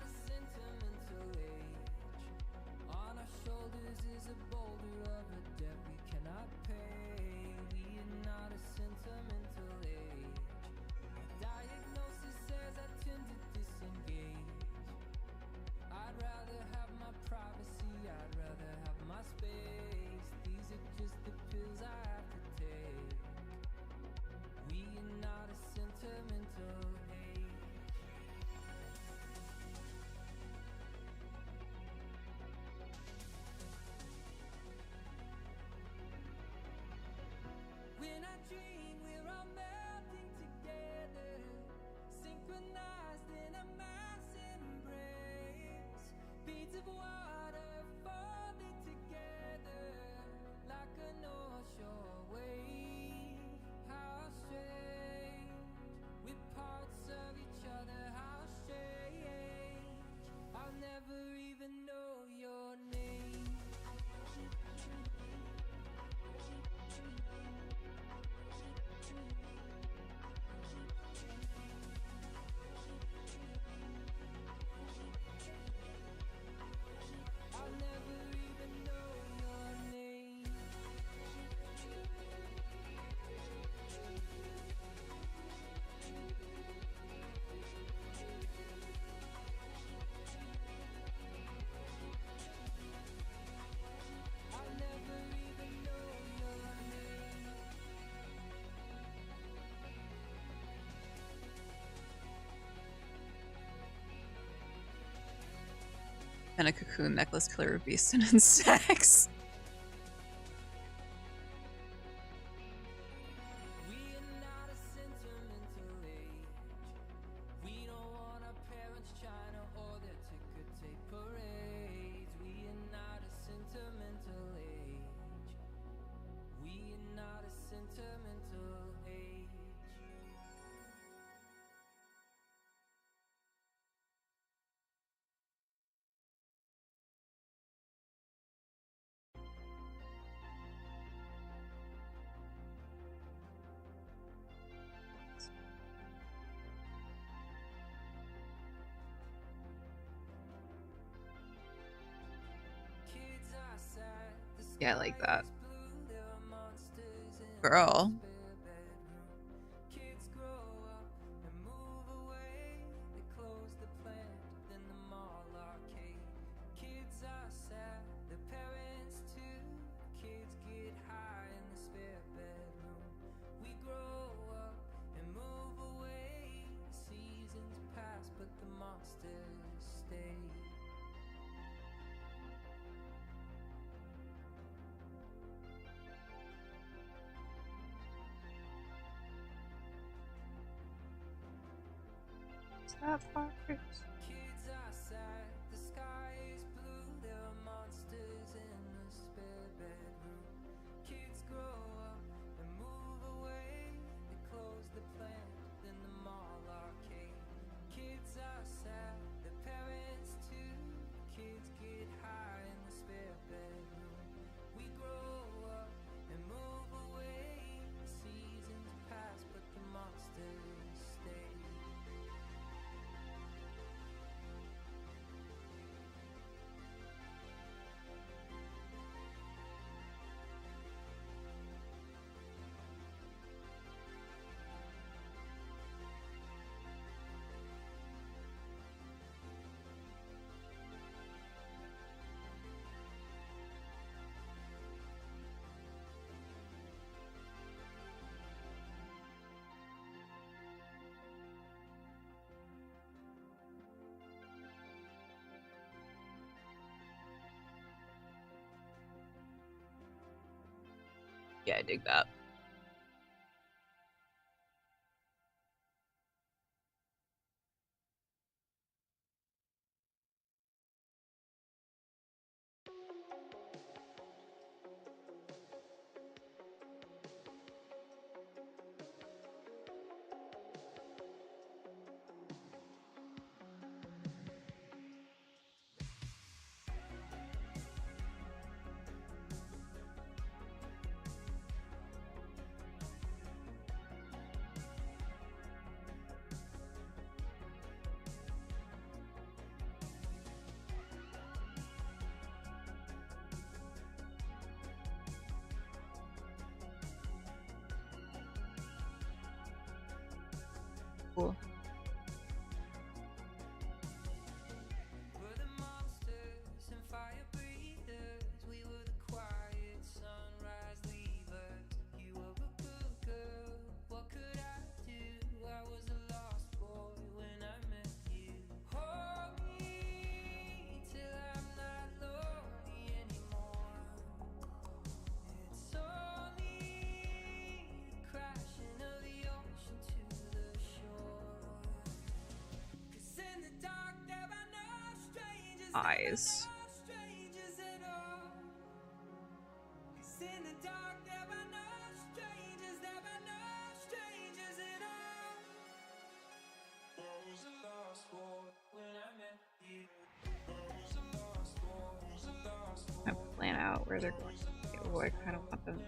And a cocoon necklace killer of beasts and insects. Yeah, I like that. Girl. That part. Yeah, I dig that. Cool. Eyes. I plan out where they're going. Oh, I kind of want them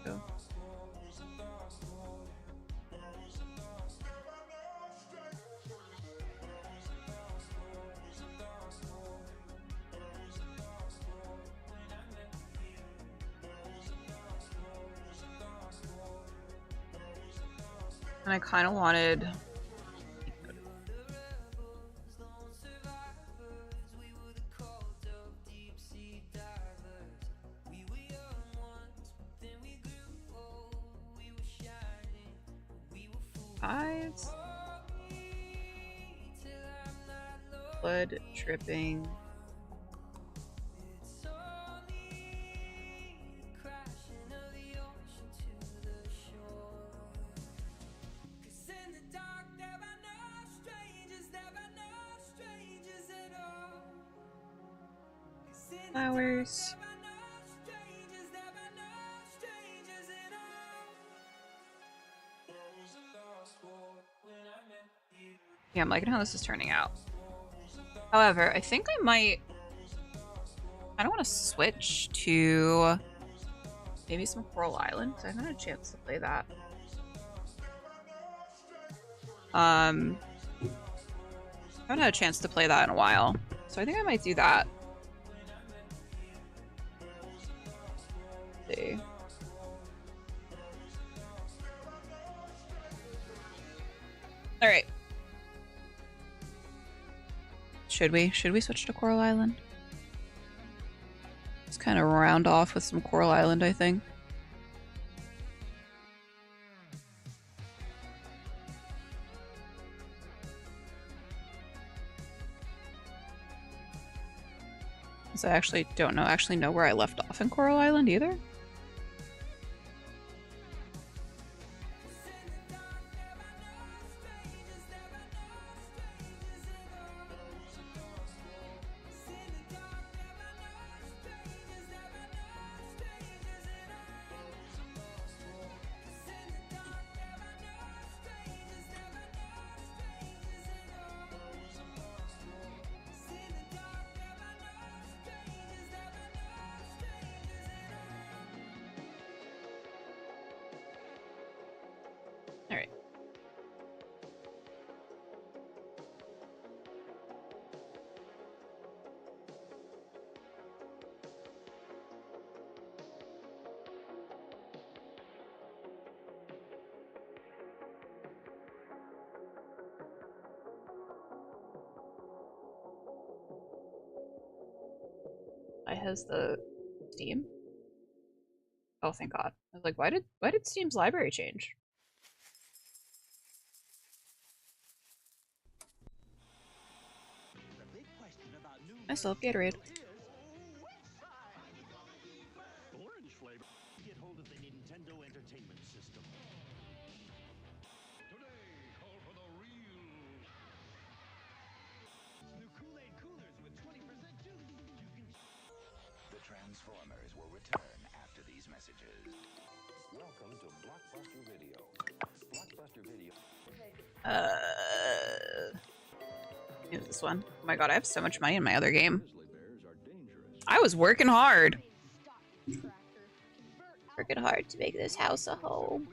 to go. And I kind of wanted eyes. blood dripping. Flowers. Yeah, I'm liking how this is turning out. However, I think I might... I don't want to switch to maybe some Coral Island, because I haven't had a chance to play that. I haven't had a chance to play that in a while, so I think I might do that. Let's see. All right. Should we switch to Coral Island? Just kind of round off with some Coral Island, I think. Because I actually don't know where I left off in Coral Island either. I has the Steam. Oh, thank God. I was like, why did Steam's library change? I still have Gatorade. Orange flavor. Get hold of the Nintendo Entertainment System. Today, call for the real. New Kool-Aid coolers with 20% juice. The Transformers will return after these messages. Welcome to Blockbuster Video. Blockbuster Video. Use this one. Oh my God, I have so much money in my other game. I was working hard. Working hard to make this house a home.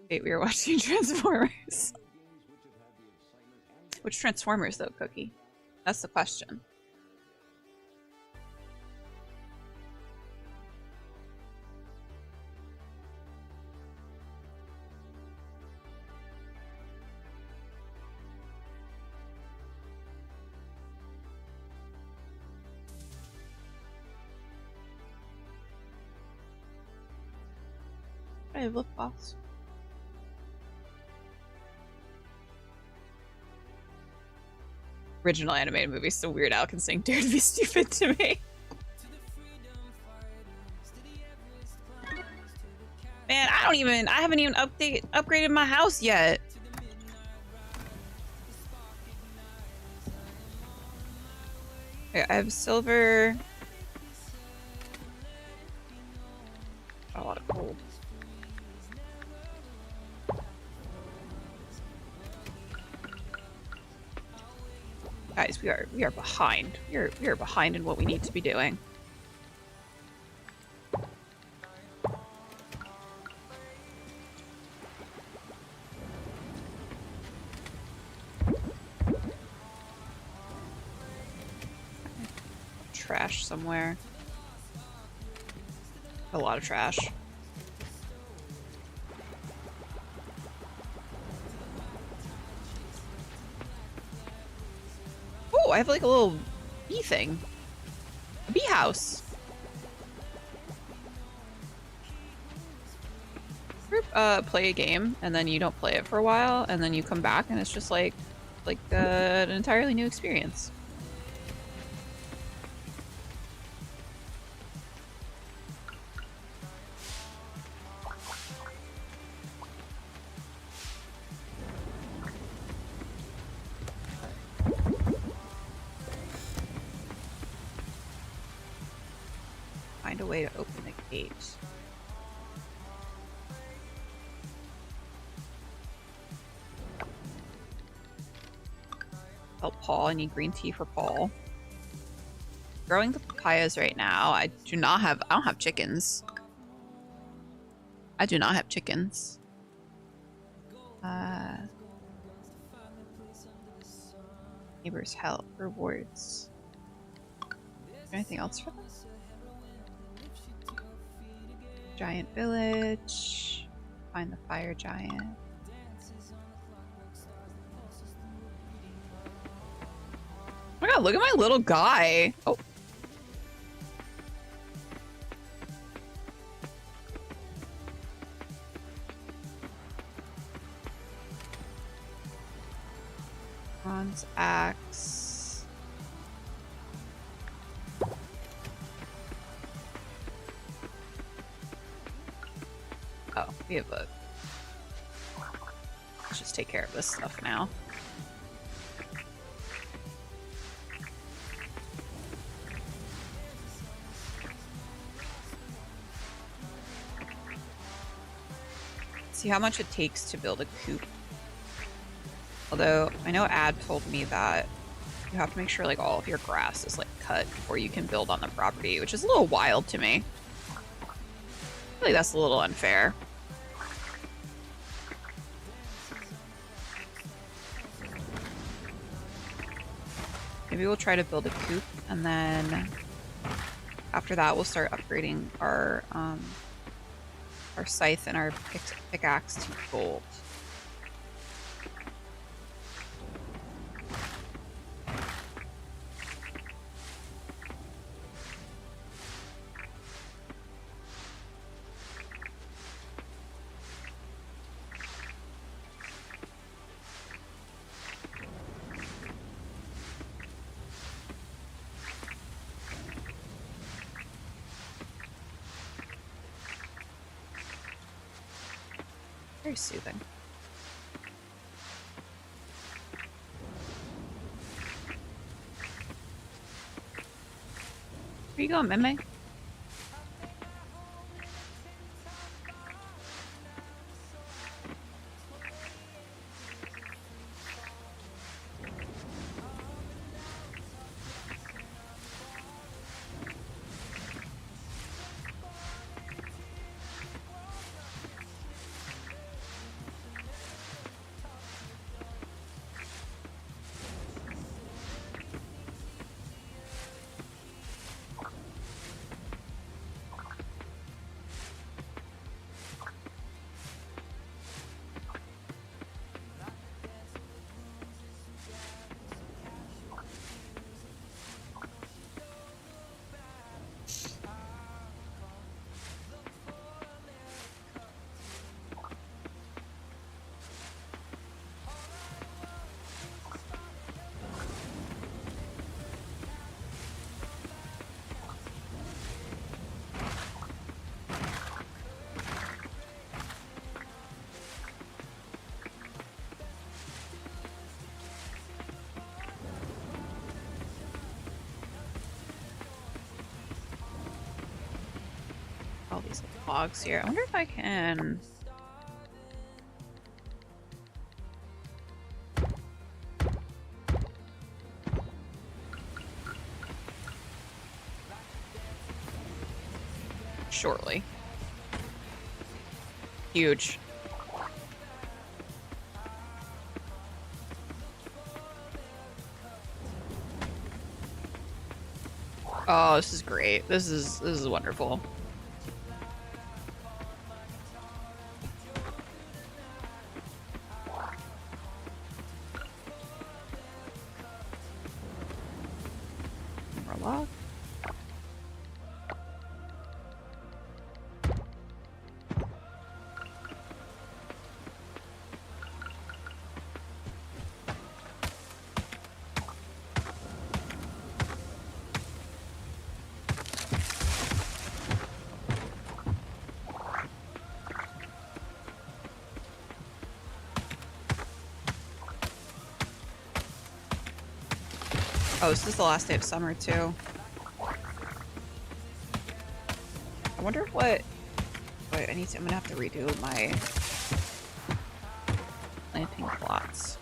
Wait, we were watching Transformers. Which Transformers though, Cookie? That's the question. I have lip gloss. Original animated movie, so Weird Al can sing Dare to Be Stupid to me. Man, I haven't even upgraded my house yet. Okay, I have silver. A lot of gold. Guys, we are behind. We are behind in what we need to be doing. Trash somewhere. A lot of trash. Oh, I have like a little bee thing. A bee house. play a game and then you don't play it for a while and then you come back and it's just like an entirely new experience. Find a way to open the gate. Help Paul. I need green tea for Paul. Growing the papayas right now. I don't have chickens. I do not have chickens. Neighbors help. Rewards. Is there anything else for them? Giant village. Find the fire giant. Oh my god, look at my little guy. Oh. Bronze axe. Oh, we have a... Let's just take care of this stuff now. See how much it takes to build a coop. Although, I know Ad told me that you have to make sure like all of your grass is like cut before you can build on the property, which is a little wild to me. I feel like that's a little unfair. Maybe we'll try to build a coop, and then after that we'll start upgrading our scythe and our pickaxe to gold. Very soothing. Where you going, Meme? All these logs here. I wonder if I can... Shortly. Huge. Oh, this is great. This is wonderful. More log. Oh, this is the last day of summer too. I wonder what. Wait, I'm gonna have to redo my planting plots.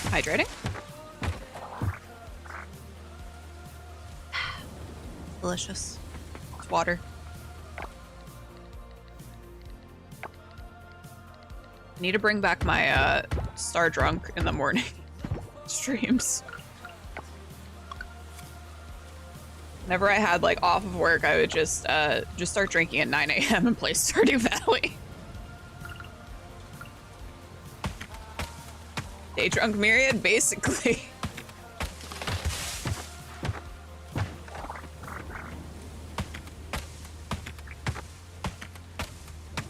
Hydrating. Delicious. It's water. I need to bring back my Star Drunk in the morning streams. Whenever I had like off of work, I would just start drinking at 9 a.m. and play Stardew Valley. Day drunk myriad, basically.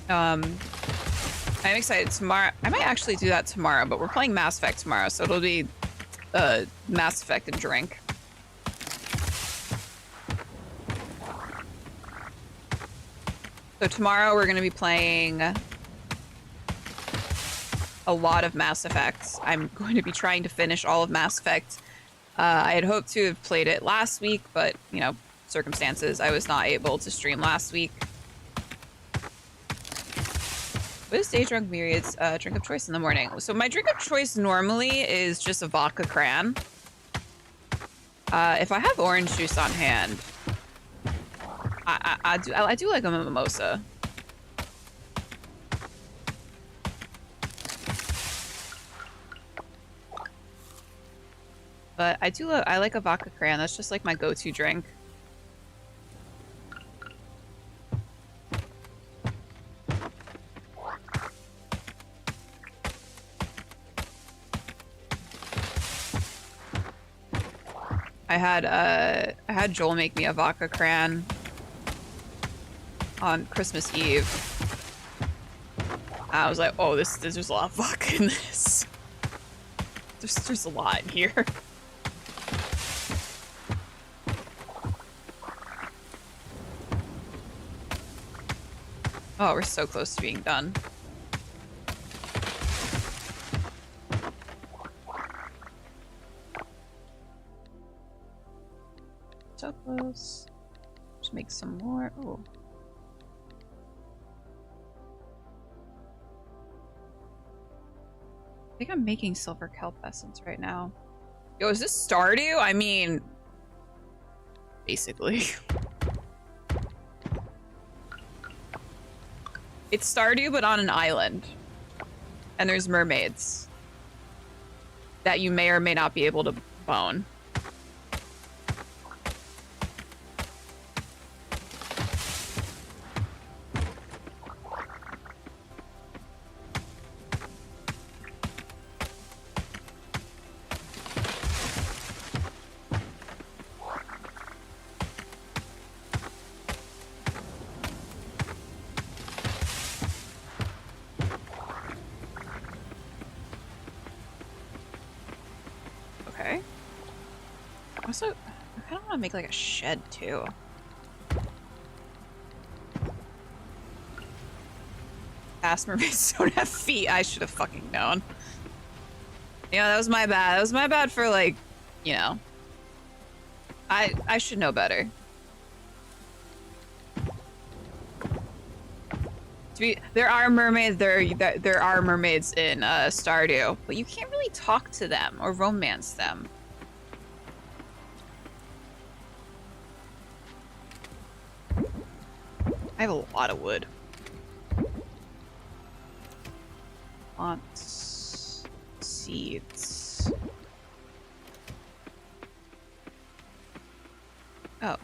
I'm excited. Tomorrow, I might actually do that tomorrow, but we're playing Mass Effect tomorrow, so it'll be Mass Effect and drink. So tomorrow we're going to be playing a lot of Mass Effect. I'm going to be trying to finish all of Mass Effect. I had hoped to have played it last week, but, you know, circumstances. I was not able to stream last week. What is Day Drunk Myriad's drink of choice in the morning? So my drink of choice normally is just a vodka cran. If I have orange juice on hand, I do like a mimosa. But I like a vodka cran. That's just like my go-to drink. I had Joel make me a vodka cran on Christmas Eve. I was like, oh, there's a lot of vodka in this. There's a lot in here. Oh, we're so close to being done. So close. Just make some more. Oh. I think I'm making silver kelp essence right now. Yo, is this Stardew? I mean, basically. It's Stardew, but on an island. And there's mermaids that you may or may not be able to bone. Also, I kind of want to make like a shed too. Ass mermaids don't have feet. I should have fucking known. Yeah, that was my bad. That was my bad for like, you know. I should know better. There are mermaids. There are mermaids in Stardew, but you can't really talk to them or romance them. I have a lot of wood. Plants, seeds. Oh.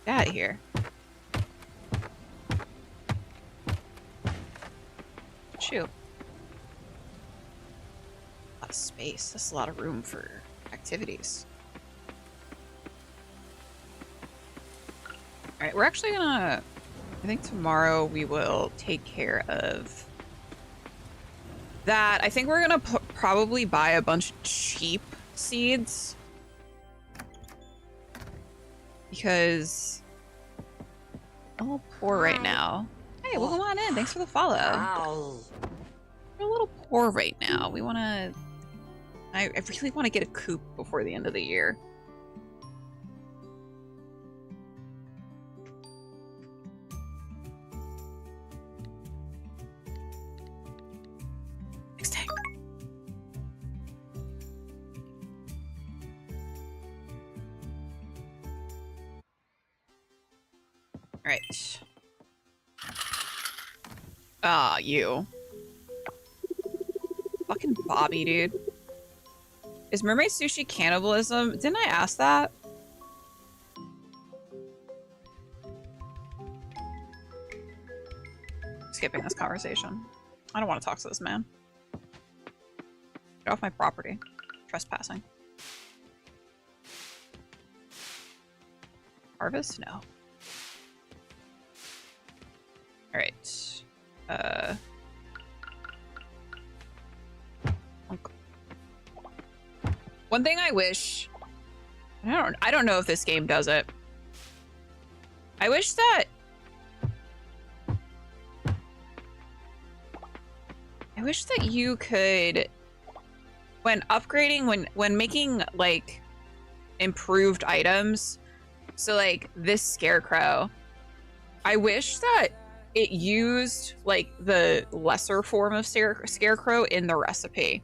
Get out of here. Shoot. A lot of space. That's a lot of room for activities. Alright, we're actually gonna... I think tomorrow we will take care of that. I think we're gonna probably buy a bunch of cheap seeds. because I'm a little poor right now. Hey, well, come on in. Thanks for the follow. Ow. We're a little poor right now. We want to... I really want to get a coop before the end of the year. Next day. All right. Ah, you. Fucking Bobby, dude. Is mermaid sushi cannibalism? Didn't I ask that? Skipping this conversation. I don't want to talk to this man. Get off my property. Trespassing. Harvest? No. Alright. One thing I wish... I don't know if this game does it. I wish that... I wish that you could... When upgrading, when making, like, improved items... So, like, this scarecrow... I wish that it used, like, the lesser form of scarecrow in the recipe.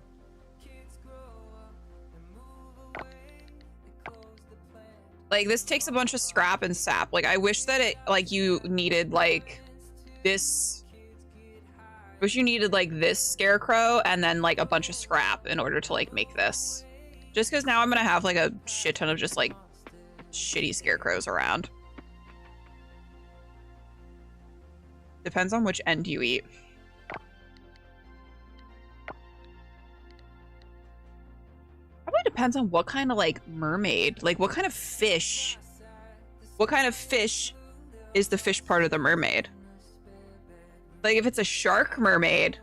Like, this takes a bunch of scrap and sap. Like, I wish that it, like, you needed, like, this... I wish you needed, like, this scarecrow and then, like, a bunch of scrap in order to, like, make this. Just because now I'm gonna have, like, a shit ton of just, like, shitty scarecrows around. Depends on which end you eat. Probably depends on what kind of, like, mermaid. Like, what kind of fish. What kind of fish is the fish part of the mermaid? Like, if it's a shark mermaid,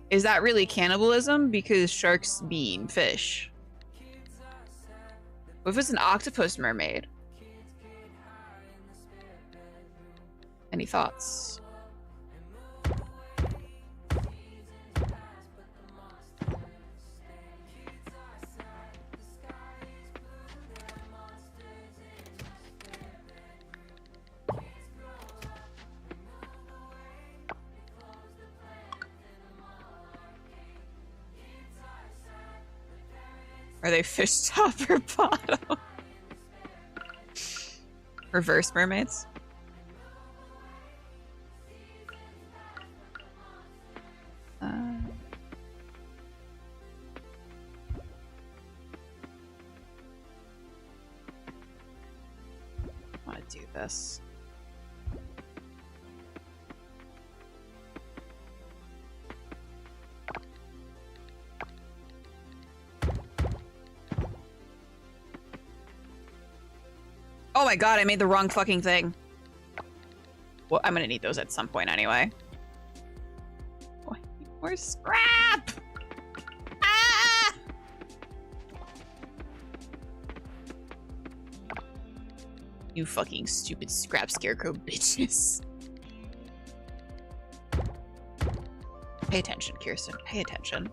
is that really cannibalism? Because sharks mean fish. What if it's an octopus mermaid? Any thoughts? Are they fish top or bottom? Reverse mermaids? I want to do this. Oh my god, I made the wrong fucking thing. Well, I'm gonna need those at some point anyway. Oh, more scrap! Ah! You fucking stupid scrap scarecrow bitches. Pay attention, Kirsten. Pay attention.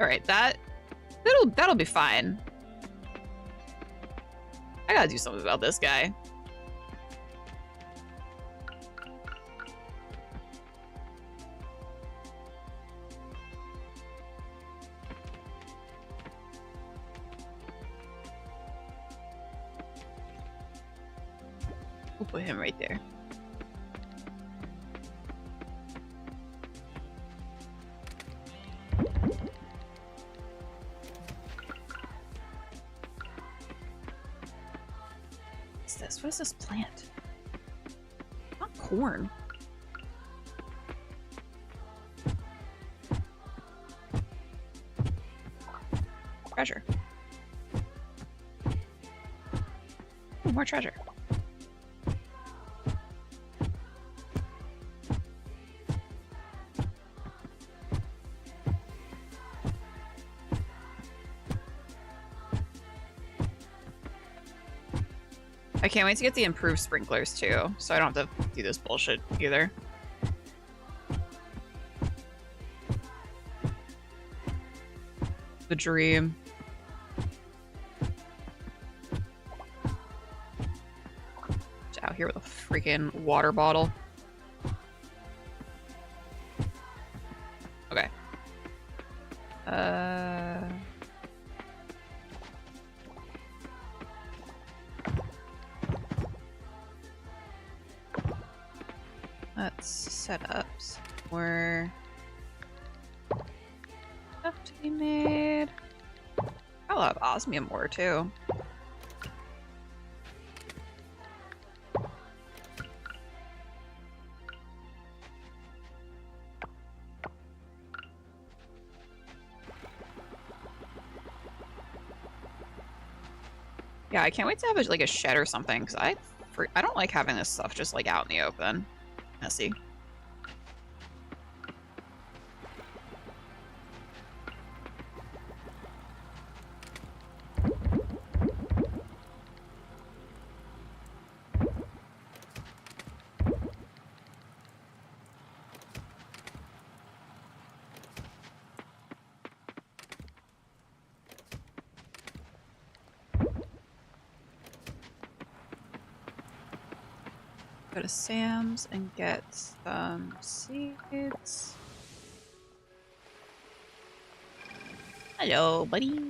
Alright, that'll be fine. I gotta do something about this guy. We'll put him right there. What is this plant? Not corn. Treasure. Ooh, more treasure. I can't wait to get the improved sprinklers too, so I don't have to do this bullshit either. The dream. Just out here with a freaking water bottle. Okay. Let's set up some more stuff to be made. I'll have osmium ore too. Yeah, I can't wait to have like a shed or something because I don't like having this stuff just like out in the open. Messy. Go to Sam's and get some seeds. Hello, buddy.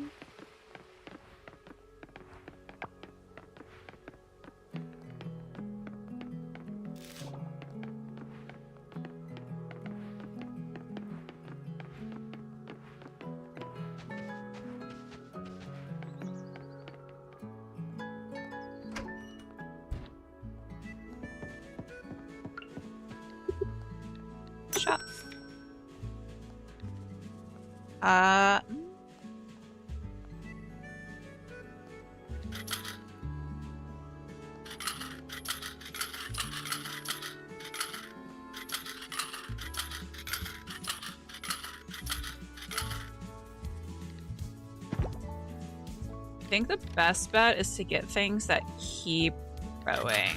Shop. I think the best bet is to get things that keep growing.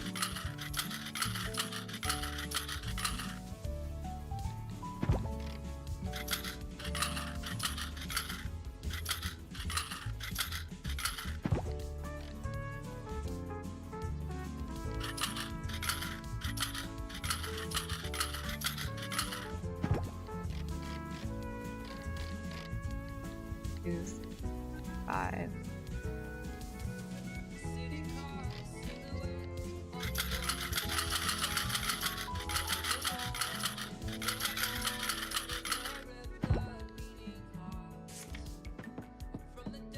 Five.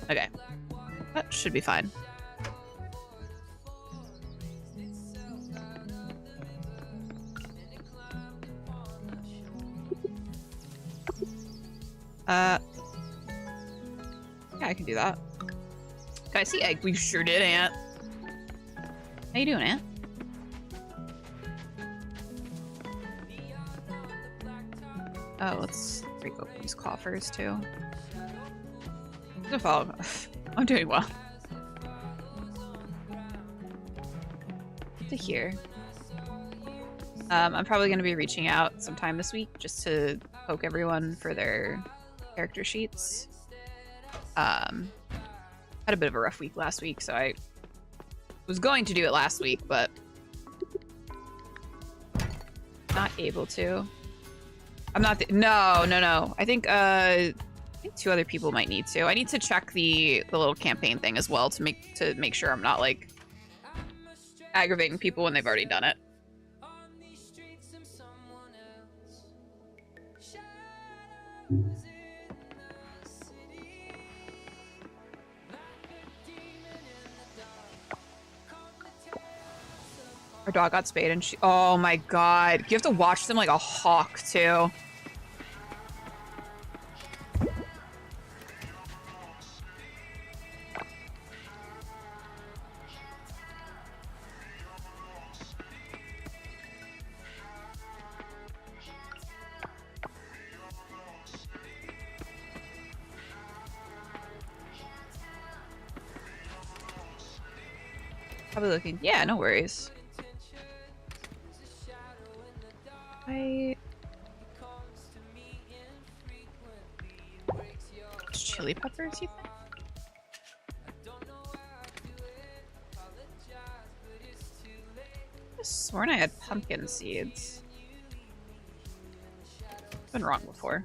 Okay, that should be fine. Yeah, I can do that. Can I see egg? We sure did, Ant. How you doing, Ant? Oh, let's break open these coffers too. I'm doing well. To here. I'm probably going to be reaching out sometime this week just to poke everyone for their character sheets. Had a bit of a rough week last week, so I was going to do it last week, but not able to. I'm not. No. I think two other people might need to. I need to check the little campaign thing as well to make sure I'm not like aggravating people when they've already done it. Our dog got spayed and oh my god. You have to watch them like a hawk too. Probably looking. Yeah, no worries. Chili peppers, you think? I sworn I had pumpkin seeds. Been wrong before.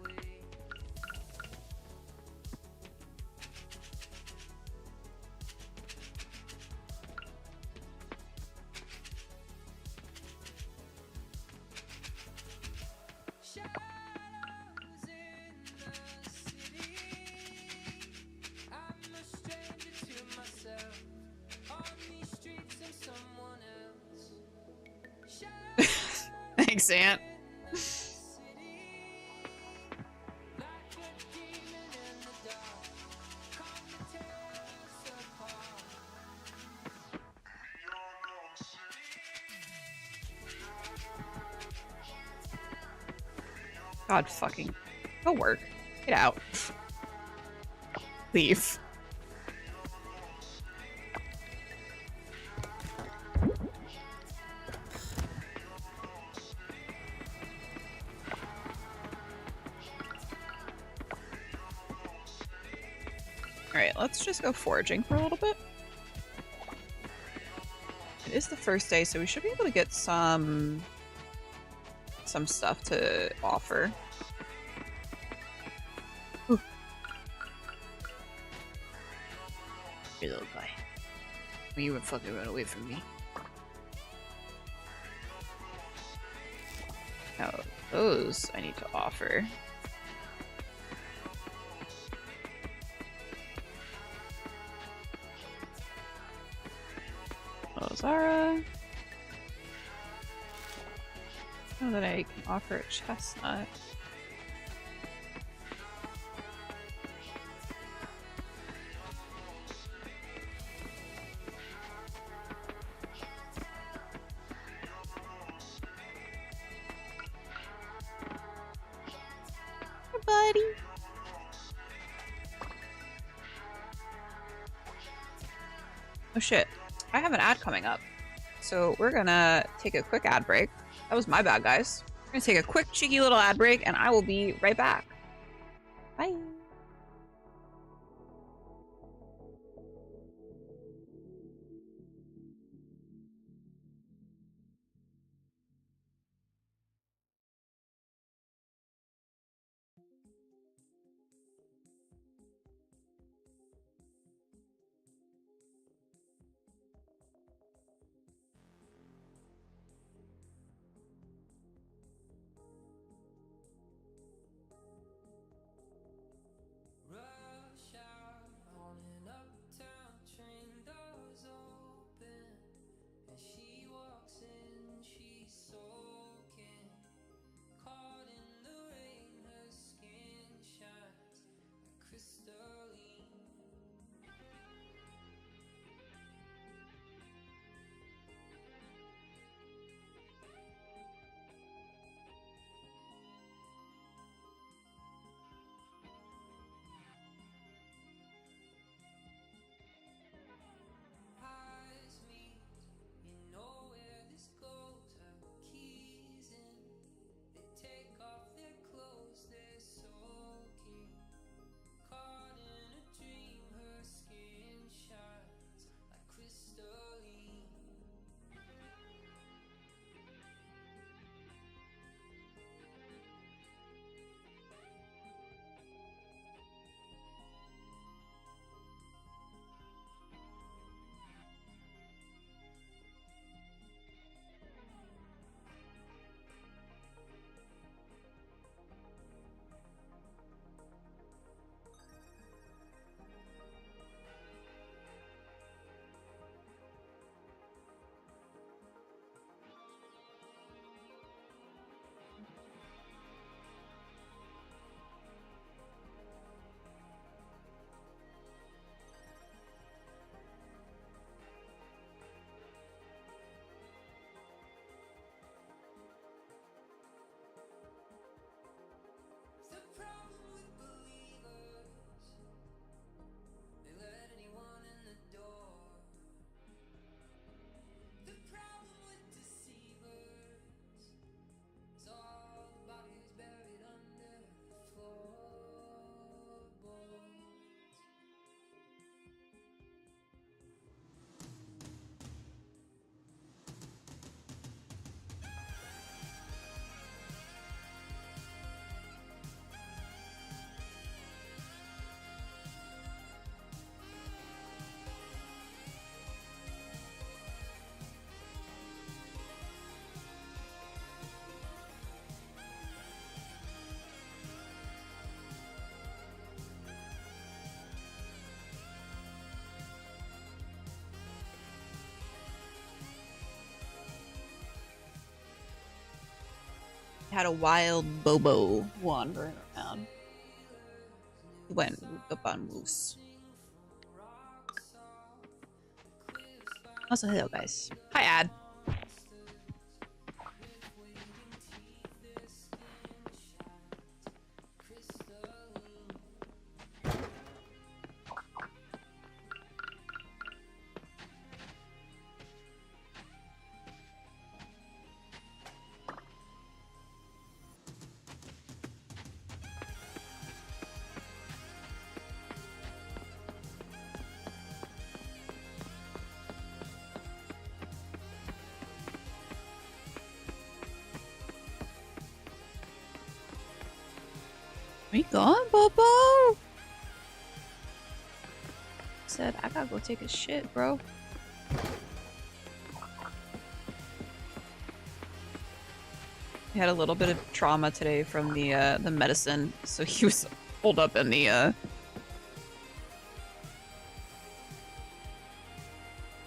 Thanks, Aunt. God fucking. Go work. Get out. Leave. Alright, let's just go foraging for a little bit. It is the first day, so we should be able to get some stuff to offer. Ooh. Hey, little guy. You would fucking run away from me. Now, those I need to offer. Oh, Zara. Know that I can offer a chestnut. Hey, buddy. Oh shit. I have an ad coming up. So we're gonna take a quick ad break. That was my bad, guys. We're gonna take a quick, cheeky little ad break, and I will be right back. Bye. Had a wild bobo wandering around. He went and moved up on moose. Also, hello guys. Hi, Ad. Where you going, Bobo? Said I gotta go take a shit, bro. He had a little bit of trauma today from the medicine, so he was holed up in the he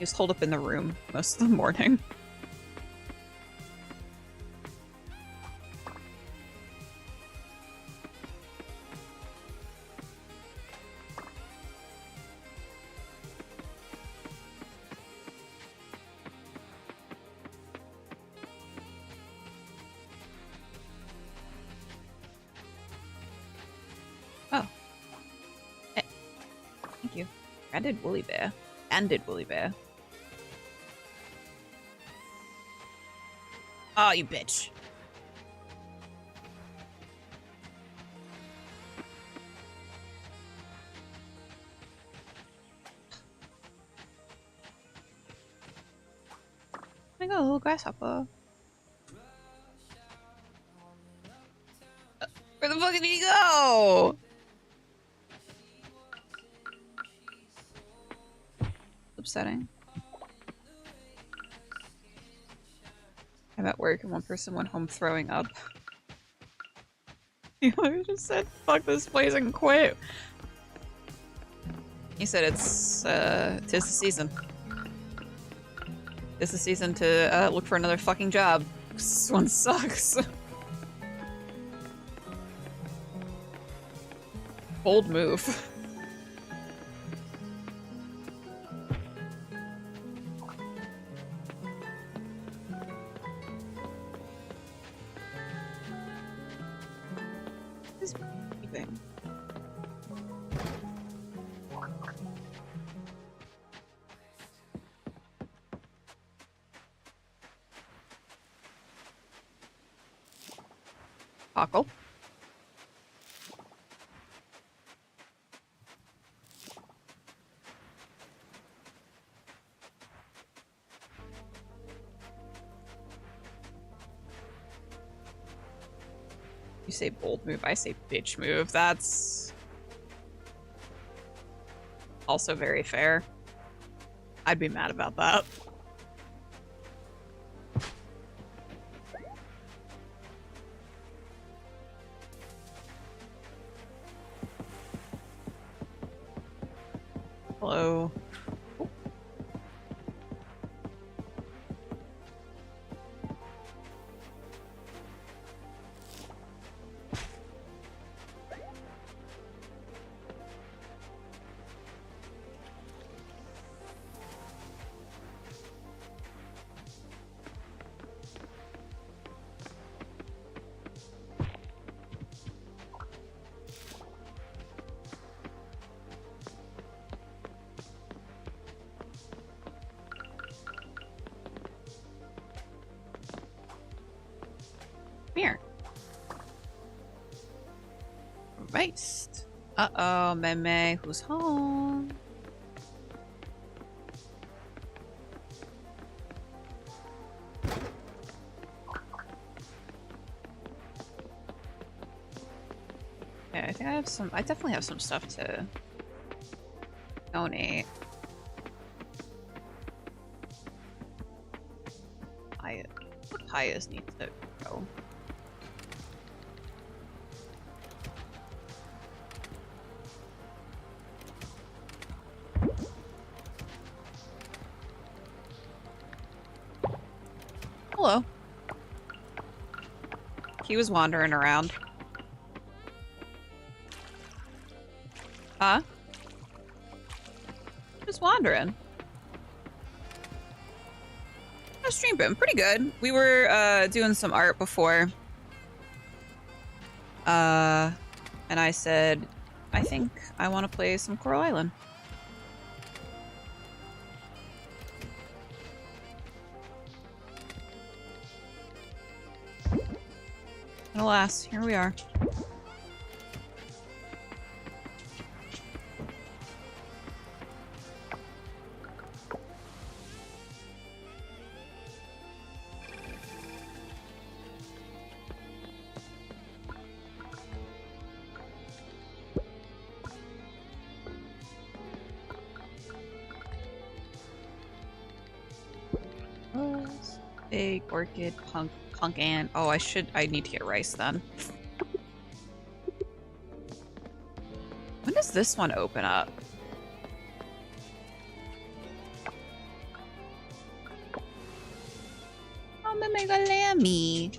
was holed up in the room most of the morning. Banded woolly bear. Banded woolly bear. Oh, you bitch. I got a little grasshopper. Where the fuck did he go? Upsetting. I'm at work and one person went home throwing up. The other just said, fuck this place and quit. He said it's, tis the season. Tis the season to, look for another fucking job. This one sucks. Bold move. Cockle. You say bold move, I say bitch move. That's also very fair. I'd be mad about that. Hello. Oh. Here. Right. Uh-oh, Meme, who's home? Yeah, I think I definitely have some stuff to donate. Highest needs to go. Hello. He was wandering around. Huh? Just wandering. I streamed him pretty good. We were doing some art before. And I said, I think I want to play some Coral Island. And alas, here we are. Big orchid punk and oh, I need to get rice then. When does this one open up? Oh, my mega lammy.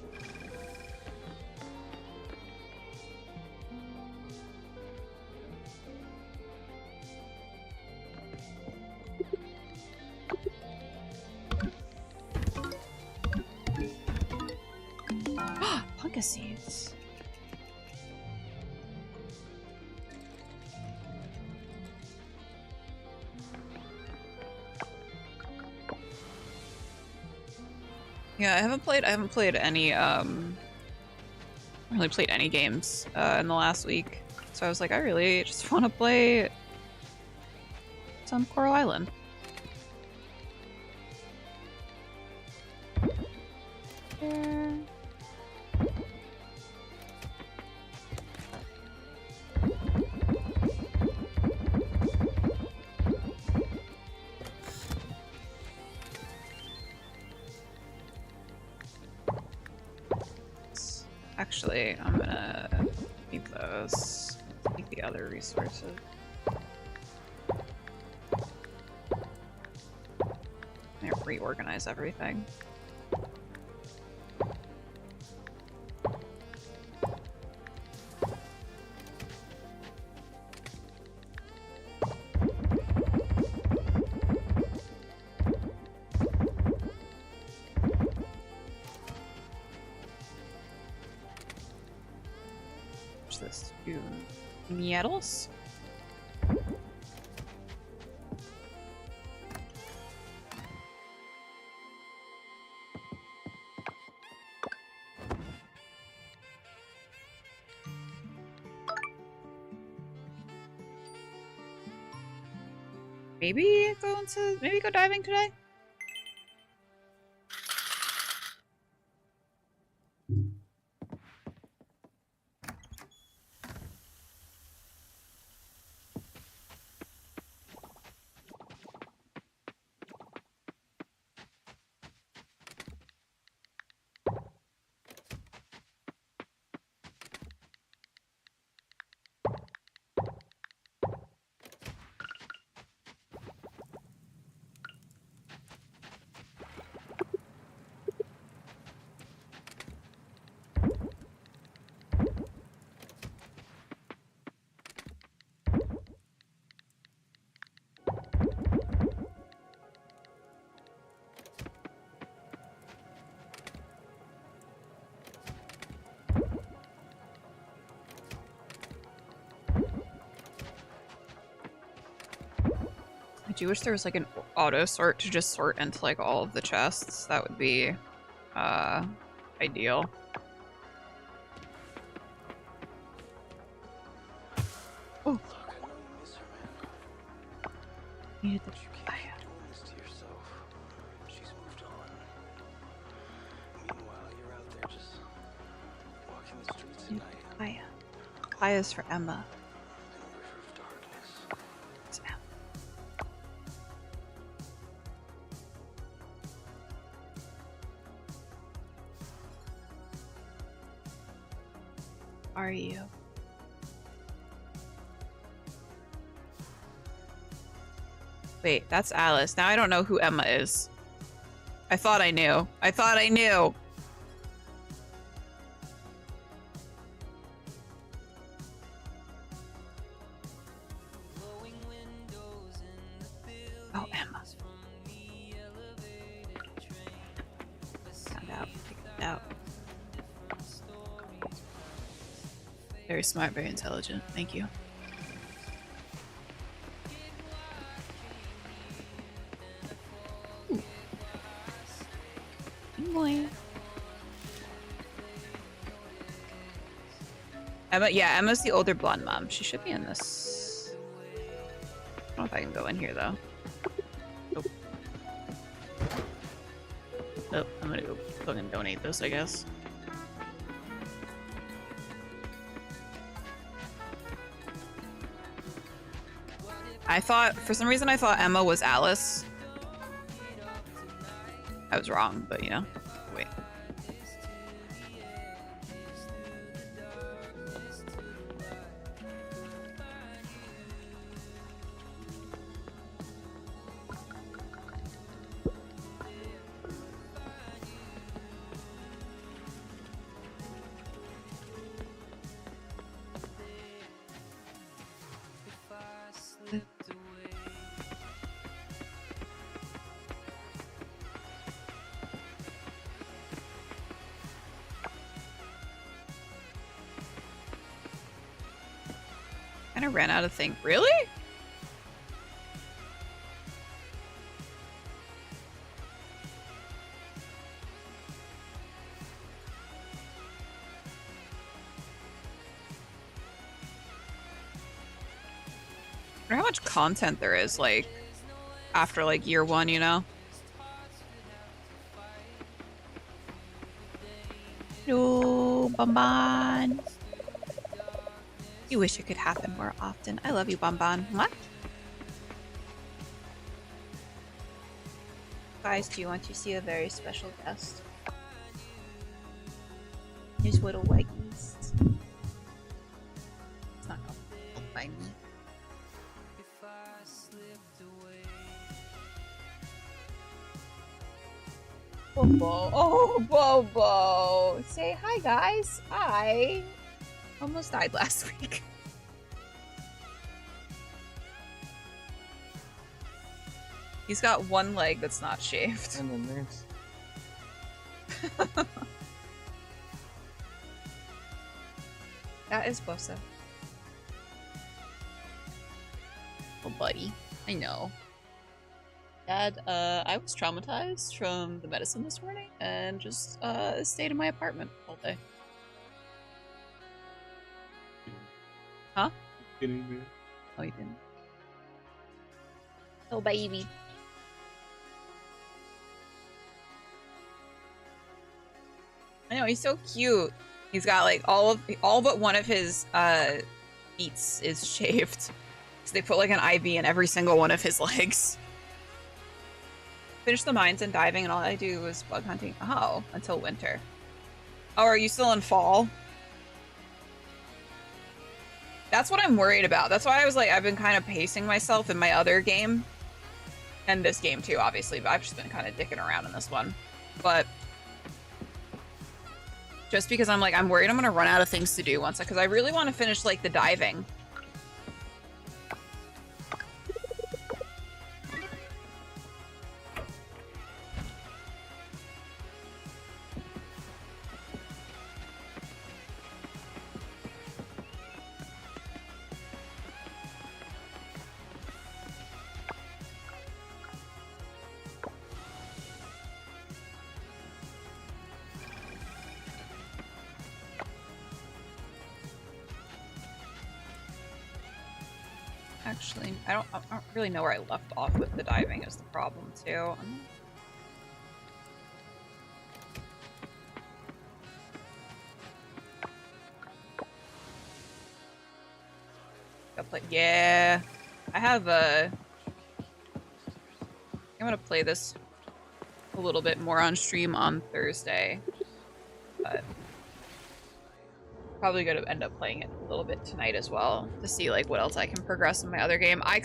Pumpkin seeds. Yeah, I haven't played any really played any games in the last week. So I was like, I really just want to play some Coral Island. Actually, I'm gonna keep those. Take the other resources. I reorganize everything. This to needles. Maybe go diving today. I do wish there was like an auto sort to just sort into like all of the chests. That would be ideal. Oh, look, I know you miss her, man. Needed the You can't keep doing this to yourself. She's moved on. Meanwhile, you're out there just walking the streets at night. Aya. Aya's for Emma. In a river of darkness. It's Emma. Are you? Wait, that's Alice. Now I don't know who Emma is. I thought I knew. I thought I knew. Very smart, very intelligent. Thank you. Ooh. Boy. Emma, yeah, Emma's the older blonde mom. She should be in this. I don't know if I can go in here though. Oh, oh I'm gonna go fucking donate this, I guess. I thought, for some reason, I thought Emma was Alice. I was wrong, but you know. Wait. Kind of ran out of things. Really? I wonder how much content there is, like, after, like, year one, you know? No, Bonbon. You wish it could happen more often. I love you, Bonbon. What? Guys, do you want to see a very special guest? Here's little Weggies. It's not gonna by me. Bobo. Oh, Bobo. Say hi, guys. I almost died last week. He's got one leg that's not shaved. And then there's... That is Bosa. Oh, buddy. I know. Dad, I was traumatized from the medicine this morning and just stayed in my apartment all day. Huh? Kidding me? Oh, you didn't. Oh, baby. I know, he's so cute. He's got like all but one of his feet is shaved. So they put like an IV in every single one of his legs. Finished the mines and diving, and all I do was bug hunting. Oh, until winter. Oh, are you still in fall? That's what I'm worried about. That's why I was like, I've been kind of pacing myself in my other game. And this game too, obviously, but I've just been kind of dicking around in this one. But just because I'm like, I'm worried I'm gonna run out of things to do once, because I really want to finish like the diving. Actually, I don't really know where I left off with the diving is the problem too. Yeah, I have I'm gonna play this a little bit more on stream on Thursday, but probably gonna end up playing it a little bit tonight as well to see like what else I can progress in my other game. I've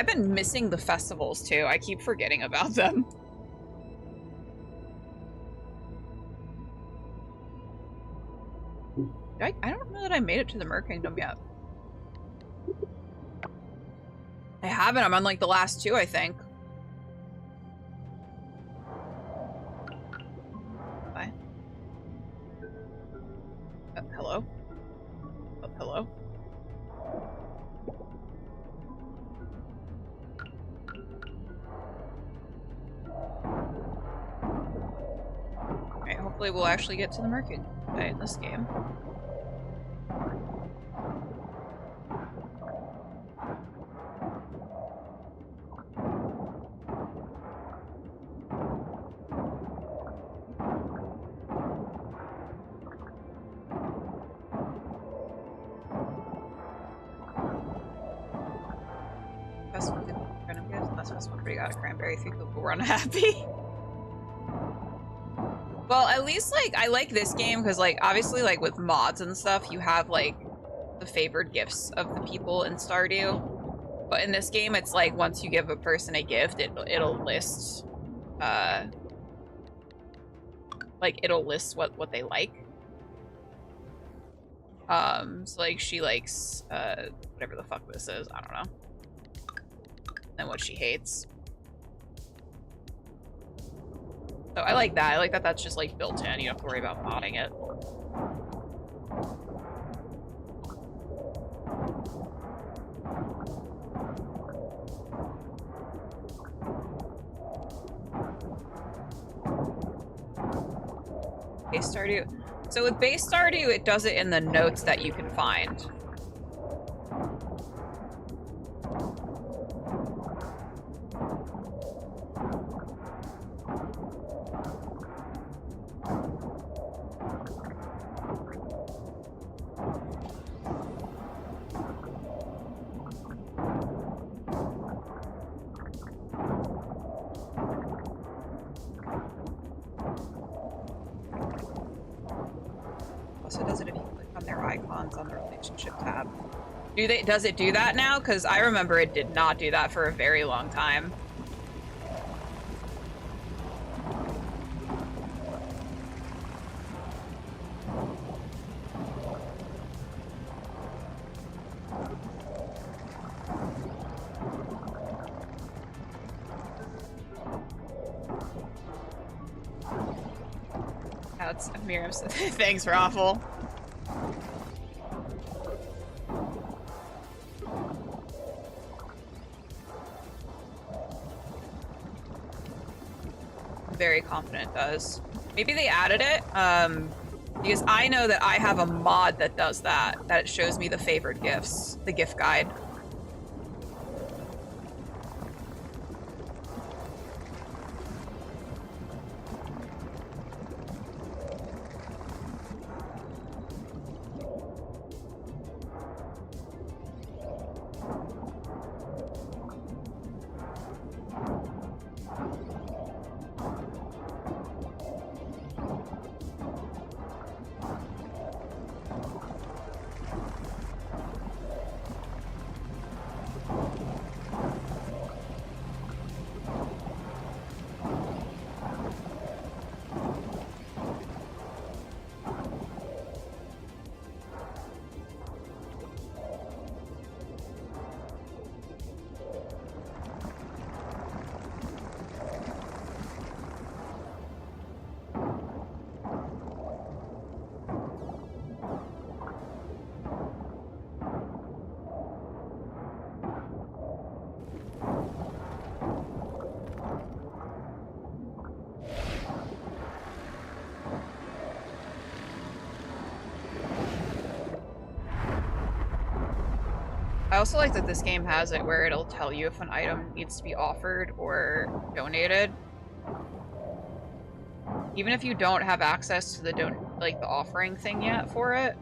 been missing the festivals too. I keep forgetting about them. I don't know that I made it to the Mer Kingdom yet. I haven't. I'm on like the last two, I think. Bye. Hello? Oh, hello? hopefully we'll actually get to the mercury in this game. Last one pretty got a cranberry. 3 people were unhappy. Well, at least like I like this game because like obviously like with mods and stuff you have like the favored gifts of the people in Stardew, but in this game it's like once you give a person a gift it'll list what they like. So like she likes whatever the fuck this is, I don't know, and what she hates. So I like that. I like that that's just like built in. You don't have to worry about modding it. Base Stardew. So with Base Stardew, it does it in the notes that you can find. On the relationship tab. Does it do that now? Because I remember it did not do that for a very long time. That's Miriam's. Thanks, Raffle. Very confident it does. Maybe they added it, because I know that I have a mod that does that it shows me the favored gifts, the gift guide. I also like that this game has it where it'll tell you if an item needs to be offered or donated. Even if you don't have access to the the offering thing yet for it.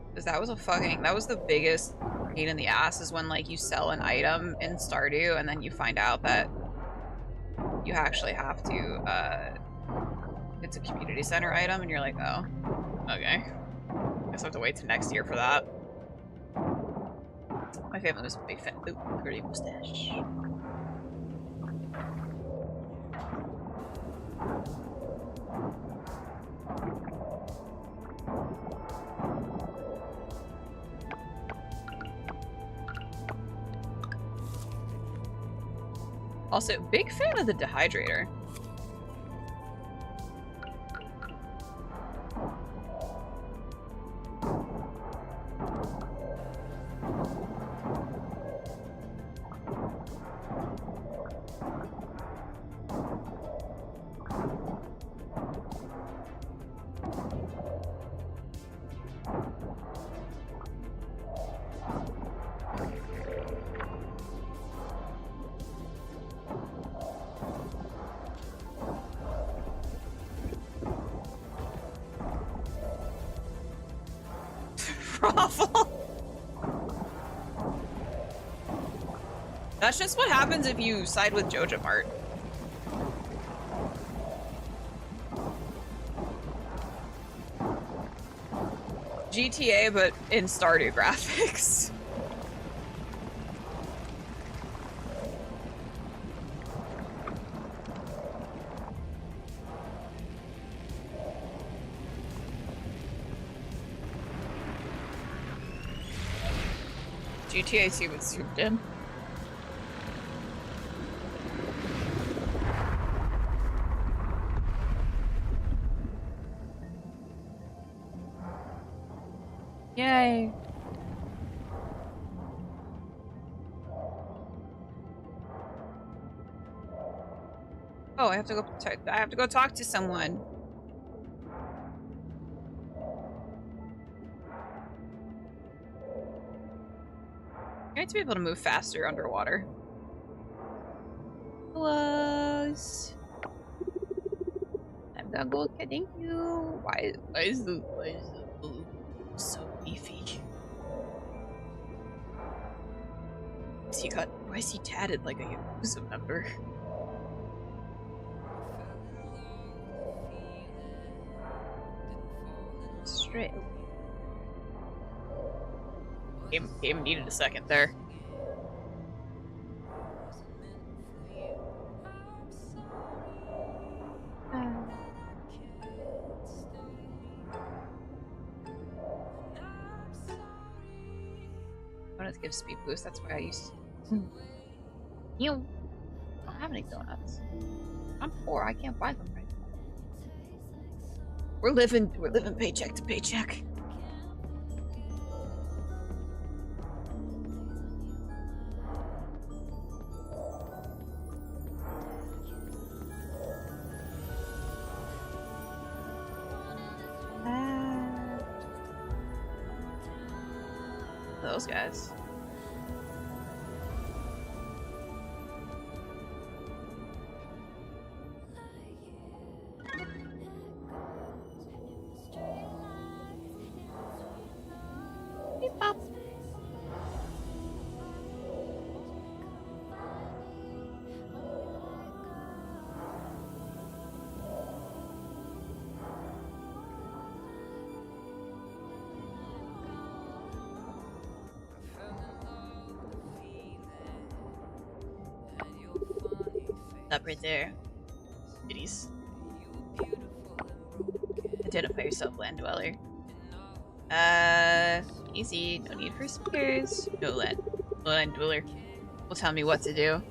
Because that was the biggest pain in the ass, is when like you sell an item in Stardew and then you find out that you actually have to, it's a community center item and you're like, oh, okay. Guess I have to wait till next year for that. My family was a big fan. Ooh, pretty mustache. Also, big fan of the dehydrator. brothel. That's just what happens if you side with Joja Mart. GTA, but in Stardew graphics. GTA 2 with souped in. Yay. Oh, I have to go talk to someone. You need to be able to move faster underwater. Close. I'm gonna go. Okay, thank you. Why is the blue so beefy? Why is he tatted like a Yakuza member? Straight. Game needed a second there. I wanted to give speed boost, that's why I used to. You don't have any donuts. I'm poor, I can't buy them right now. We're living paycheck to paycheck. Those guys. Beep bop. Up right there. Kitties. Identify yourself, land dweller. Easy. No need for spears. No land dweller will tell me what to do.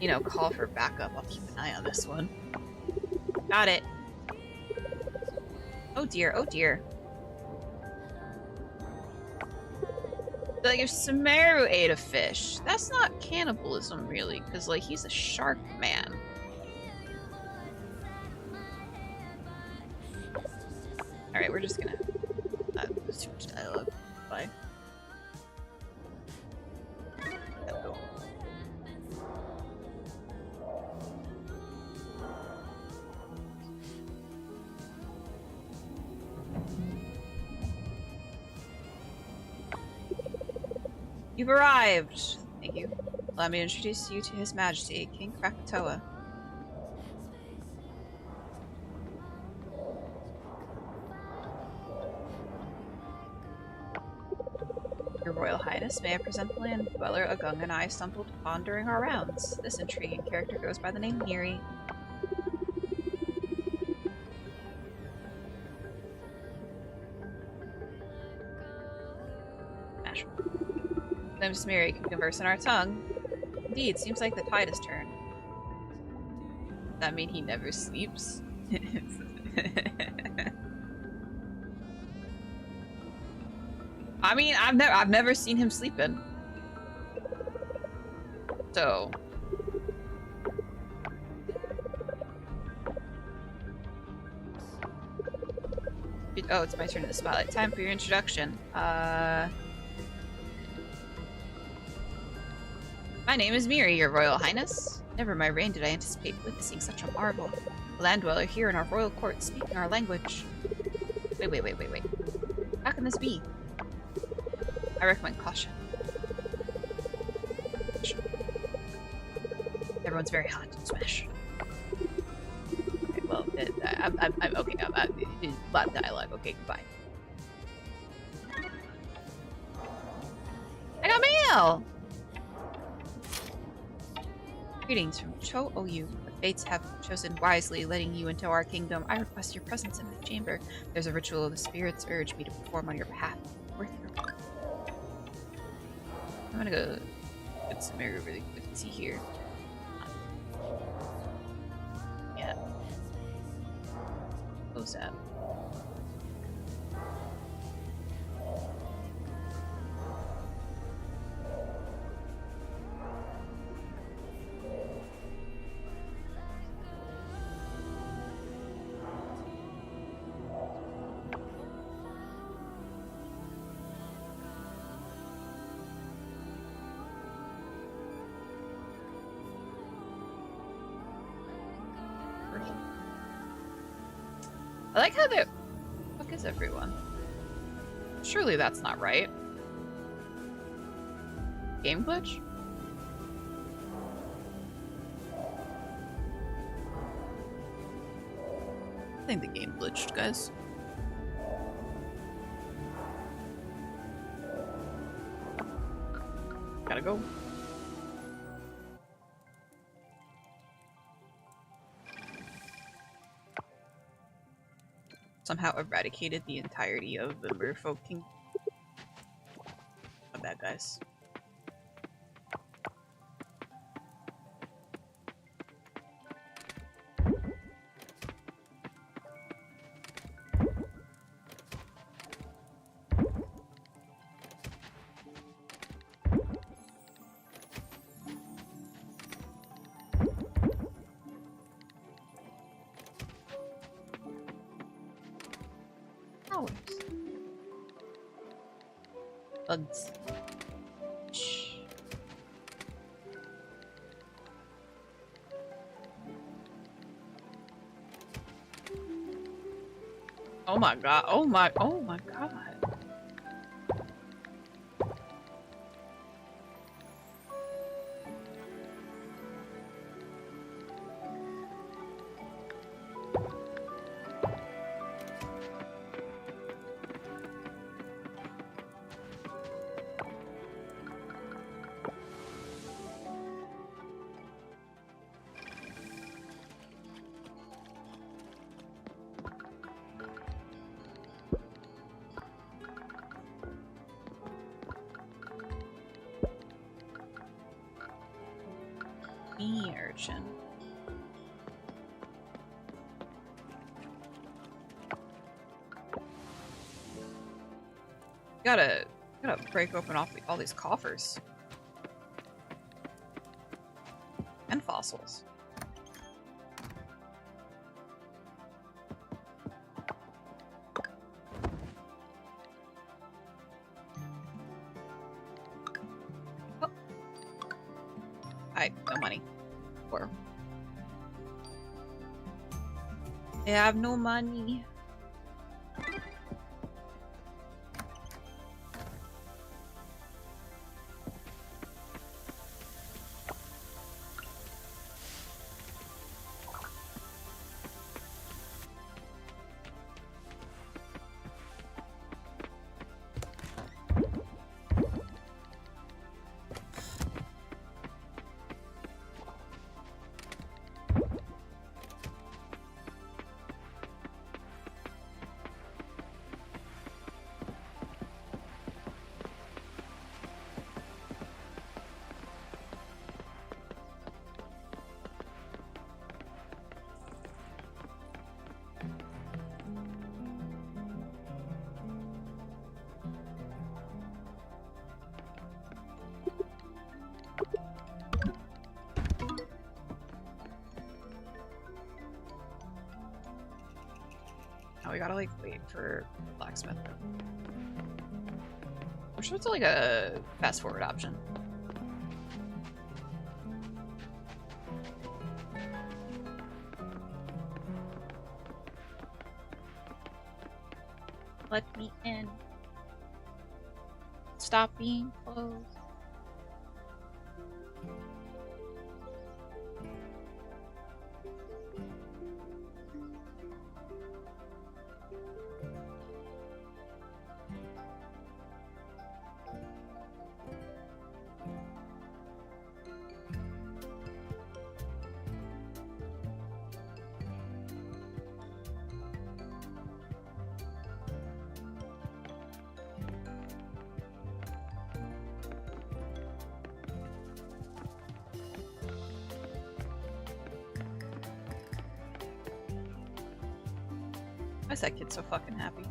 You know, call for backup. I'll keep an eye on this one. Got it. Oh dear, oh dear. Like, if Sumeru ate a fish, that's not cannibalism, really, because, like, he's a shark man. Alright, we're just gonna... There's too much dialogue. Bye. Go. You've arrived! Thank you. Allow me to introduce you to His Majesty, King Krakatoa. Your Royal Highness, may I present the land dweller Agung and I stumbled upon during our rounds. This intriguing character goes by the name Miri. Name's Miri, can converse in our tongue. Indeed, seems like the tide has turned. Does that mean he never sleeps? I mean, I've never seen him sleeping. So oh, it's my turn in the spotlight. Time for your introduction. My name is Miri, Your Royal Highness. Never in my reign did I anticipate witnessing such a marvel. A land dweller here in our royal court speaking our language. Wait. Back in this be? I recommend caution. Everyone's very hot. Smash. Okay, well, I'm okay. A lot of dialogue. Okay, goodbye. I got mail! Greetings from Cho Oyu. The fates have chosen wisely, letting you into our kingdom. I request your presence in the chamber. There's a ritual the spirits urge me to perform on your behalf. Worth your work. I'm gonna go get some air really quick and see here. Yeah. Close that. I like how the fuck is everyone? Surely that's not right. Game glitch? I think the game glitched, guys. Gotta go. Somehow eradicated the entirety of the merfolk kingdom. My bad, guys. Bugs. Shh. Oh my god. Oh my god. Urchin. Gotta break open all these coffers and fossils. Oh. No money. Or I have no money. Now we gotta like wait for blacksmith. I'm sure it's like a fast forward option. Let me in. stop being closed. Why is that kid so fucking happy?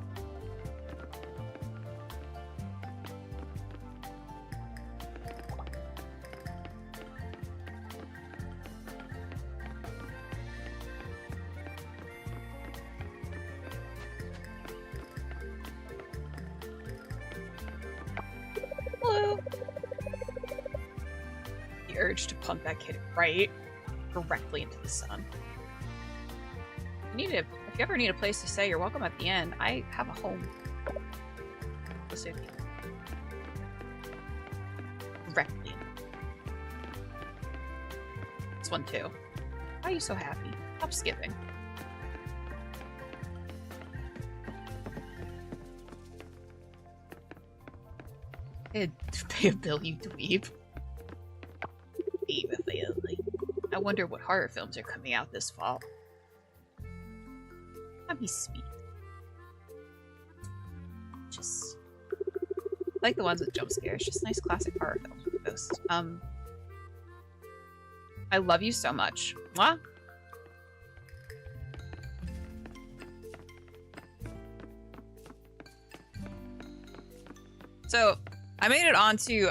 Hello. The urge to punt that kid right directly into the sun. If you ever need a place to stay, you're welcome at the inn. I have a home. Directly. This one too. Why are you so happy? Stop skipping. Pay a bill, you dweeb. I wonder what horror films are coming out this fall. That'd be sweet. Just like the ones with jump scares, just nice classic horror films with ghosts. I love you so much. Mwah. So I made it onto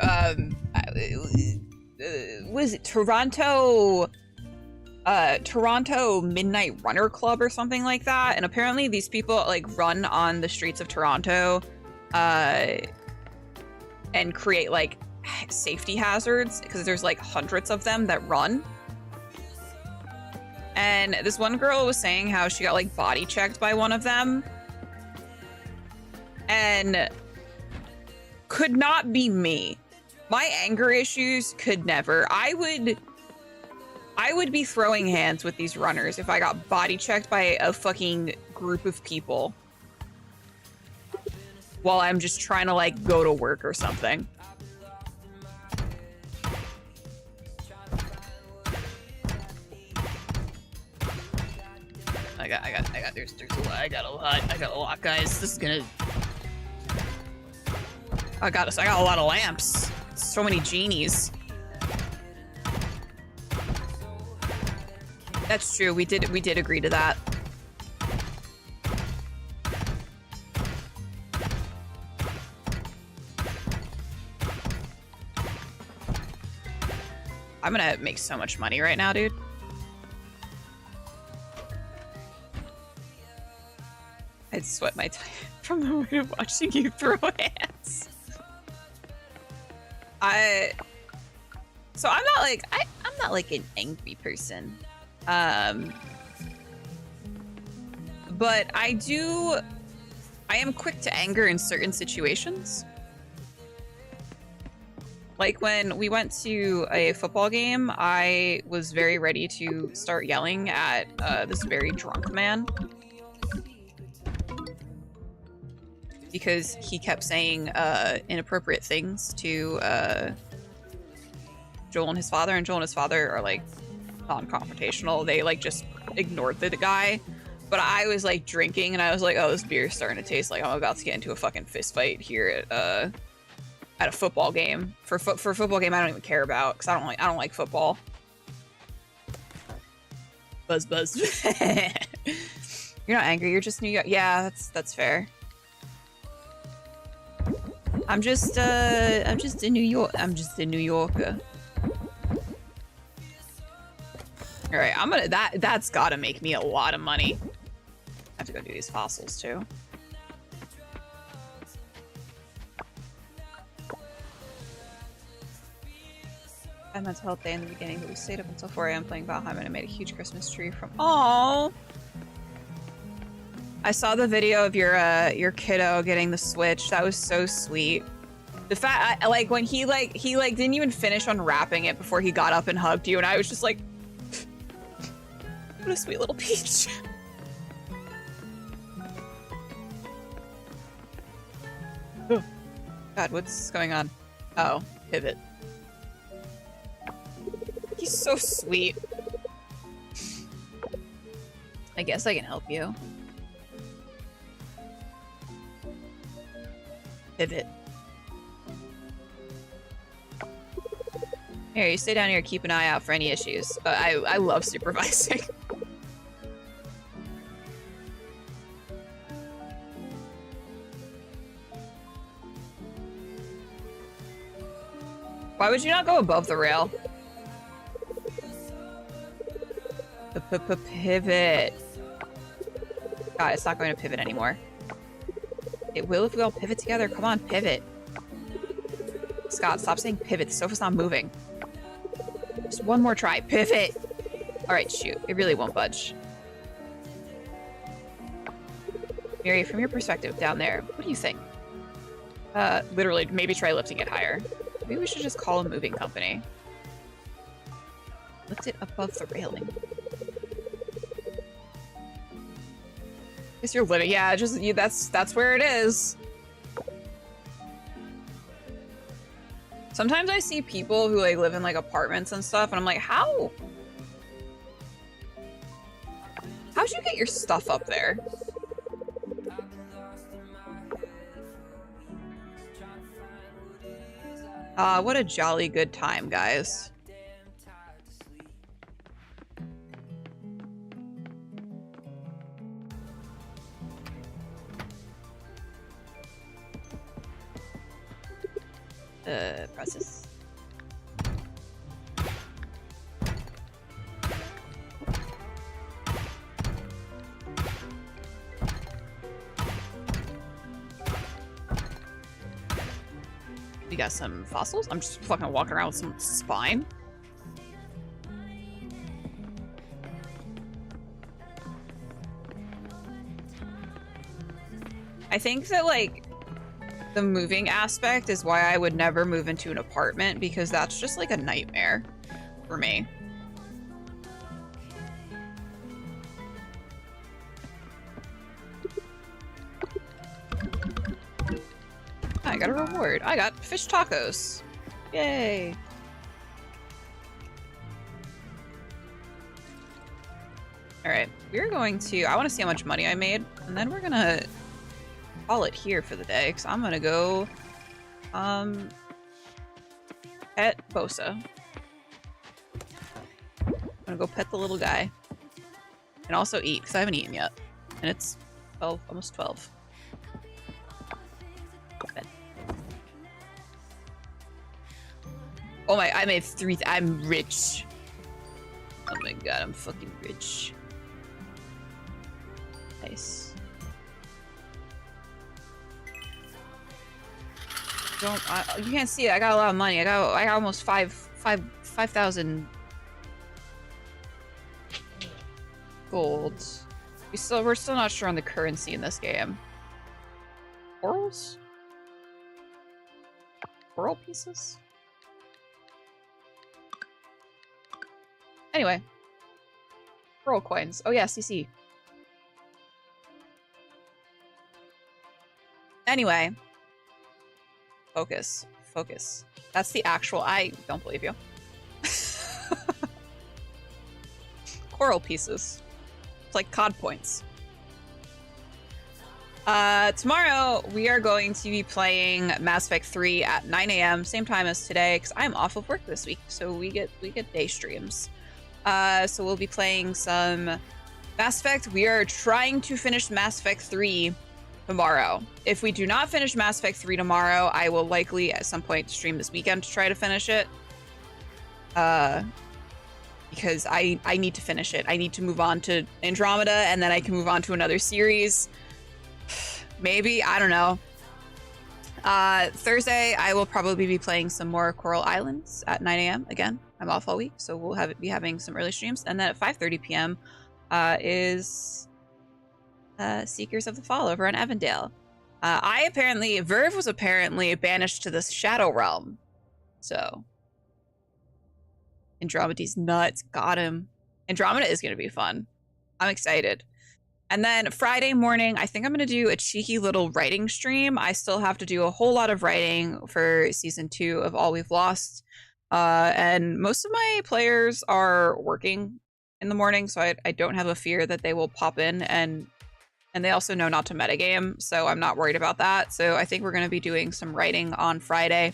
was it Toronto Midnight Runner Club or something like that, and apparently these people like run on the streets of Toronto and create like safety hazards because there's like hundreds of them that run. And this one girl was saying how she got like body checked by one of them and could not be me. My anger issues could never. I would be throwing hands with these runners if I got body checked by a fucking group of people while I'm just trying to like go to work or something. I got a lot, guys. This is gonna. I got a lot of lamps. So many genies. That's true. We did agree to that. I'm gonna make so much money right now, dude. I'd sweat my time from the weight of watching you throw hands. So I'm not like an angry person. But I am quick to anger in certain situations. Like when we went to a football game, I was very ready to start yelling at this very drunk man. Because he kept saying inappropriate things to Joel and his father, and Joel and his father are like non-confrontational. They like just ignored the guy. But I was like drinking and I was like, oh, this beer is starting to taste like I'm about to get into a fucking fist fight here at a football game. For a football game I don't even care about because I don't like football. Buzz. You're not angry, you're just New York. Yeah, that's fair. I'm just a New Yorker. All right, that's gotta make me a lot of money. I have to go do these fossils too. I had mental health day in the beginning, but we stayed up until 4 a.m. playing Valheim, and I made a huge Christmas tree from. Aww. I saw the video of your kiddo getting the Switch. That was so sweet. The fact, like, when he didn't even finish unwrapping it before he got up and hugged you, and I was just like, what a sweet little peach. God, what's going on? Oh, pivot. He's so sweet. I guess I can help you. Pivot. Here, you stay down here, keep an eye out for any issues. I love supervising. Why would you not go above the rail? Pivot. God, it's not going to pivot anymore. It will if we all pivot together. Come on, pivot. Scott, stop saying pivot. The sofa's not moving. Just one more try. Pivot. All right, shoot. It really won't budge. Mary, from your perspective down there, what do you think? Literally, maybe try lifting it higher. Maybe we should just call a moving company. Lift it above the railing. Guess you're living. Yeah, just that's where it is. Sometimes I see people who like live in like apartments and stuff, and I'm like, how'd you get your stuff up there? What a jolly good time, guys. Process. We got some fossils. I'm just fucking walking around with some spine. I think that like the moving aspect is why I would never move into an apartment, because that's just like a nightmare for me. I got a reward. I got fish tacos. Yay. All right, we're going to, I want to see how much money I made, and then we're gonna call it here for the day, because I'm gonna go pet Bosa. I'm gonna go pet the little guy and also eat, because I haven't eaten yet, and it's 12, almost 12. Pet. Oh my, I made 3, I'm rich. Oh my god, I'm fucking rich. Nice. You can't see it. I got a lot of money. I got almost 5,000 gold. We're still not sure on the currency in this game. Corals? Coral pieces? Anyway. Coral coins. Oh yeah, CC. Anyway. Focus. Focus. That's the actual... I don't believe you. Coral pieces. It's like COD points. Tomorrow, we are going to be playing Mass Effect 3 at 9 a.m. Same time as today, because I'm off of work this week, so we get day streams. So we'll be playing some Mass Effect. We are trying to finish Mass Effect 3 tomorrow. If we do not finish Mass Effect 3 tomorrow, I will likely at some point stream this weekend to try to finish it. Because I need to finish it. I need to move on to Andromeda, and then I can move on to another series. Maybe, I don't know. Thursday, I will probably be playing some more Coral Islands at 9 a.m. Again, I'm off all week, so we'll be having some early streams. And then at 5:30 p.m. Is Seekers of the Fall over on Evandale. Verve was apparently banished to the Shadow Realm. So Andromeda's nuts. Got him. Andromeda is going to be fun. I'm excited. And then Friday morning, I think I'm going to do a cheeky little writing stream. I still have to do a whole lot of writing for season 2 of All We've Lost. And most of my players are working in the morning, so I don't have a fear that they will pop in, and they also know not to metagame, so I'm not worried about that. So I think we're going to be doing some writing on Friday.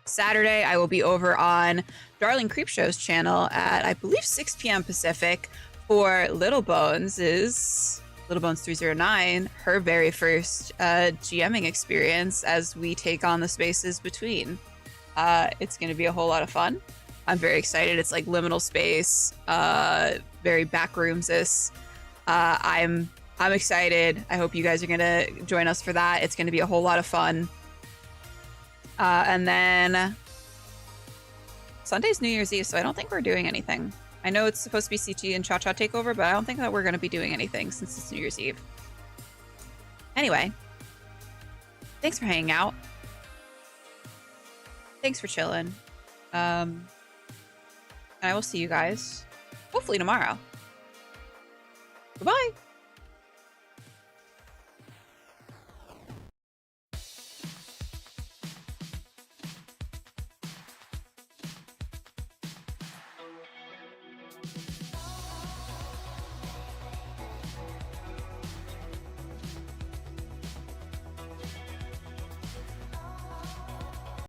Saturday, I will be over on Darling Creepshow's channel at, I believe, 6 p.m. Pacific for Little Bones 309, her very first GMing experience as we take on the spaces between. It's going to be a whole lot of fun. I'm very excited. It's like liminal space, very backrooms-ish. I'm excited. I hope you guys are going to join us for that. It's going to be a whole lot of fun. And then Sunday's New Year's Eve, so I don't think we're doing anything. I know it's supposed to be CT and Cha-Cha Takeover, but I don't think that we're going to be doing anything since it's New Year's Eve. Anyway, thanks for hanging out. Thanks for chilling. And I will see you guys hopefully tomorrow. Goodbye.